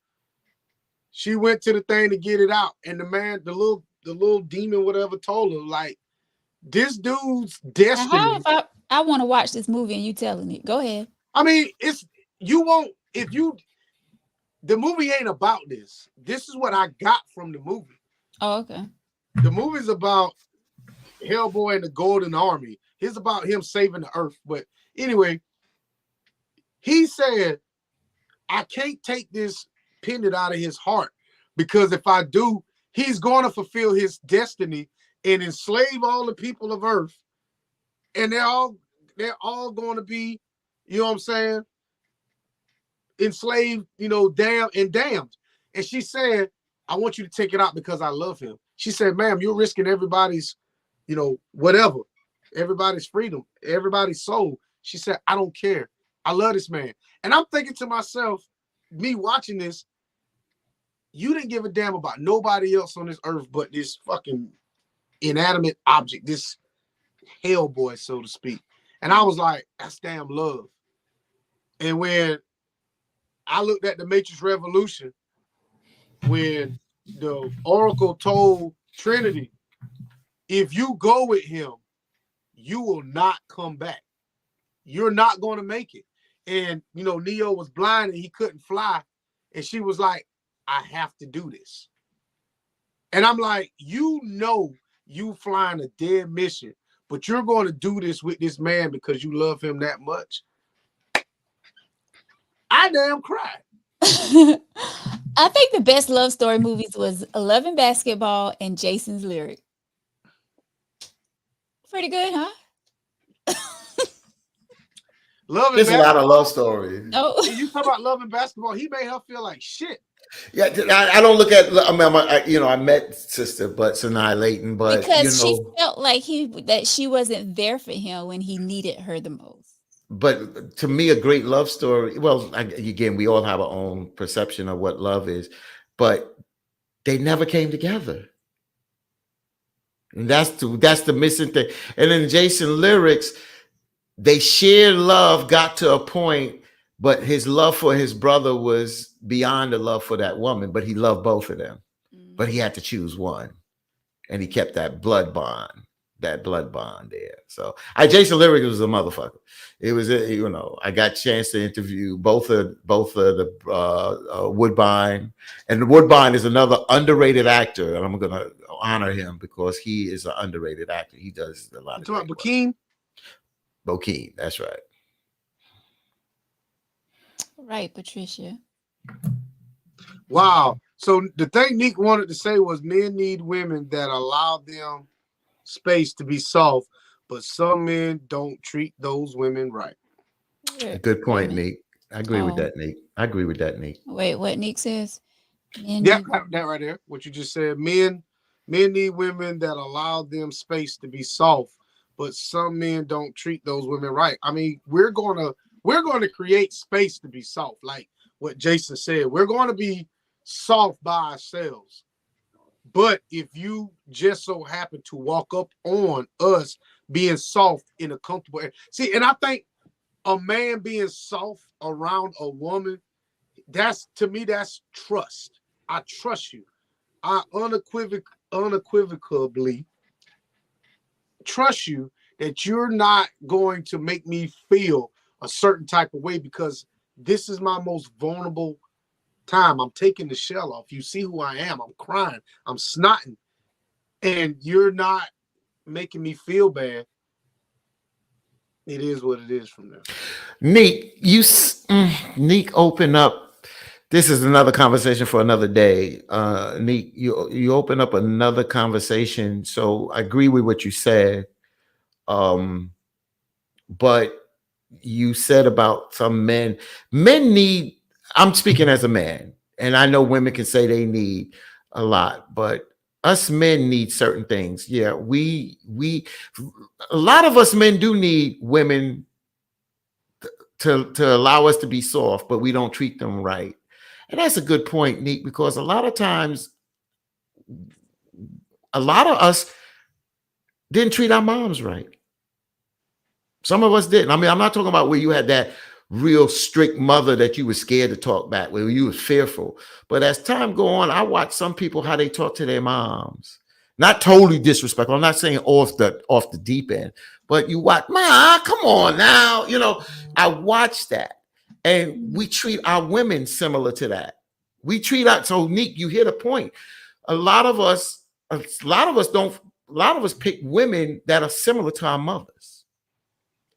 Speaker 1: She went to the thing to get it out. And the man, the little demon, whatever, told her, like, this dude's destiny.
Speaker 3: I want to watch this movie and you telling it. Go ahead.
Speaker 1: I mean, the movie ain't about this. This is what I got from the movie.
Speaker 3: Oh, okay.
Speaker 1: The movie's about Hellboy and the Golden Army. It's about him saving the earth. But anyway, he said, I can't take this pendant out of his heart, because if I do, he's going to fulfill his destiny and enslave all the people of earth. And they're all going to be, you know what I'm saying, enslaved, damned. And she said, I want you to take it out because I love him. She said, ma'am, you're risking everybody's, whatever, everybody's freedom, everybody's soul. She said, I don't care. I love this man. And I'm thinking to myself, me watching this, you didn't give a damn about nobody else on this earth but this fucking inanimate object, this Hellboy, so to speak. And I was like, that's damn love. And when I looked at the Matrix Revolution, when the Oracle told Trinity, if you go with him, you will not come back. You're not going to make it. And, you know, Neo was blind and he couldn't fly. And she was like, I have to do this. And I'm like, you know, you flying a dead mission, but you're going to do this with this man because you love him that much. I damn cried.
Speaker 3: I think the best love story movies was Love and Basketball and Jason's Lyric. Pretty good, huh?
Speaker 1: Love and
Speaker 2: There's a lot
Speaker 1: Basketball.
Speaker 2: of love stories.
Speaker 3: Oh,
Speaker 1: You talk about Love and Basketball. He made her feel like shit.
Speaker 2: Yeah, I don't look at. I mean, I met Sister, but Sanaa Layton, but
Speaker 3: because
Speaker 2: you
Speaker 3: she
Speaker 2: know,
Speaker 3: felt like that she wasn't there for him when he needed her the most.
Speaker 2: but to me, a great love story. Well, again, we all have our own perception of what love is, but they never came together. And that's the missing thing. And in Jason Lyrics, they shared love, got to a point, but his love for his brother was beyond the love for that woman, but he loved both of them. But he had to choose one. And he kept that blood bond there. So Jason Lyrics was a motherfucker. It was, you know, I got a chance to interview both of the Woodbine, and Woodbine is another underrated actor, and I'm gonna honor him because he is an underrated actor. He does a lot.
Speaker 1: You talking about Bokeem?
Speaker 2: Bokeem, that's right.
Speaker 3: Right, Patricia.
Speaker 1: Wow. So the thing Nick wanted to say was men need women that allow them space to be soft, but some men don't treat those women right.
Speaker 2: Good point, Nick. I agree with that, Nick.
Speaker 3: Wait, what Nick says?
Speaker 1: That right there. What you just said. Men need women that allow them space to be soft, but some men don't treat those women right. I mean, we're gonna create space to be soft, like what Jason said. We're going to be soft by ourselves. But if you just so happen to walk up on us being soft in a comfortable area. See, and I think a man being soft around a woman, to me, that's trust. I trust you. I unequivocally trust you that you're not going to make me feel a certain type of way because this is my most vulnerable time. I'm taking the shell off. You see who I am. I'm crying. I'm snotting. And you're not making me feel bad. It is what it is from there.
Speaker 2: Neek, Neek, open up. This is another conversation for another day. Neek, you open up another conversation. So I agree with what you said. But you said about some men need, I'm speaking as a man, and I know women can say they need a lot, but us men need certain things. Yeah, we a lot of us men do need women to allow us to be soft, but we don't treat them right. And that's a good point, Neek, because a lot of times, a lot of us didn't treat our moms right. Some of us didn't. I mean, I'm not talking about where you had that real strict mother that you were scared to talk back, where you was fearful. But as time go on, I watch some people how they talk to their moms. Not totally disrespectful. I'm not saying off the deep end, but you watch, Ma, come on now. You know, I watch that, and we treat our women similar to that. We treat our, so Neek, you hit a point. A lot of us pick women that are similar to our mothers.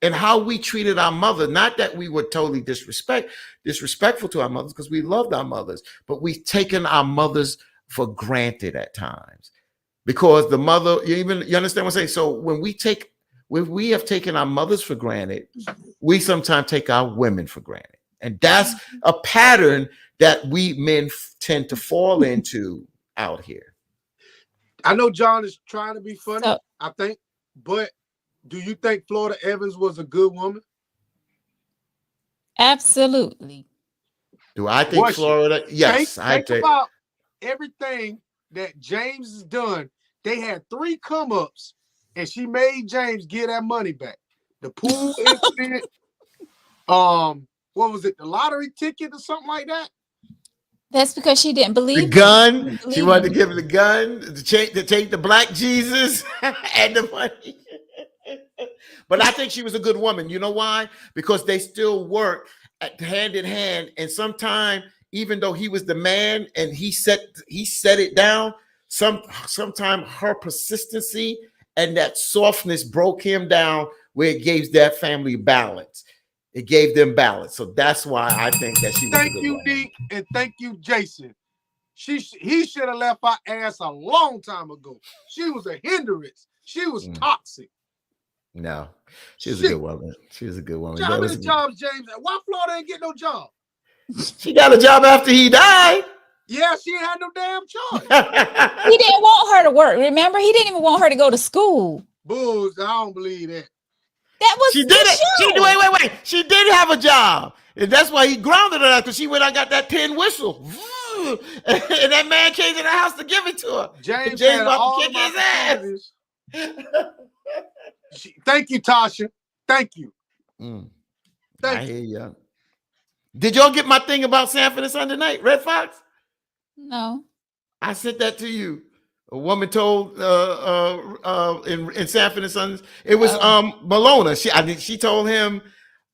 Speaker 2: And how we treated our mother, not that we were totally disrespectful to our mothers, because we loved our mothers, but we've taken our mothers for granted at times. Because the mother, you understand what I'm saying? So when we have taken our mothers for granted, we sometimes take our women for granted. And that's a pattern that we men tend to fall into out here.
Speaker 1: I know John is trying to be funny, I think, but do you think Florida Evans was a good woman?
Speaker 3: Absolutely.
Speaker 2: Do I think Florida? Yes.
Speaker 1: Think about everything that James has done. They had 3 come-ups, and she made James get that money back. the pool incident, what was it, the lottery ticket or something like that?
Speaker 3: That's because she didn't
Speaker 2: The
Speaker 3: believe
Speaker 2: gun.
Speaker 3: Believe
Speaker 2: She wanted to
Speaker 3: him.
Speaker 2: give him the gun to take the black Jesus and the money. But I think she was a good woman. You know why? Because they still work hand in hand. And sometimes, even though he was the man and he set it down, sometimes her persistency and that softness broke him down, where it gave that family balance. It gave them balance. So that's why I think that she was
Speaker 1: Thank
Speaker 2: a good
Speaker 1: you,
Speaker 2: woman.
Speaker 1: Deke, and thank you, Jason. He should have left our ass a long time ago. She was a hindrance. She was toxic.
Speaker 2: No, she was a good woman. She was a good woman.
Speaker 1: How many jobs, James? Why Florida ain't get no job?
Speaker 2: She got a job after he died.
Speaker 1: Yeah, she had no damn choice.
Speaker 3: He didn't want her to work. Remember, he didn't even want her to go to school.
Speaker 1: Bulls, I don't believe that.
Speaker 3: That was
Speaker 2: She did it. Wait. She did have a job. And that's why he grounded her, because she went and got that tin whistle. And that man came to the house to give it to her.
Speaker 1: James
Speaker 2: had
Speaker 1: about
Speaker 2: to
Speaker 1: to
Speaker 2: kick his
Speaker 1: ass. Thank you, Tasha. Thank you.
Speaker 2: I hear you. Did y'all get my thing about Sanford and Sunday night, Red Fox?
Speaker 3: No.
Speaker 2: I sent that to you. A woman told in Sanford and Sons, it was Malona. She told him,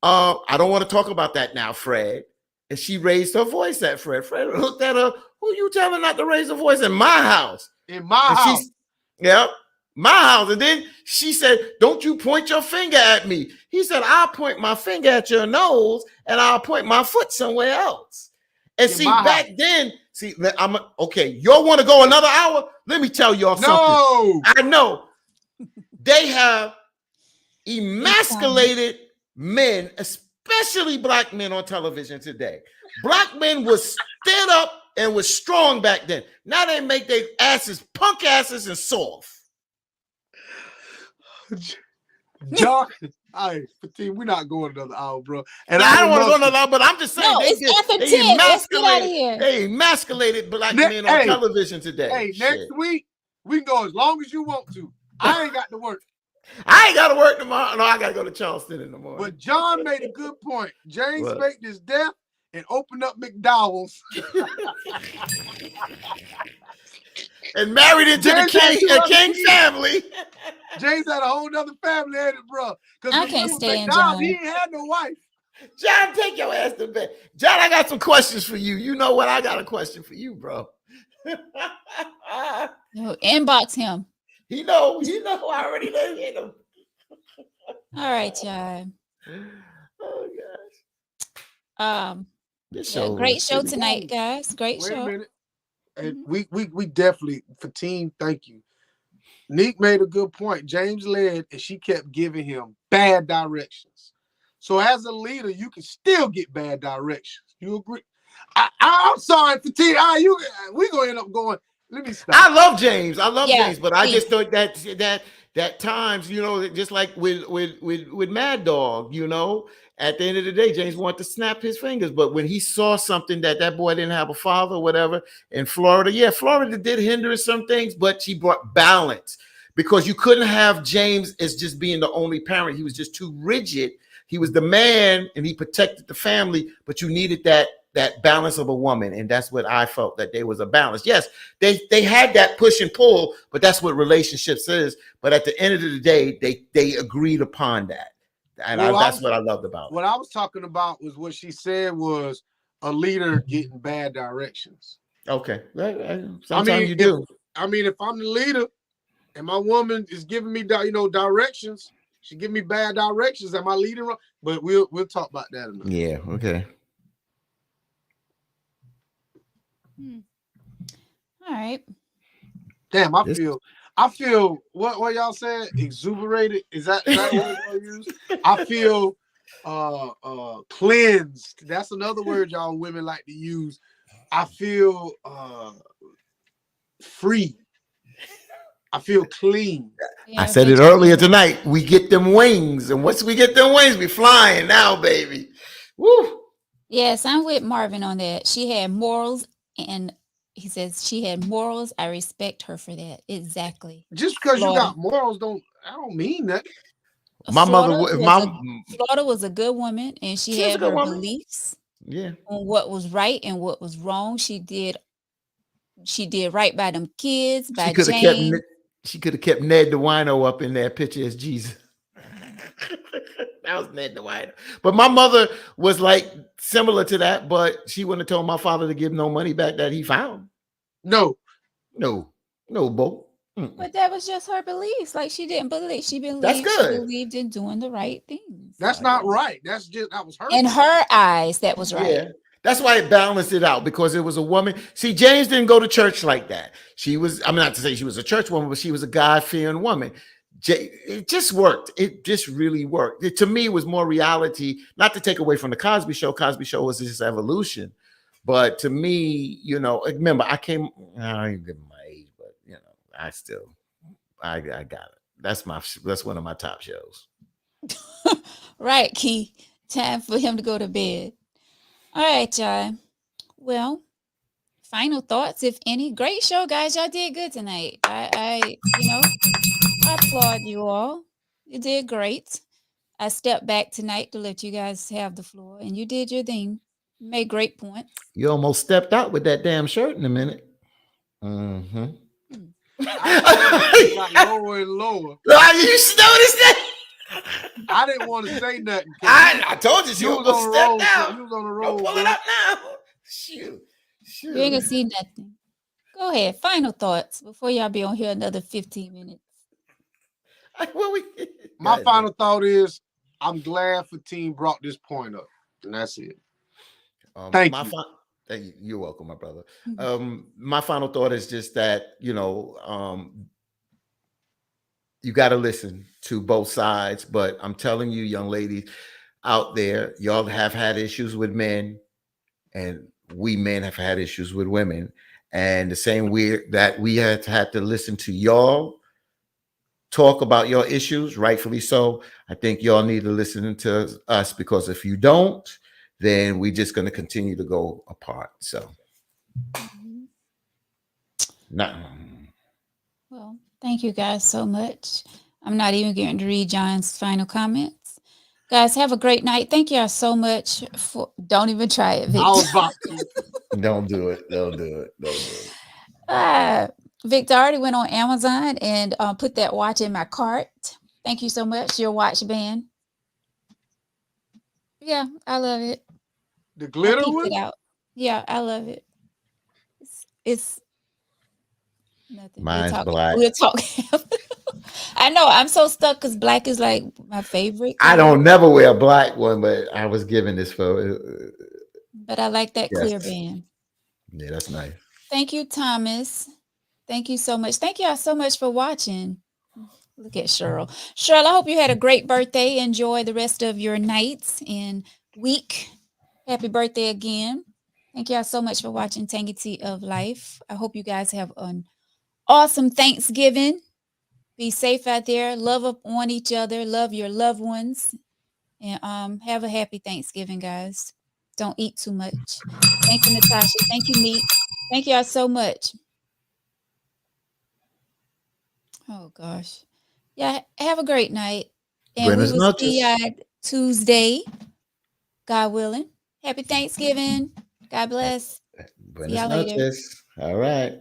Speaker 2: I don't want to talk about that now, Fred. And she raised her voice at Fred. Fred looked at her. Who you telling not to raise a voice in my house?
Speaker 1: In my house.
Speaker 2: Yep, my house. And then she said, don't you point your finger at me. He said, I'll point my finger at your nose and I'll point my foot somewhere else. And see, back then, okay, y'all want to go another hour? Let me tell y'all something. I know. They have emasculated men, especially black men on television today. Black men was stood up and was strong back then. Now they make their asses, punk asses, and soft.
Speaker 1: John, we're not going another hour, bro. And
Speaker 2: I don't want to go another hour, but I'm just saying,
Speaker 3: no,
Speaker 2: they emasculated black men on television today.
Speaker 1: Hey, next week, we can go as long as you want to. I ain't got to work.
Speaker 2: I ain't got to work tomorrow. No, I got to go to Charleston in the morning.
Speaker 1: But John made a good point. James faked his death and opened up McDowell's.
Speaker 2: And married into the King family.
Speaker 1: James had a whole other family, ain't it, bro?
Speaker 3: I can't stand John.
Speaker 1: He ain't had no wife.
Speaker 2: John, take your ass to bed. John, I got some questions for you. You know what? I got a question for you, bro.
Speaker 3: Inbox him.
Speaker 2: He know. I already hit him.
Speaker 3: All right, y'all.
Speaker 2: Oh gosh. This show
Speaker 3: great show tonight, guys. Great show.
Speaker 1: Wait a minute. And we definitely, Fatine, thank you. Neek made a good point. James led, and she kept giving him bad directions. So as a leader, you can still get bad directions. You agree? I'm sorry, Fatine. We're gonna end up going. Let me stop.
Speaker 2: I love James. James, but I just thought that times, just like with Mad Dog, at the end of the day, James wanted to snap his fingers. But when he saw something that boy didn't have a father or whatever in Florida, Florida did hinder some things, but she brought balance, because you couldn't have James as just being the only parent. He was just too rigid. He was the man and he protected the family, but you needed that balance of a woman. And that's what I felt, that there was a balance. Yes, they had that push and pull, but that's what relationships is. But at the end of the day, they agreed upon that. And that's what I loved about it.
Speaker 1: What I was talking about was what she said was a leader getting bad directions.
Speaker 2: Okay. Sometimes you do.
Speaker 1: If I'm the leader and my woman is giving me directions, she give me bad directions. Am I leading wrong? But we'll talk about that in a minute.
Speaker 2: Yeah, okay.
Speaker 3: All right.
Speaker 1: Damn, I feel what y'all said, exuberated. Is that what y'all use? I feel cleansed. That's another word y'all women like to use. I feel free. I feel clean.
Speaker 2: I said it earlier tonight. We get them wings, and once we get them wings, we flying now, baby. Woo!
Speaker 3: Yes, I'm with Marvin on that. She had morals, and he says she had morals. I respect her for that. Exactly.
Speaker 1: Just because you got morals, I don't mean that.
Speaker 2: My mother,
Speaker 3: Florida was a good woman, and she
Speaker 2: was a
Speaker 3: had
Speaker 2: good
Speaker 3: her
Speaker 2: woman.
Speaker 3: beliefs
Speaker 2: Yeah,
Speaker 3: on what was right and what was wrong. She did right by them kids, by Jane.
Speaker 2: She could have kept Ned the Wino up in that picture as Jesus. That was Ned the Wino. But my mother was like similar to that, but she wouldn't have told my father to give no money back that he found.
Speaker 1: No,
Speaker 2: Bo.
Speaker 3: But that was just her beliefs. Like she didn't believe. She believed.
Speaker 2: That's good.
Speaker 3: She believed in doing the right things.
Speaker 1: That's not right. That was her.
Speaker 3: In her eyes, that was right.
Speaker 2: Yeah. That's why it balanced it out, because it was a woman. See, James didn't go to church like that. She was, I'm not to say she was a church woman, but she was a God-fearing woman. It just worked. It just really worked. To me, it was more reality, not to take away from the Cosby Show. Cosby Show was just evolution. But to me, remember, I ain't giving my age, but I got it. That's one of my top shows.
Speaker 3: Right, Key. Time for him to go to bed. All right, y'all. Well, final thoughts, if any. Great show, guys. Y'all did good tonight. I applaud you all. You did great. I stepped back tonight to let you guys have the floor, and you did your thing. You made great points.
Speaker 2: You almost stepped out with that damn shirt in a minute. Mm-hmm.
Speaker 1: I got lower and lower.
Speaker 2: You noticed that?
Speaker 1: I didn't want to say nothing.
Speaker 2: I told you she
Speaker 1: was
Speaker 2: almost
Speaker 1: on the
Speaker 2: stepped
Speaker 1: roll.
Speaker 2: out.
Speaker 1: You was on the roll.
Speaker 2: Don't pull it up now. Shoot.
Speaker 3: You ain't gonna see nothing. Go ahead. Final thoughts before y'all be on here another 15 minutes.
Speaker 1: My final thought is I'm glad Fatim brought this point up. And that's it. Thank you.
Speaker 2: You're welcome, my brother. My final thought is just that, you got to listen to both sides. But I'm telling you, young ladies out there, y'all have had issues with men, and we men have had issues with women. And the same way that we had to listen to y'all talk about your issues, rightfully so, I think y'all need to listen to us, because if you don't, then we're just going to continue to go apart. So,
Speaker 3: well, thank you guys so much. I'm not even going to read John's final comments. Guys, have a great night. Thank y'all so much for. Don't even try it, Victor.
Speaker 1: I was about to.
Speaker 2: Don't do it. Don't do it.
Speaker 3: Victor already went on Amazon and put that watch in my cart. Thank you so much. Your watch band. Yeah, I love it.
Speaker 1: The glitter one?
Speaker 3: Yeah, I love it. It's nothing.
Speaker 2: Mine's black.
Speaker 3: We'll talk. I know. I'm so stuck because black is like my favorite color.
Speaker 2: I don't never wear a black one, but I was given this for.
Speaker 3: But I like that clear band.
Speaker 2: Yeah, that's nice.
Speaker 3: Thank you, Thomas. Thank you so much. Thank y'all so much for watching. Look at Cheryl. Cheryl, I hope you had a great birthday. Enjoy the rest of your nights and week. Happy birthday again. Thank y'all so much for watching Tangy Tea of Life. I hope you guys have an awesome Thanksgiving. Be safe out there. Love up on each other. Love your loved ones. And have a happy Thanksgiving, guys. Don't eat too much. Thank you, Natasha. Thank you, Meek. Thank y'all so much. Oh, gosh. Yeah, have a great night. And we will see you Tuesday, God willing. Happy Thanksgiving. God bless.
Speaker 2: See y'all later. All right.